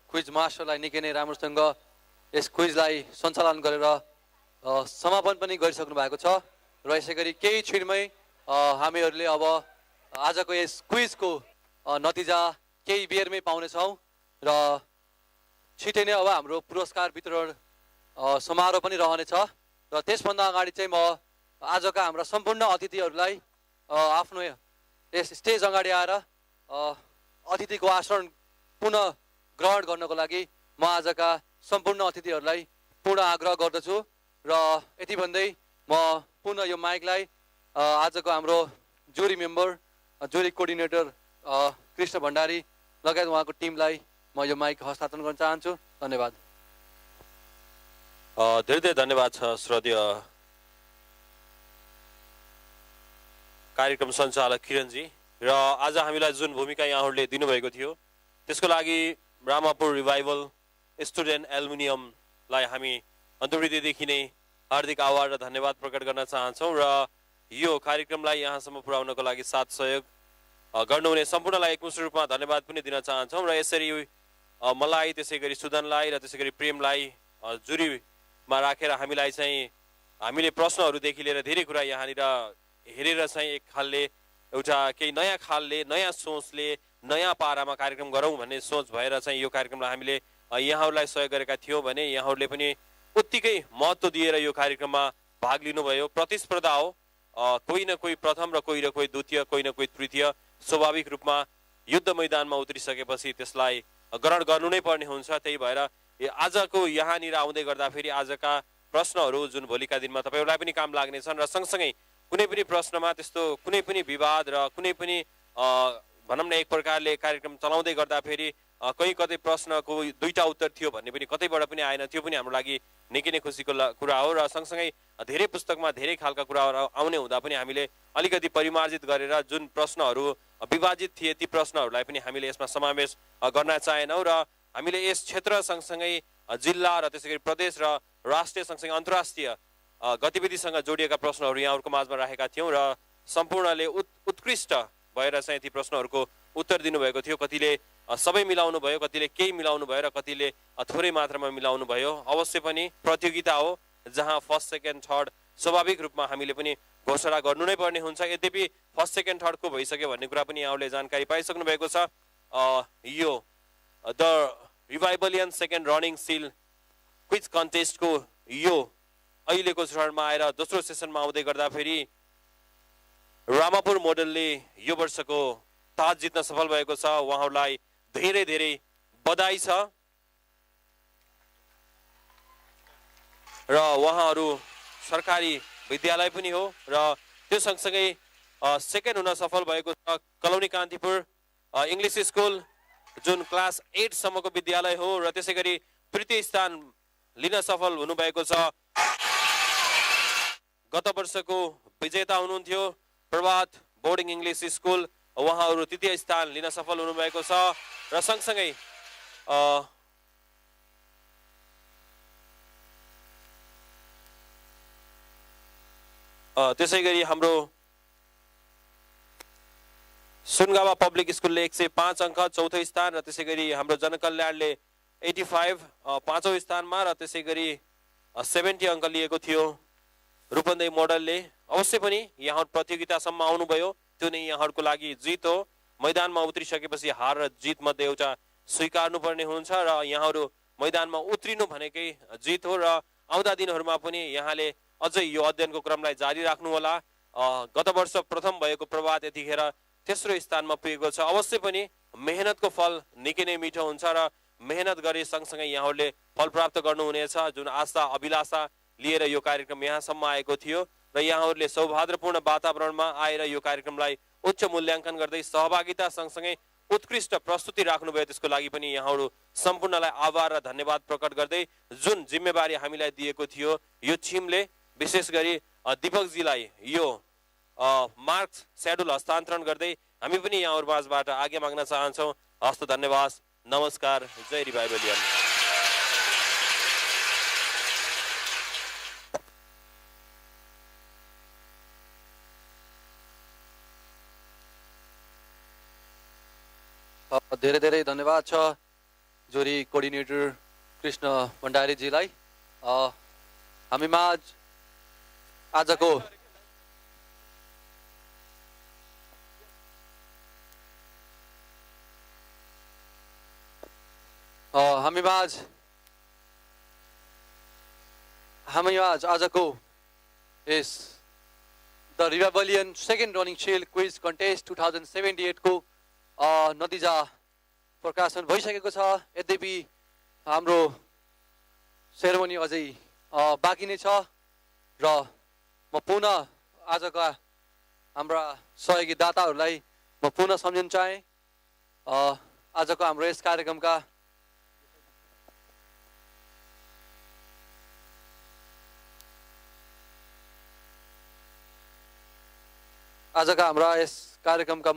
क्विज मास्टरलाई। निकै नै राम्रोसँग यस क्विजलाई सञ्चालन गरेर समापन पनि गरिसक्नु भएको छ र यसै गरी केही छिनमै हामीहरूले अब आजको यस क्विजको नतिजा केही बेरमै पाउनेछौँ र छिटै नै अब हाम्रो पुरस्कार वितरण समारोह पनि रहनेछ र त्यसभन्दा अगाडि चाहिँ म आजका हाम्रा सम्पूर्ण अतिथिहरूलाई आफ्नो यस स्टेज अगाडि आएर अतिथिको आसन पुनः ग्रहण गर्नको लागि म आजका सम्पूर्ण अतिथिहरूलाई पूर्ण आग्रह गर्दछु र यति भन्दै म पुनः यो माइकलाई आजको हाम्रो जुरी मेम्बर जुरी कोअर्डिनेटर कृष्ण भण्डारी लगायत उहाँको टिमलाई म यो माइक हस्तान्तरण गर्न चाहन्छु। धन्यवाद। धेरै धेरै धन्यवाद छ श्रद्धेय कार्यक्रम सञ्चालक किरणजी र आज हामीलाई जुन भूमिका यहाँहरूले दिनुभएको थियो त्यसको लागि रामापुर रिभाइभल स्टुडेन्ट एल्युमिनियमलाई हामी अन्तर्वृत्तिदेखि नै हार्दिक आभार र धन्यवाद प्रकट गर्न चाहन्छौँ र यो कार्यक्रमलाई यहाँसम्म पुर्याउनको लागि साथ सहयोग गर्नुहुने सम्पूर्णलाई एकमुष्ट रूपमा धन्यवाद पनि दिन चाहन्छौँ र यसरी मलाई त्यसै गरी सुदनलाई र त्यसै गरी प्रेमलाई जुरीमा राखेर हामीलाई चाहिँ हामीले प्रश्नहरूदेखि लिएर धेरै कुरा यहाँनिर हेरेर चाहिँ एक खालले एउटा केही नयाँ खालले नयाँ सोचले नयाँ पारामा कार्यक्रम गरौँ भन्ने सोच भएर चाहिँ यो कार्यक्रमलाई हामीले यहाँहरूलाई सहयोग गरेका थियौँ भने यहाँहरूले पनि उत्तिकै महत्त्व दिएर यो कार्यक्रममा भाग लिनुभयो। प्रतिस्पर्धा हो, कोही न कोही प्रथम र कोही द्वितीय कोही न कोही तृतीय स्वाभाविक रूपमा युद्ध मैदानमा उत्रिसकेपछि त्यसलाई ग्रहण गर्नु नै पर्ने हुन्छ। त्यही भएर आजको यहाँनिर आउँदै गर्दाखेरि आजका प्रश्नहरू जुन भोलिका दिनमा तपाईँहरूलाई पनि काम लाग्नेछन् र सँगसँगै कुनै पनि प्रश्नमा त्यस्तो कुनै पनि विवाद र कुनै पनि भनौँ न एक प्रकारले कार्यक्रम चलाउँदै गर्दाखेरि कहीँ कतै प्रश्नको दुईटा उत्तर थियो भन्ने पनि कतैबाट पनि आएन, त्यो पनि हाम्रो लागि निकै नै खुसीको कुरा हो र सँगसँगै धेरै पुस्तकमा धेरै खालका कुराहरू आउने हुँदा पनि हामीले अलिकति परिमार्जित गरेर जुन प्रश्नहरू विभाजित थिए ती प्रश्नहरूलाई पनि हामीले यसमा समावेश गर्न चाहेनौँ र हामीले यस क्षेत्र सँगसँगै जिल्ला र त्यसै गरी प्रदेश र राष्ट्रिय सँगसँगै अन्तर्राष्ट्रिय गतिविधिसँग जोडिएका प्रश्नहरू यहाँहरूको माझमा राखेका थियौँ र सम्पूर्णले उत्कृष्ट भएर चाहिँ ती प्रश्नहरूको उत्तर दिनुभएको थियो। कतिले सबै मिलाउनु भयो, कतिले केही मिलाउनु भयो र कतिले थोरै मात्रामा मिलाउनु भयो। अवश्य पनि प्रतियोगिता हो जहाँ फर्स्ट सेकेन्ड थर्ड स्वाभाविक रूपमा हामीले पनि घोषणा गर्नु नै पर्ने हुन्छ। यद्यपि फर्स्ट सेकेन्ड थर्डको भइसक्यो भन्ने कुरा पनि यहाँहरूले जानकारी पाइसक्नु भएको छ। यो the Revivalian second running shield quiz कन्टेस्टको यो अहिलेको चरणमा आएर दोस्रो सेसनमा आउँदै गर्दाखेरि रामापुर मोडलले यो वर्षको ताज जित्न सफल भएको छ। उहाँहरूलाई धेरै धेरै बधाई छ र उहाँहरू सरकारी विद्यालय पनि हो र त्यो सँगसँगै सेकेन्ड हुन सफल भएको छ कलौनी कान्तिपुर इङ्ग्लिस स्कुल जुन क्लास 8 सम्मको विद्यालय हो र त्यसै गरी तृतीय स्थान लिन सफल हुनुभएको छ। गत वर्षको विजेता हुनुहुन्थ्यो प्रभात बोर्डिङ इङ्ग्लिस स्कुल, उहाँहरू तृतीय स्थान लिन सफल हुनुभएको छ र सँगसँगै त्यसै गरी हाम्रो सुनगावा पब्लिक स्कुलले 105 अङ्क चौथो स्थान र त्यसै गरी हाम्रो जनकल्याणले 85 पाँचौँ स्थानमा र त्यसै गरी 70 अङ्क लिएको थियो। रूपन्देही मोडलले अवश्य पनि यहाँ प्रतियोगितासम्म आउनुभयो, त्यो नै यहाँहरूको लागि जित हो। मैदानमा उत्रिसकेपछि हार र जित मध्ये एउटा स्वीकार्नु पर्ने हुन्छ र यहाँहरू मैदानमा उत्रिनु भनेकै जित हो र आउँदा दिनहरूमा पनि यहाँले अझै यो अध्ययनको क्रमलाई जारी राख्नु होला। गत वर्ष प्रथम भएको प्रभात यतिखेर तेस्रो स्थानमा पुगेको छ। अवश्य पनि मेहनतको फल निकै नै मिठो हुन्छ र मेहनत गरे सँगसँगै यहाँहरूले फल प्राप्त गर्नुहुनेछ। जुन आशा अभिलाषा लिएर यो कार्यक्रम यहाँसम्म आएको थियो र यहाँहरूले सौहार्दपूर्ण वातावरणमा आएर यो कार्यक्रमलाई उच्च मूल्याङ्कन गर्दै सहभागिता सँगसँगै उत्कृष्ट प्रस्तुति राख्नुभयो, त्यसको लागि पनि यहाँहरू सम्पूर्णलाई आभार र धन्यवाद प्रकट गर्दै जुन जिम्मेवारी हामीलाई दिएको थियो यो टिमले विशेष गरी दीपकजीलाई यो मार्क्स सेड्युल हस्तान्तरण गर्दै हामी पनि यहाँहरू माझबाट आज्ञा माग्न चाहन्छौँ। हस्त धन्यवाद, नमस्कार, जय रिभाइभलियन। धेरै धेरै धन्यवाद छ जोरी कोअर्डिनेटर कृष्ण भण्डारीजीलाई। हामीमा आजको हामीमाझ आजको यस the Revivalian second running shield quiz contest 2078 को नतिजा प्रकाशन भइसकेको छ। यद्यपि हाम्रो सेरेमनी अझै बाँकी नै छ र म पुनः आजका हाम्रा सहयोगी दाताहरूलाई म पुनः सम्झिन चाहे। आजको हाम्रो यस कार्यक्रमका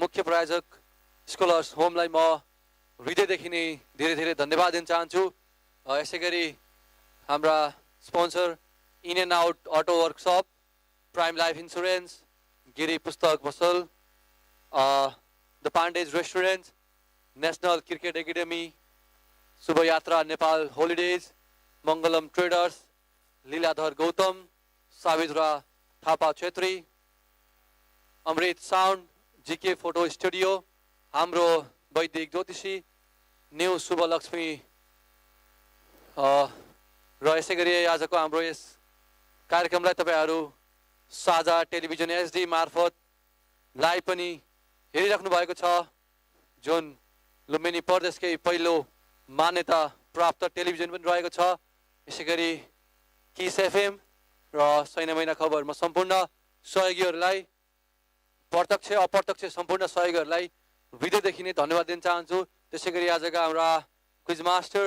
मुख्य प्रायोजक स्कलर्स होमलाई म हृदयदेखि नै धेरै धेरै धन्यवाद दिन चाहन्छु। यसै गरी हाम्रा sponsor in and out auto workshop, prime life insurance, Giri पुस्तक पसल, the Pandey's restaurant, national cricket academy, Shubhayatra Nepal holidays, Mangalam traders, Liladhar Gautam, Savitra Thapa Chhetri, Amrit sound, GK photo studio, हाम्रो वैदिक ज्योतिषी, न्यू शुभलक्ष्मी र यसै गरी आजको हाम्रो यस कार्यक्रमलाई तपाईँहरू साझा टेलिभिजन एचडी मार्फत लाइभ पनि हेरिराख्नु भएको छ, जुन लुम्बिनी प्रदेशकै पहिलो मान्यता प्राप्त टेलिभिजन पनि रहेको छ। यसै गरी किस एफएम र सैना महिना खबरमा सम्पूर्ण सहयोगीहरूलाई, प्रत्यक्ष अप्रत्यक्ष सम्पूर्ण सहयोगीहरूलाई हृदयदेखि नै धन्यवाद दिन चाहन्छु। त्यसै गरी आजका हाम्रा क्विज मास्टर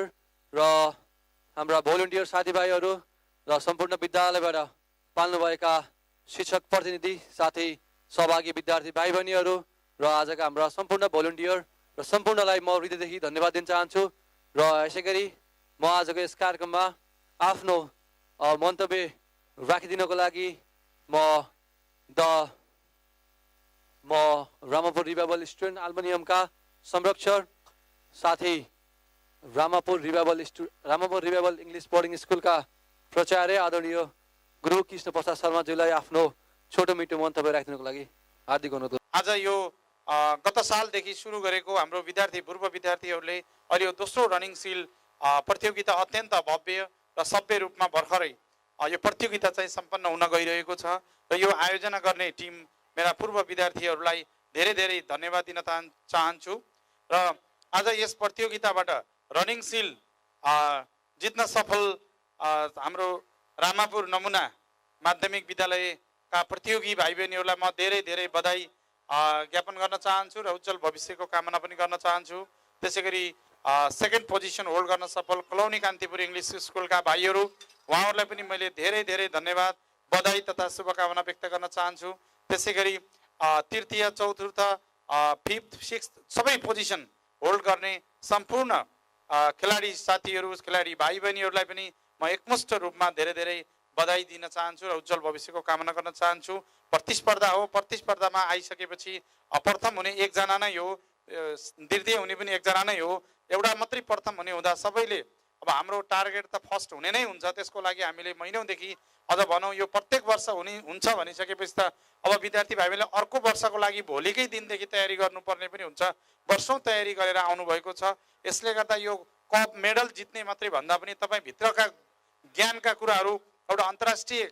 र हाम्रा भोलिन्टियर साथीभाइहरू र सम्पूर्ण विद्यालयबाट पाल्नुभएका शिक्षक प्रतिनिधि साथै सहभागी विद्यार्थी भाइ बहिनीहरू र आजका हाम्रा सम्पूर्ण भोलिन्टियर र सम्पूर्णलाई म हृदयदेखि धन्यवाद दिन चाहन्छु। र यसै गरी म आजको यस कार्यक्रममा आफ्नो मन्तव्य राखिदिनको लागि म रामापुर रिभाइबल स्टुडेन्ट एल्युमिनियमका संरक्षक साथै रामापुर रिभाइबल इङ्ग्लिस बोर्डिङ स्कुलका प्राचार्य आदरणीय गुरु कृष्ण प्रसाद शर्माज्यूलाई आफ्नो छोटो मिठो मन्तव्य राखिदिनुको लागि हार्दिक अनुरोध। आज यो गत सालदेखि सुरु गरेको हाम्रो पूर्व विद्यार्थीहरूले अहिले यो दोस्रो रनिङ सिल प्रतियोगिता अत्यन्त भव्य र सभ्य रूपमा भर्खरै यो प्रतियोगिता चाहिँ सम्पन्न हुन गइरहेको छ र यो आयोजना गर्ने टिम मेरा पूर्व विद्यार्थीहरूलाई धेरै धेरै धन्यवाद दिन चाहन्छु। र आज यस प्रतियोगिताबाट रनिङ सिल जित्न सफल हाम्रो रामापुर नमुना माध्यमिक विद्यालयका प्रतियोगी भाइ बहिनीहरूलाई म धेरै धेरै बधाई ज्ञापन गर्न चाहन्छु र उज्जवल भविष्यको कामना पनि गर्न चाहन्छु। त्यसै गरी सेकेन्ड पोजिसन होल्ड गर्न सफल कलौनी कान्तिपुर इङ्ग्लिस स्कुलका भाइहरू, उहाँहरूलाई पनि मैले धेरै धेरै धन्यवाद, बधाई तथा शुभकामना व्यक्त गर्न चाहन्छु। त्यसै गरी तृतीय, चौथुर्थ, फिफ्थ, सिक्स्थ सबै पोजिसन होल्ड गर्ने सम्पूर्ण खेलाडी साथीहरू, खेलाडी भाइ बहिनीहरूलाई पनि म एकमुष्ट रूपमा धेरै धेरै बधाई दिन चाहन्छु र उज्जवल भविष्यको कामना गर्न चाहन्छु। प्रतिस्पर्धा हो, प्रतिस्पर्धामा आइसकेपछि प्रथम हुने एकजना नै हो, द्वितीय हुने पनि एकजना नै हो। एउटा मात्रै प्रथम हुने हुँदा सबैले अब हाम्रो टार्गेट त फर्स्ट हुने नै हुन्छ। त्यसको लागि हामीले महिनौदेखि अझ भनौँ यो प्रत्येक वर्ष हुन्छ भनिसकेपछि त अब विद्यार्थी भाइले अर्को वर्षको लागि भोलिकै दिनदेखि तयारी गर्नुपर्ने पनि हुन्छ। वर्षौँ तयारी गरेर आउनुभएको छ। यसले गर्दा यो कप मेडल जित्ने मात्रै भन्दा पनि तपाईँ भित्रका ज्ञानका कुराहरू, एउटा अन्तर्राष्ट्रिय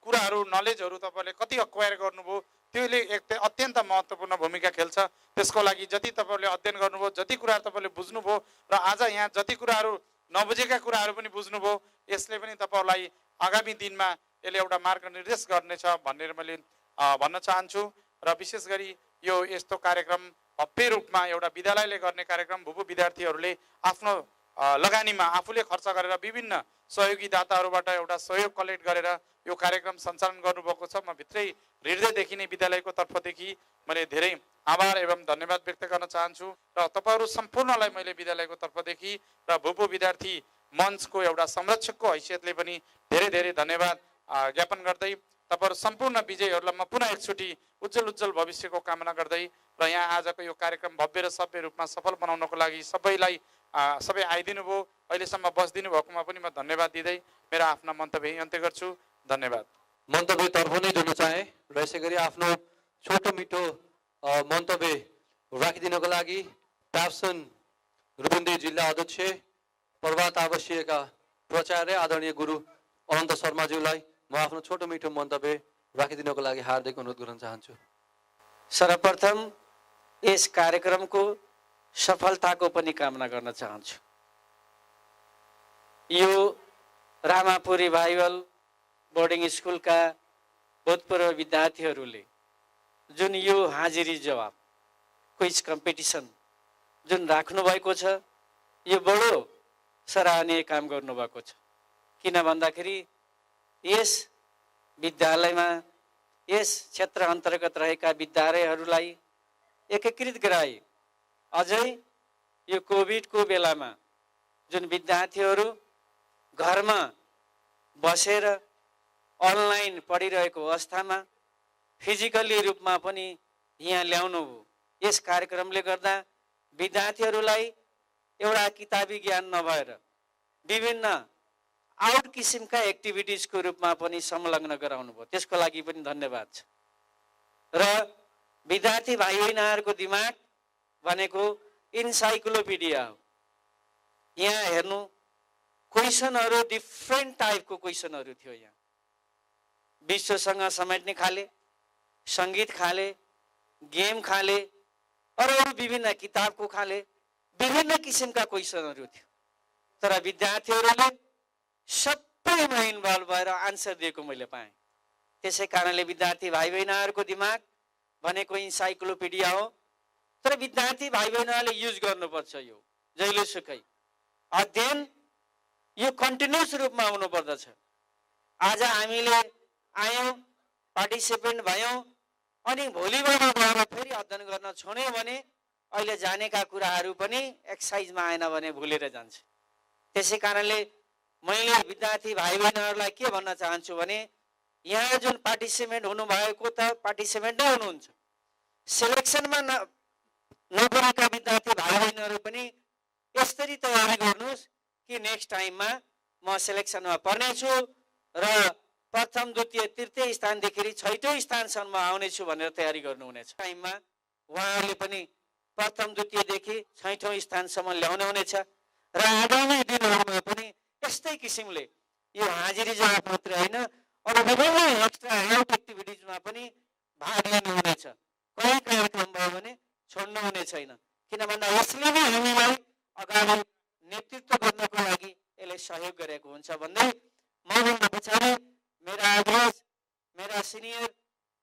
कुराहरू, नलेजहरू तपाईँले कति एक्वायर गर्नुभयो त्यसले अत्यन्त महत्त्वपूर्ण भूमिका खेल्छ। त्यसको लागि जति तपाईँले अध्ययन गर्नुभयो, जति कुराहरू तपाईँले बुझ्नुभयो र आज यहाँ जति कुराहरू नबुझेका कुराहरू पनि बुझ्नुभयो, यसले पनि तपाईँहरूलाई आगामी दिनमा यसले एउटा मार्गनिर्देश गर्नेछ भनेर मैले भन्न चाहन्छु। र विशेष गरी यो यस्तो कार्यक्रम भव्य रूपमा एउटा विद्यालयले गर्ने कार्यक्रम भूपू विद्यार्थीहरूले आफ्नो लगानीमा आफूले खर्च गरेर विभिन्न सहयोगी दाताहरूबाट एउटा सहयोग कलेक्ट गरेर यो कार्यक्रम सञ्चालन गर्नुभएको छ। म भित्रै हृदयदेखि नै विद्यालयको तर्फदेखि मैले धेरै आभार एवं धन्यवाद व्यक्त गर्न चाहन्छु र तपाईँहरू सम्पूर्णलाई मैले विद्यालयको तर्फदेखि र भूपू विद्यार्थी मञ्चको एउटा संरक्षकको हैसियतले पनि धेरै धेरै धन्यवाद ज्ञापन गर्दै तपाईँहरू सम्पूर्ण विजयहरूलाई म पुनः एकचोटि उज्जवल भविष्यको कामना गर्दै र यहाँ आजको यो कार्यक्रम भव्य र सभ्य रूपमा सफल बनाउनको लागि सबै आइदिनु भयो, अहिलेसम्म बसिदिनु भएकोमा पनि म धन्यवाद दिँदै मेरो आफ्ना मन्तव्य अन्त्य गर्छु। धन्यवाद। मन्तव्य तर्फ नै जोड्न चाहे र यसै गरी आफ्नो छोटो मिठो मन्तव्य राखिदिनको लागि प्याप्सन रूपन्देही जिल्ला अध्यक्ष प्रभात आवश्यका प्राचार्य आदरणीय गुरु अनन्त शर्माज्यूलाई म आफ्नो छोटो मिठो मन्तव्य राखिदिनको लागि हार्दिक अनुरोध गर्न चाहन्छु। सर्वप्रथम यस कार्यक्रमको सफलताको पनि कामना गर्न चाहन्छु। यो रामापुर रिभाइभल बोर्डिङ स्कुलका भूतपूर्व विद्यार्थीहरूले जुन यो हाजिरी जवाब क्विज कम्पिटिसन जुन राख्नु भएको छ, यो बडो सराहनीय काम गर्नुभएको छ। किन भन्दाखेरि यस विद्यालयमा यस क्षेत्र अन्तर्गत रहेका विद्यालयहरूलाई एकीकृत गराई अझै यो कोभिडको बेलामा जुन विद्यार्थीहरू घरमा बसेर अनलाइन पढिरहेको अवस्थामा फिजिकली रूपमा पनि यहाँ ल्याउनु भयो। यस कार्यक्रमले गर्दा विद्यार्थीहरूलाई एउटा किताबी ज्ञान नभएर विभिन्न आउट किसिमका एक्टिभिटिजको रूपमा पनि संलग्न गराउनु भयो। त्यसको लागि पनि धन्यवाद छ। र विद्यार्थी भाइ बहिनीहरूको दिमाग भनेको इन्साइक्लोपिडिया हो। यहाँ हेर्नु क्वेसनहरू डिफ्रेन्ट टाइपको क्वेसनहरू थियो। यहाँ विश्वसँग समेट्ने खाले, सङ्गीत खाले, गेम खाले, अरू विभिन्न किताबको खाले विभिन्न किसिमका क्वेसनहरू थियो। तर विद्यार्थीहरूले सबैमा इन्भल्भ भएर आन्सर दिएको मैले पाएँ। त्यसै कारणले विद्यार्थी भाइ बहिनीहरूको दिमाग भनेको इन्साइक्लोपिडिया हो। तर विद्यार्थी भाइ बहिनीहरूले युज गर्नुपर्छ। यो जहिलेसुकै अध्ययन यो कन्टिन्युस रूपमा हुनुपर्दछ। आज हामीले आयौँ, पार्टिसिपेन्ट भयौँ, अनि भोलिबाट गएर फेरि अध्ययन गर्न छोड्यौँ भने अहिले जानेका कुराहरू पनि एक्सर्साइजमा आएन भने भुलेर जान्छ। त्यसै कारणले मैले विद्यार्थी भाइ बहिनीहरूलाई के भन्न चाहन्छु भने यहाँ जुन पार्टिसिपेन्ट हुनुभएको त पार्टिसिपेन्ट नै हुनुहुन्छ। सेलेक्सनमा नपरेका विद्यार्थी भाइ बहिनीहरू पनि यसरी तयारी गर्नुहोस् कि नेक्स्ट टाइममा म सेलेक्सनमा पर्नेछु र प्रथम द्वितीय तृतीय स्थानदेखि छैटौँ स्थानसम्म आउनेछु भनेर तयारी गर्नुहुनेछ। टाइममा उहाँहरूले पनि प्रथम द्वितीयदेखि छैटौँ स्थानसम्म ल्याउनु हुनेछ र आगामी दिनहरूमा पनि यस्तै किसिमले यो हाजिरी जवाब मात्र होइन अरू विभिन्न एक्स्ट्रा हेल्थ एक्टिभिटिजमा पनि भाग लिनुहुनेछ। कुनै कार्यक्रम भयो भने छोड्नु हुने छैन। किन भन्दा यसले नै हामीलाई अगाडि नेतृत्व गर्नको लागि यसले सहयोग गरेको हुन्छ भन्दै मभन्दा पछाडि मेरा अग्रज मेरा सिनियर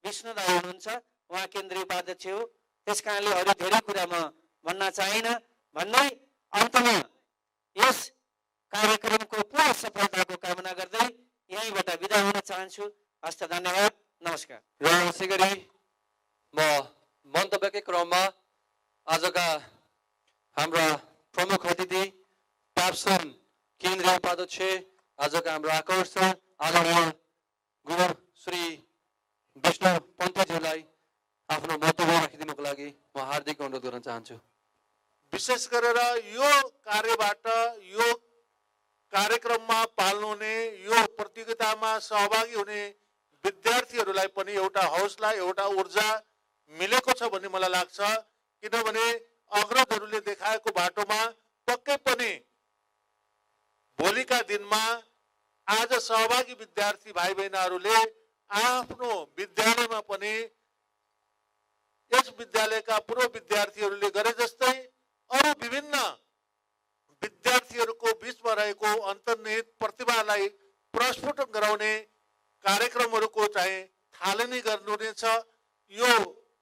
विष्णु दाइ हुनुहुन्छ। उहाँ केन्द्रीय उपाध्यक्ष हो। त्यस कारणले अरू धेरै कुरा म भन्न चाहिनँ भन्दै अन्तमा यस कार्यक्रमको पूर्ण सफलताको कामना गर्दै यहीँबाट बिदा हुन चाहन्छु। हस्त धन्यवाद, नमस्कार। र यसै गरी म मन्तव्यकै क्रममा आजका हाम्रा प्रमुख अतिथि प्याप्सन केन्द्रीय उपाध्यक्ष आजका हाम्रो आकर्षण आदरणीय गुरु श्री विष्णु पन्तज्यूलाई आफ्नो मन्तव्य राखिदिनुको लागि म हार्दिक अनुरोध गर्न चाहन्छु। विशेष गरेर यो कार्यबाट यो कार्यक्रममा पाल्नुहुने यो प्रतियोगितामा सहभागी हुने विद्यार्थीहरूलाई पनि एउटा हौसला एउटा ऊर्जा मिलेको छ भन्ने मलाई लाग्छ। किनभने अग्रजहरूले देखाएको बाटोमा पक्कै पनि भोलिका दिनमा आज सहभागी विद्यार्थी भाइ बहिनीहरूले आफ्नो विद्यालयमा पनि यस विद्यालयका पूर्व विद्यार्थीहरूले गरे जस्तै अरू विभिन्न विद्यार्थीहरूको बीचमा रहेको अन्तर्निहित प्रतिभालाई प्रस्फुटन गराउने कार्यक्रमहरूको चाहिँ थालनी गर्नुहुनेछ। यो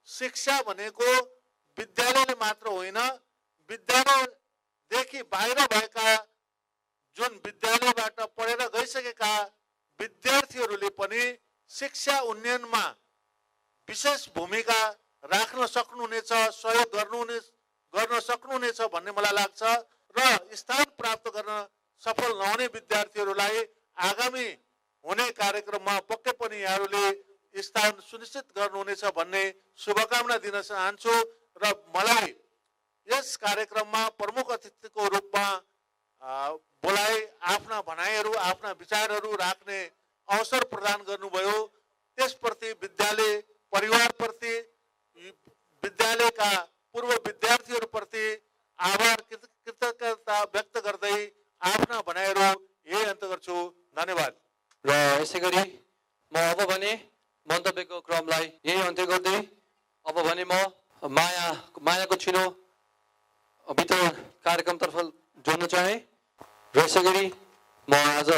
शिक्षा भनेको विद्यालयले मात्र होइन, विद्यालयदेखि बाहिर भएका जुन विद्यालयबाट पढेर गइसकेका विद्यार्थीहरूले पनि शिक्षा उन्नयनमा विशेष भूमिका राख्न सक्नुहुनेछ, सहयोग गर्न सक्नुहुनेछ भन्ने मलाई लाग्छ। र स्थान प्राप्त गर्न सफल नहुने विद्यार्थीहरूलाई आगामी हुने कार्यक्रममा पक्कै पनि यहाँहरूले स्थान सुनिश्चित गर्नुहुनेछ भन्ने शुभकामना दिन चाहन्छु। र मलाई यस कार्यक्रममा प्रमुख अतिथिको रूपमा बोलाए आफ्ना भनाइहरू आफ्ना विचारहरू राख्ने अवसर प्रदान गर्नुभयो। त्यसप्रति विद्यालय परिवारप्रति विद्यालयका पूर्व विद्यार्थीहरूप्रति आभार कृतज्ञता व्यक्त गर्दै कार्यक्रमतर्फ जोड्न चाहे र यसै गरी म आज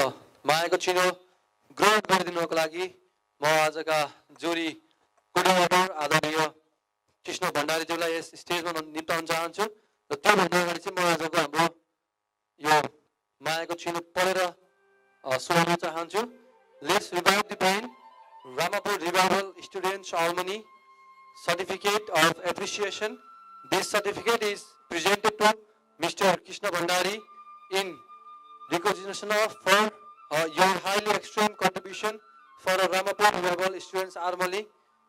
मायाको चिनो ग्रहण गरिदिनुको लागि म आजका जोरी कोर्डिनेटर आदरणीय कृष्ण भण्डारीज्यूलाई यस स्टेजमा निम्ताउन चाहन्छु र त्योभन्दा अगाडि चाहिँ म आजको हाम्रो यो मायाको चिनो पढेर सुनाउन चाहन्छु। Let's revive the brain Ramapur Revival Students Harmony Certificate of Appreciation. This certificate is presented to Mr. Krishna Bhandari in recognition of for your highly extreme contribution for a Ramapur Revival Students Harmony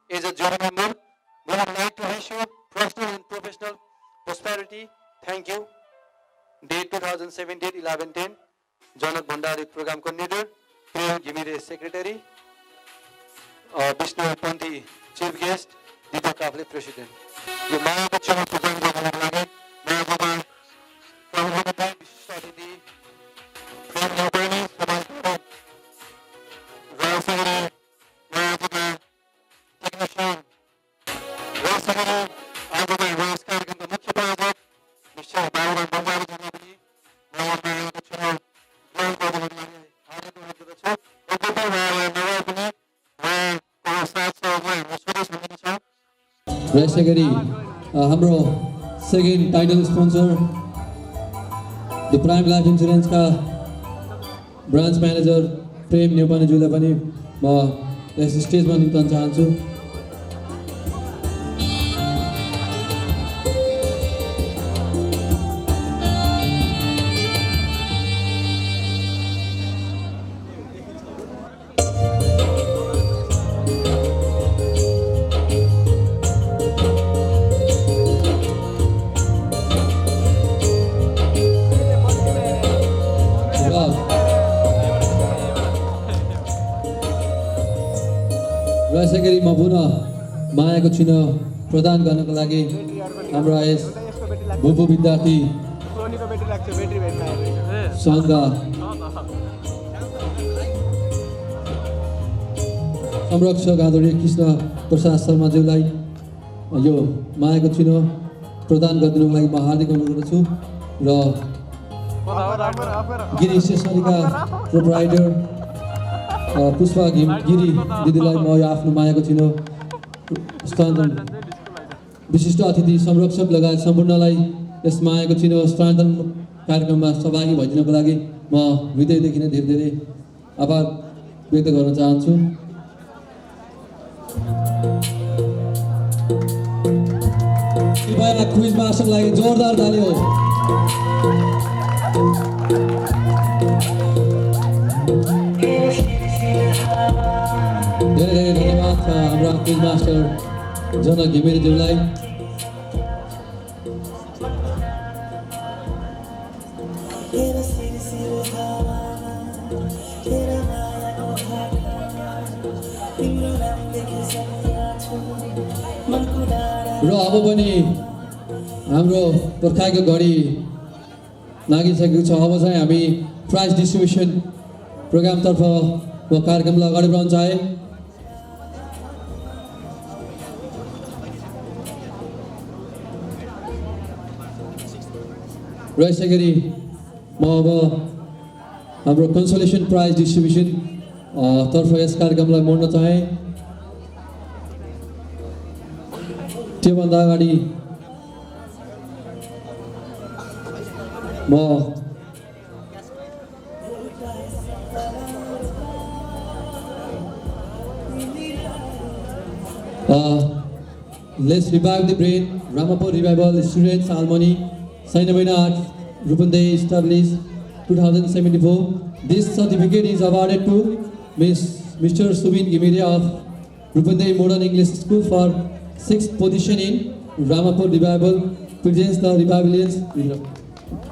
as a jury member. We would like to wish you personal and professional prosperity. Thank you. Date 2017-11-10. Janak Bhandari Program Coordinator, Prem Gimire Secretary, Vishnu Panti Chief Guest, Deepak Kavle President. यो मायाको चिनो प्रदान गर्नको लागि मायाकोमा प्रमुख विशिष्ट अतिथि from Nepali समाजबाट राजसगरी मायाकोमा टेक्निसियन राजसगरी आजको यस कार्यक्रमका मुख्य प्रायोजक मिस्टर बाबुराम बङ्गालीज्यूलाई पनि म मायाको चिनो ग्रहण गर्नको लागि हार्दिक अनुरोध गर्दछु। यद्यपि उहाँलाई नभए पनि यसै गरी हाम्रो second title sponsor the prime life इन्सुरेन्सका ब्रान्च म्यानेजर प्रेम नेपालीज्यूलाई पनि म यस स्टेजमा निम्ताउन चाहन्छु। यसै गरी म पुनः मायाको चिनो प्रदान गर्नको लागि हाम्रो यस भूपू विद्यार्थी सङ्घका संरक्षक आदरणीय कृष्ण प्रसाद शर्माज्यूलाई यो मायाको चिनो प्रदान गरिदिनुको लागि म हार्दिक अनुरोध गर्दछु र गिरी स्टेसनरीका प्रोप्राइटर पुष्पा गिरी दिदीलाई म यो आफ्नो मायाको चिनो हस्तान्तरण विशिष्ट अतिथि संरक्षक लगायत सम्पूर्णलाई यस मायाको चिनो हस्तान्तरण कार्यक्रममा सहभागी भइदिनको लागि म हृदयदेखि नै धेरै धेरै आभार व्यक्त गर्न चाहन्छु। कृपया क्विज मास्टरको लागि जोरदार ताली हो। धेरै धेरै धन्यवाद छ हाम्रो क्विज मास्टर जनक घिमिरेज्यूलाई। र अब पनि हाम्रो पर्खाइको घडी लागिसकेको छ। अब चाहिँ हामी प्राइज डिस्ट्रिब्युसन प्रोग्रामतर्फ म कार्यक्रमलाई अगाडि बढाउन चाहे। र यसै गरी म अब हाम्रो कन्सोलेसन प्राइज डिस्ट्रिब्युसन तर्फ यस कार्यक्रमलाई मोड्न चाहे। त्योभन्दा अगाडि म Let's revive the brain. Ramapur Revival Students Harmony, Sainabaina Rupande established 2074. This certificate is awarded to Mr. Subin Gimire of Rupande Modern English School for 6th position in Ramapur Revival. Presents the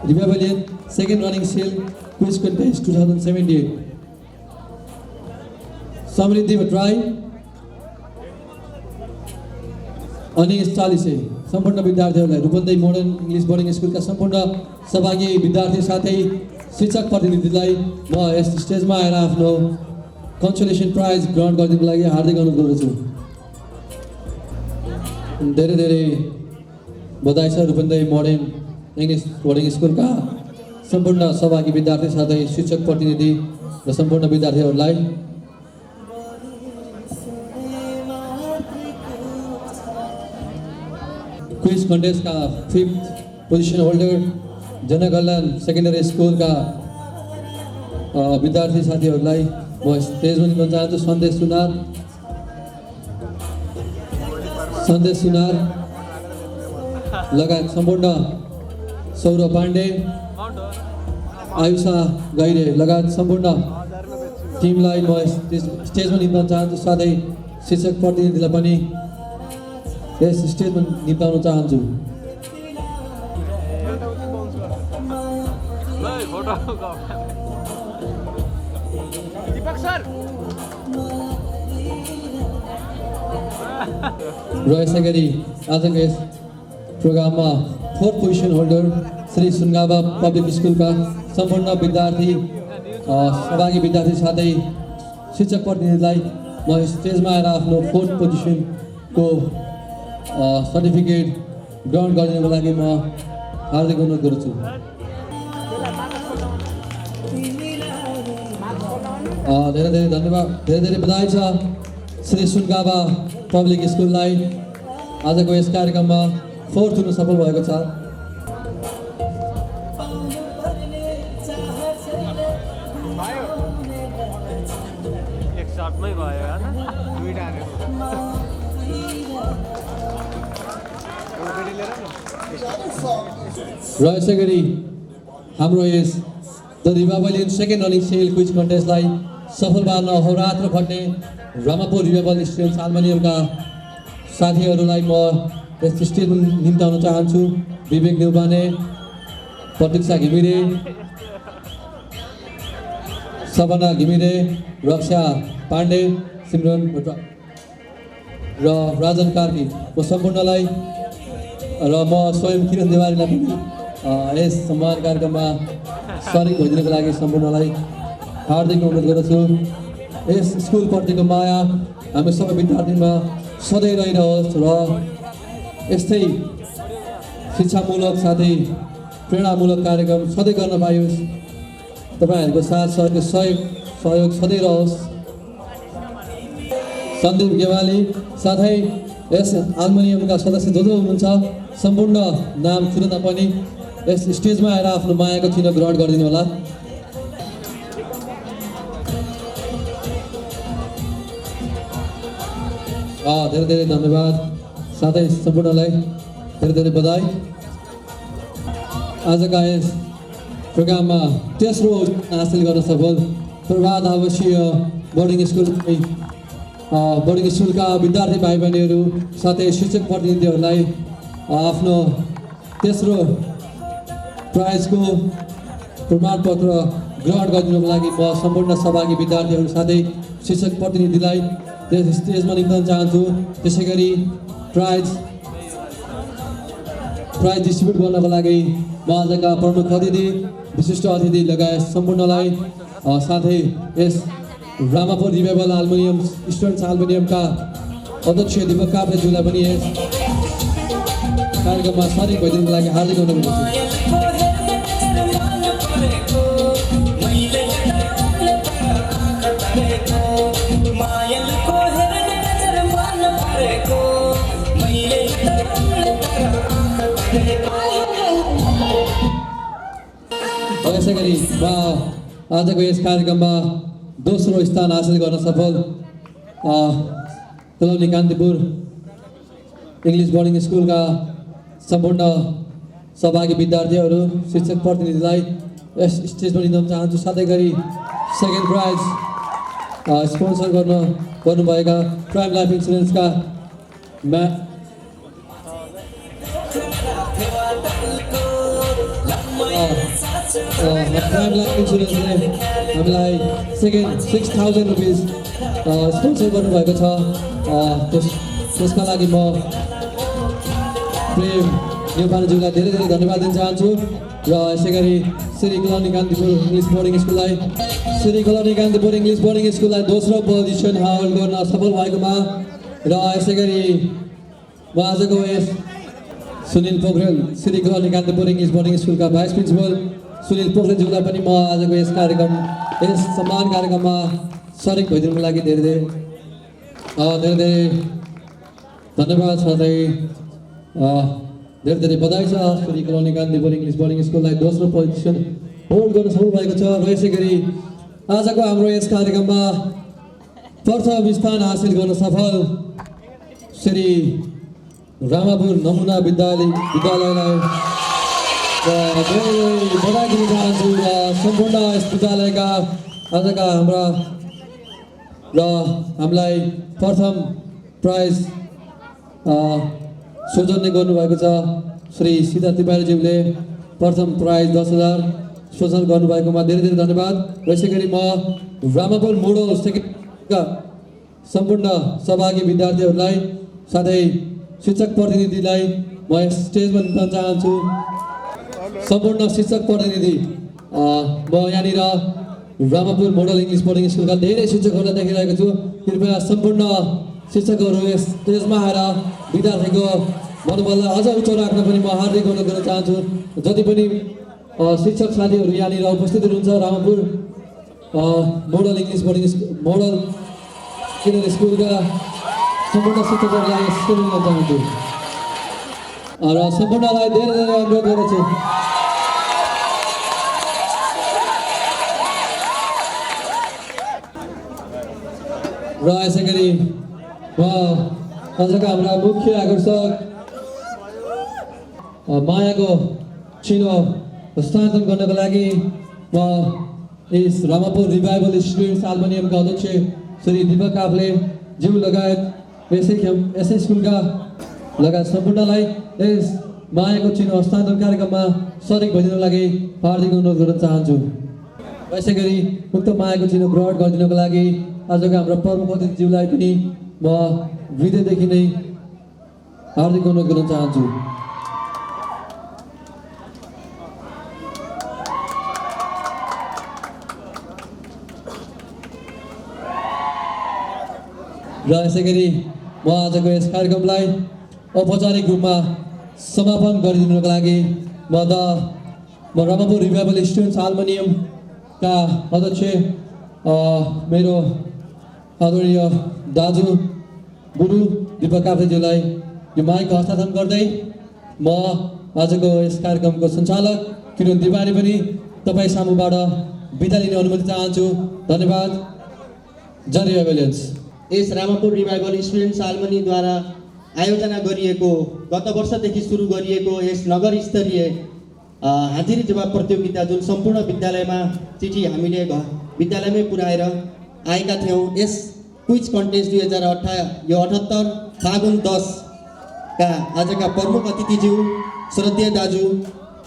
Revivalian second running seal quiz contest 2078. Samriddhi Bhatrai अनि 40 सम्पूर्ण विद्यार्थीहरूलाई Rupandehi modern English boarding स्कुलका सम्पूर्ण सहभागी विद्यार्थी साथै शिक्षक प्रतिनिधिलाई म यस स्टेजमा आएर आफ्नो कन्सोलेसन प्राइज ग्रहण गर्दिनको लागि हार्दिक अनुरोध गर्दछु। धेरै धेरै बधाई छ रूपन्देही मोडर्न इङ्ग्लिस बोर्डिङ स्कुलका सम्पूर्ण सहभागी विद्यार्थी साथै शिक्षक प्रतिनिधि र सम्पूर्ण विद्यार्थीहरूलाई क्विज कन्टेस्टका 5th पोजिसन होल्डर जनकल्याण सेकेन्डरी स्कुलका विद्यार्थी साथीहरूलाई म स्टेजमा निम्न चाहन्छु। सन्देश सुनार लगायत सम्पूर्ण सौरभ पाण्डे, आयुषा गैरे लगायत सम्पूर्ण टिमलाई म स्टेजमा निम्न चाहन्छु। साथै शिक्षक प्रतिनिधिलाई पनि यस स्टेजमा निम्ताउन चाहन्छु। र यसै गरी आजको यस प्रोग्राममा 4th position holder Shri Sungava public स्कुलका सम्पूर्ण विद्यार्थी सहभागी विद्यार्थी साथै शिक्षक प्रतिनिधिलाई म स्टेजमा आएर आफ्नो 4th पोजिसनको सर्टिफिकेट ग्रहण गरिदिनको लागि म हार्दिक अनुरोध गर्छु। धेरै धेरै धन्यवाद, धेरै धेरै बधाई छ श्री सुनगावा पब्लिक स्कुललाई आजको यस कार्यक्रममा 4th हुन सफल भएको छ। र यसै गरी हाम्रो यस the Revivalian second running shield quiz कन्टेस्टलाई सफल पार्न अहोरात्र खट्ने रामापुर रिभाइभल स्टुडेन्ट्स हार्मोनियमका साथीहरूलाई म यस स्टेजमा निम्ताउन चाहन्छु। विवेक देउबाने, प्रतीक्षा घिमिरे, सपना घिमिरे, रक्षा पाण्डे, सिमरन भट्टराई र राजन कार्की, म सम्पूर्णलाई र म स्वयं किरण देवारीलाई पनि यस सम्मान कार्यक्रममा सरिक भइदिनको लागि सम्पूर्णलाई हार्दिक अनुरोध गर्दछु। यस स्कुलप्रतिको माया हामी सबै विद्यार्थीमा सधैँ रहिरहोस् र यस्तै शिक्षामूलक साथै प्रेरणामूलक कार्यक्रम सधैँ गर्न पाइयोस्। तपाईँहरूको साथ सहयोग सधैँ रहोस्। सन्दीप गेवाली साथै यस हार्मोनियमका सदस्य जो जो हुनुहुन्छ सम्पूर्ण नाम छुँदा पनि यस स्टेजमा आएर आफ्नो मायाको चिन्ह ग्रहण गरिदिनु होला। धेरै धेरै धन्यवाद, साथै सम्पूर्णलाई धेरै धेरै बधाई। आजका यस प्रोग्राममा तेस्रो हासिल गर्न सफल प्रभात आवासीय बोर्डिङ स्कुलका विद्यार्थी भाइ बहिनीहरू साथै शिक्षक प्रतिनिधिहरूलाई आफ्नो तेस्रो प्राइजको प्रमाणपत्र ग्रहण गरिदिनुको लागि म सम्पूर्ण सहभागी विद्यार्थीहरू साथै शिक्षक प्रतिनिधिलाई त्यस स्टेजमा निम्ताउन चाहन्छु। त्यसै गरी प्राइज डिस्ट्रिब्युट गर्नको लागि म आजका प्रमुख अतिथि, विशिष्ट अतिथि लगायत सम्पूर्णलाई साथै यस रामापुर रिभाइभल हार्मोनियम स्टुडेन्ट्स हार्मोनियमका अध्यक्ष दीपक काफ्रेज्यूलाई पनि यस कार्यक्रममा सरिक भइदिनुको लागि हार्दिक अनुरोध गर्छु। यसै गरी म आजको यस कार्यक्रममा दोस्रो स्थान हासिल गर्न सफल तलौनी कान्तिपुर इङ्ग्लिस बोर्डिङ स्कुलका सम्पूर्ण सहभागी विद्यार्थीहरू शिक्षक प्रतिनिधिलाई यस स्टेजमा निम्ताउन चाहन्छु। साथै गरी सेकेन्ड प्राइज स्पोन्सर गर्नुभएका प्राइम लाइफ इन्सुरेन्सका प्राइम लाइफ इन्सुरेन्सले हामीलाई 6,000 रुपिस स्पोन्सर गर्नुभएको छ। त्यसका लागि म प्रेम नेपालज्यूलाई धेरै धेरै धन्यवाद दिन चाहन्छु। र यसै गरी Shri colony Kantipur English boarding स्कुललाई दोस्रो पोजिसन होल्ड गर्न सफल भएकोमा र यसै गरी म आजको यस सुनिल पोखरेल श्री गौरनिकान्त बोर्डिङ स्कुलका भाइस प्रिन्सिपल सुनिल पोखरेलज्यूलाई पनि म आजको यस सम्मान कार्यक्रममा सरिक भइदिनुको लागि धेरै धन्यवाद साथै धेरै बधाई छ। श्री गौरनिकान्त बोर्डिङ स्कुललाई दोस्रो पोजिसन होल्ड गर्न सफल भएको छ र यसै गरी आजको हाम्रो यस कार्यक्रममा प्रथम स्थान हासिल गर्न सफल श्री रामापुर नमुना विद्यालयलाई धेरै बधाई दिन चाहन्छु र सम्पूर्ण यस विद्यालयका आजका हामीलाई प्रथम प्राइज सौजन्य गर्नुभएको छ श्री सीता तिवारीज्यूले प्रथम प्राइज 10,000 सौजन्य गर्नुभएकोमा धेरै धन्यवाद। र यसै गरी म रामापुर मोडल सेकेन्डका सम्पूर्ण सहभागी विद्यार्थीहरूलाई साथै शिक्षक प्रतिनिधिलाई म यस स्टेजमा निम्ताउन चाहन्छु। सम्पूर्ण शिक्षक प्रतिनिधि म यहाँनिर रामापुर मोडल इङ्ग्लिस बोर्डिङ स्कुलका धेरै शिक्षकहरूलाई देखिरहेको छु। कृपया सम्पूर्ण शिक्षकहरू यस स्टेजमा आएर विद्यार्थीको मनोबललाई अझ उच्च राख्न पनि म हार्दिक अनुरोध गर्न चाहन्छु। जति पनि शिक्षक साथीहरू यहाँनिर उपस्थित हुनुहुन्छ Ramapur model English boarding model senior स्कुलका सम्पूर्ण शिक्षकहरूलाई स्कुल गर्न चाहन्छु र सम्पूर्णलाई धेरै अनुरोध गर्दछु। र यसै गरी म आजका हाम्रा मुख्य आकर्षक मायाको चिनो हस्तान्तरण गर्नको लागि म यस रामापुर रिभाइभल स्टुडेन्ट्स एल्युमिनियमका अध्यक्ष श्री दीपक काफ्ले ज्यू लगायत यसै स्कुलका लगायत सम्पूर्णलाई यस मायाको चिनो हस्तान्तरण कार्यक्रममा सरिक भइदिनको लागि हार्दिक अनुरोध गर्न चाहन्छु। यसै गरी उक्त मायाको चिनो ग्रहण गरिदिनको लागि आजका हाम्रा प्रमुख अतिथिज्यूलाई पनि म हृदयदेखि नै हार्दिक अनुरोध गर्न चाहन्छु। र यसै गरी म आजको यस कार्यक्रमलाई औपचारिक रूपमा समापन गरिदिनुको लागि म रामापुर रिभाइभल स्टुडेन्ट्स एल्युमिनियमका अध्यक्ष मेरो आदरणीय दाजु गुरु दीपक काफ्लेज्यूलाई यो माइक हस्तान्तरण गर्दै म आजको यस कार्यक्रमको सञ्चालक किरण तिवारी पनि तपाईँ सामुबाट बिदा लिने अनुमति चाहन्छु। धन्यवाद। जय रिभाइभलियन्स। यस रामापुर रिभाइभल स्टुडेन्ट्स एल्युमिनीद्वारा आयोजना गरिएको गत वर्षदेखि सुरु गरिएको यस नगर स्तरीय हाजिरी जवाब प्रतियोगिता जुन सम्पूर्ण विद्यालयमा चिठी हामीले विद्यालयमै पुर्याएर आएका थियौँ। यस क्विज कन्टेस्ट 2078 फागुन 10 का आजका प्रमुख अतिथिज्यू श्रद्धेय दाजु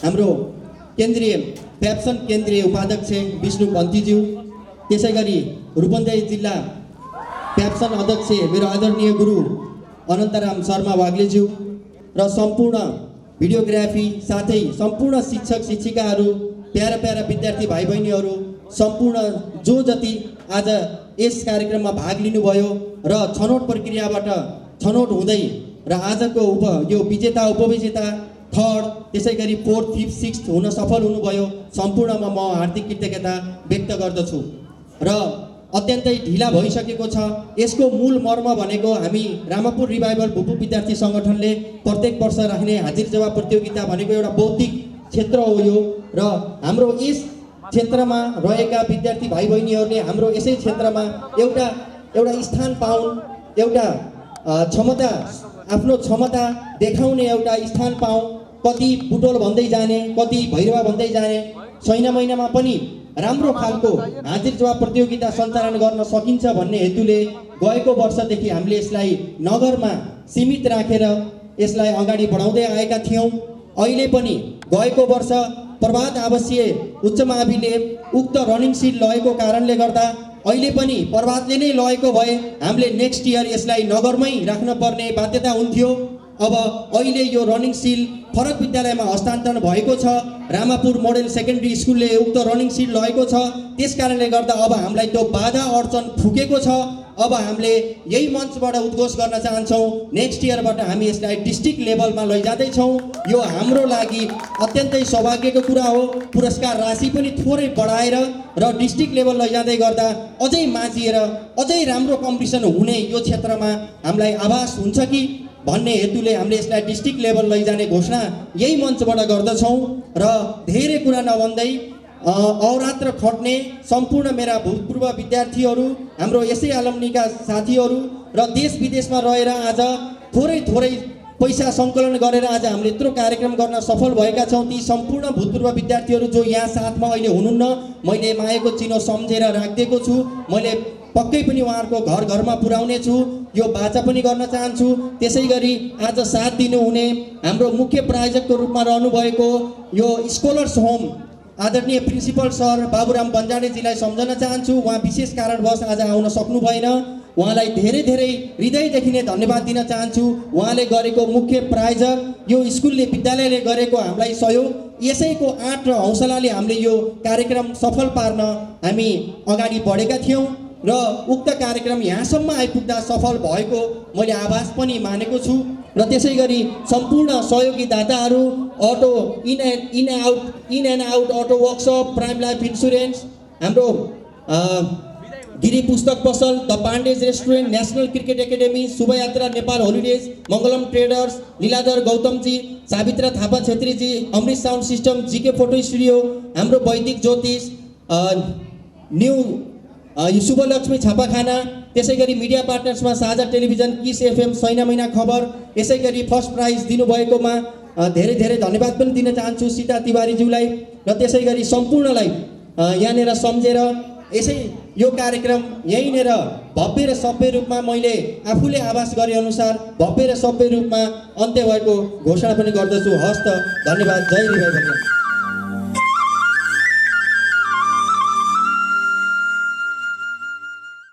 हाम्रो फ्याप्सन केन्द्रीय उपाध्यक्ष विष्णु पन्थीज्यू, त्यसै गरी रूपन्देही जिल्ला फ्याप्सन अध्यक्ष मेरो आदरणीय गुरु अनन्तराम शर्मा वाग्लेज्यू र सम्पूर्ण भिडियोग्राफी साथै सम्पूर्ण शिक्षक शिक्षिकाहरू, प्यारा प्यारा विद्यार्थी भाइ बहिनीहरू, सम्पूर्ण जो जति आज यस कार्यक्रममा भाग लिनुभयो र छनौट प्रक्रियाबाट छनौट हुँदै र आजको यो विजेता उपविजेता थर्ड त्यसै गरी 4th 5th 6th हुन सफल हुनुभयो। सम्पूर्णमा म हार्दिक कृतज्ञता व्यक्त गर्दछु र अत्यन्तै ढिला भइसकेको छ। यसको मूल मर्म भनेको हामी रामापुर रिभाइभल भूपू विद्यार्थी सङ्गठनले प्रत्येक वर्ष राख्ने हाजिर जवाब प्रतियोगिता भनेको एउटा बौद्धिक क्षेत्र हो यो र हाम्रो यस क्षेत्रमा रहेका विद्यार्थी भाइ बहिनीहरूले हाम्रो यसै क्षेत्रमा एउटा स्थान पाउन्, एउटा आफ्नो क्षमता देखाउने एउटा स्थान पाउँ। कति बुटोल भन्दै जाने, कति भैरवा भन्दै जाने, छैन महिनामा पनि राम्रो खालको हाजिर जवाब प्रतियोगिता सञ्चालन गर्न सकिन्छ भन्ने हेतुले गएको वर्षदेखि हामीले यसलाई नगरमा सीमित राखेर यसलाई अगाडि बढाउँदै आएका थियौँ। अहिले पनि गएको वर्ष प्रभात आवासीय उच्च माविले उक्त रनिङ सिट लगेको कारणले गर्दा अहिले पनि प्रभातले नै लगेको भए हामीले नेक्स्ट इयर यसलाई नगरमै राख्न पर्ने बाध्यता हुन्थ्यो। अब अहिले यो रनिङ सिल फरक विद्यालयमा हस्तान्तरण भएको छ। रामापुर मोडल सेकेन्डरी स्कुलले उक्त रनिङ सिट लगेको छ। त्यस कारणले गर्दा अब हामीलाई त्यो बाधा अडचन फुकेको छ अब हामीले यही मञ्चबाट उद्घोष गर्न चाहन्छौँ नेक्स्ट इयरबाट हामी यसलाई डिस्ट्रिक्ट लेभलमा लैजाँदैछौँ। यो हाम्रो लागि अत्यन्तै सौभाग्यको कुरा हो। पुरस्कार राशि पनि थोरै बढाएर र डिस्ट्रिक्ट लेभल लैजाँदै गर्दा अझै माझिएर अझै राम्रो कम्पिटिसन हुने यो क्षेत्रमा हामीलाई आभास हुन्छ कि भन्ने हेतुले हामीले यसलाई डिस्ट्रिक्ट लेभल लैजाने घोषणा यही मञ्चबाट गर्दछौँ। र धेरै कुरा नभन्दै अहोरात्र खट्ने सम्पूर्ण मेरा भूतपूर्व विद्यार्थीहरू, हाम्रो यसै एलुम्नीका साथीहरू र देश विदेशमा रहेर आज थोरै पैसा सङ्कलन गरेर आज हामीले यत्रो कार्यक्रम गर्न सफल भएका छौँ, ती सम्पूर्ण भूतपूर्व विद्यार्थीहरू जो यहाँ साथमा अहिले हुनुहुन्न, मैले मायाको चिनो सम्झेर राखिदिएको छु। मैले पक्कै पनि उहाँहरूको घर घरमा पुर्याउने छु, यो बाचा पनि गर्न चाहन्छु। त्यसै गरी आज साथ दिनुहुने हाम्रो मुख्य प्रायोजकको रूपमा रहनुभएको यो स्कलर्स होम आदरणीय प्रिन्सिपल सर बाबुराम बन्जाडेजीलाई सम्झन चाहन्छु। उहाँ विशेष कारणवश आज आउन सक्नु भएन। उहाँलाई धेरै हृदयदेखि नै धन्यवाद दिन चाहन्छु। उहाँले गरेको मुख्य प्रायोजक यो स्कुलले विद्यालयले गरेको हामीलाई सहयोग, यसैको आँट र हौसलाले हामीले यो कार्यक्रम सफल पार्न हामी अगाडि बढेका थियौँ र उक्त कार्यक्रम यहाँसम्म आइपुग्दा सफल भएको मैले आभास पनि मानेको छु। र त्यसै गरी सम्पूर्ण सहयोगी दाताहरू, auto in and out auto workshop, prime life insurance, हाम्रो गिरी पुस्तक पसल, the Pandey's restaurant, national cricket academy, Shubhayatra Nepal holidays, Mangalam traders, Liladhar गौतमजी, सावित्रा थापा छेत्रीजी, Amrit sound system, GK photo studio, हाम्रो वैदिक ज्योतिष, न्यू शुभलक्ष्मी छापाखाना, त्यसै गरी मिडिया पार्टनर्समा साझा टेलिभिजन, किस एफएम, सैना महिना खबर, यसै गरी फर्स्ट प्राइज दिनुभएकोमा धेरै धन्यवाद पनि दिन चाहन्छु सीता तिवारीज्यूलाई। र त्यसै गरी सम्पूर्णलाई यहाँनिर सम्झेर यसै यो कार्यक्रम यहीँनिर भव्य र सभ्य रूपमा मैले आफूले आभास गरे अनुसार भव्य र सभ्य रूपमा अन्त्य भएको घोषणा पनि गर्दछु। हस्त, धन्यवाद। जय रिभाइभल।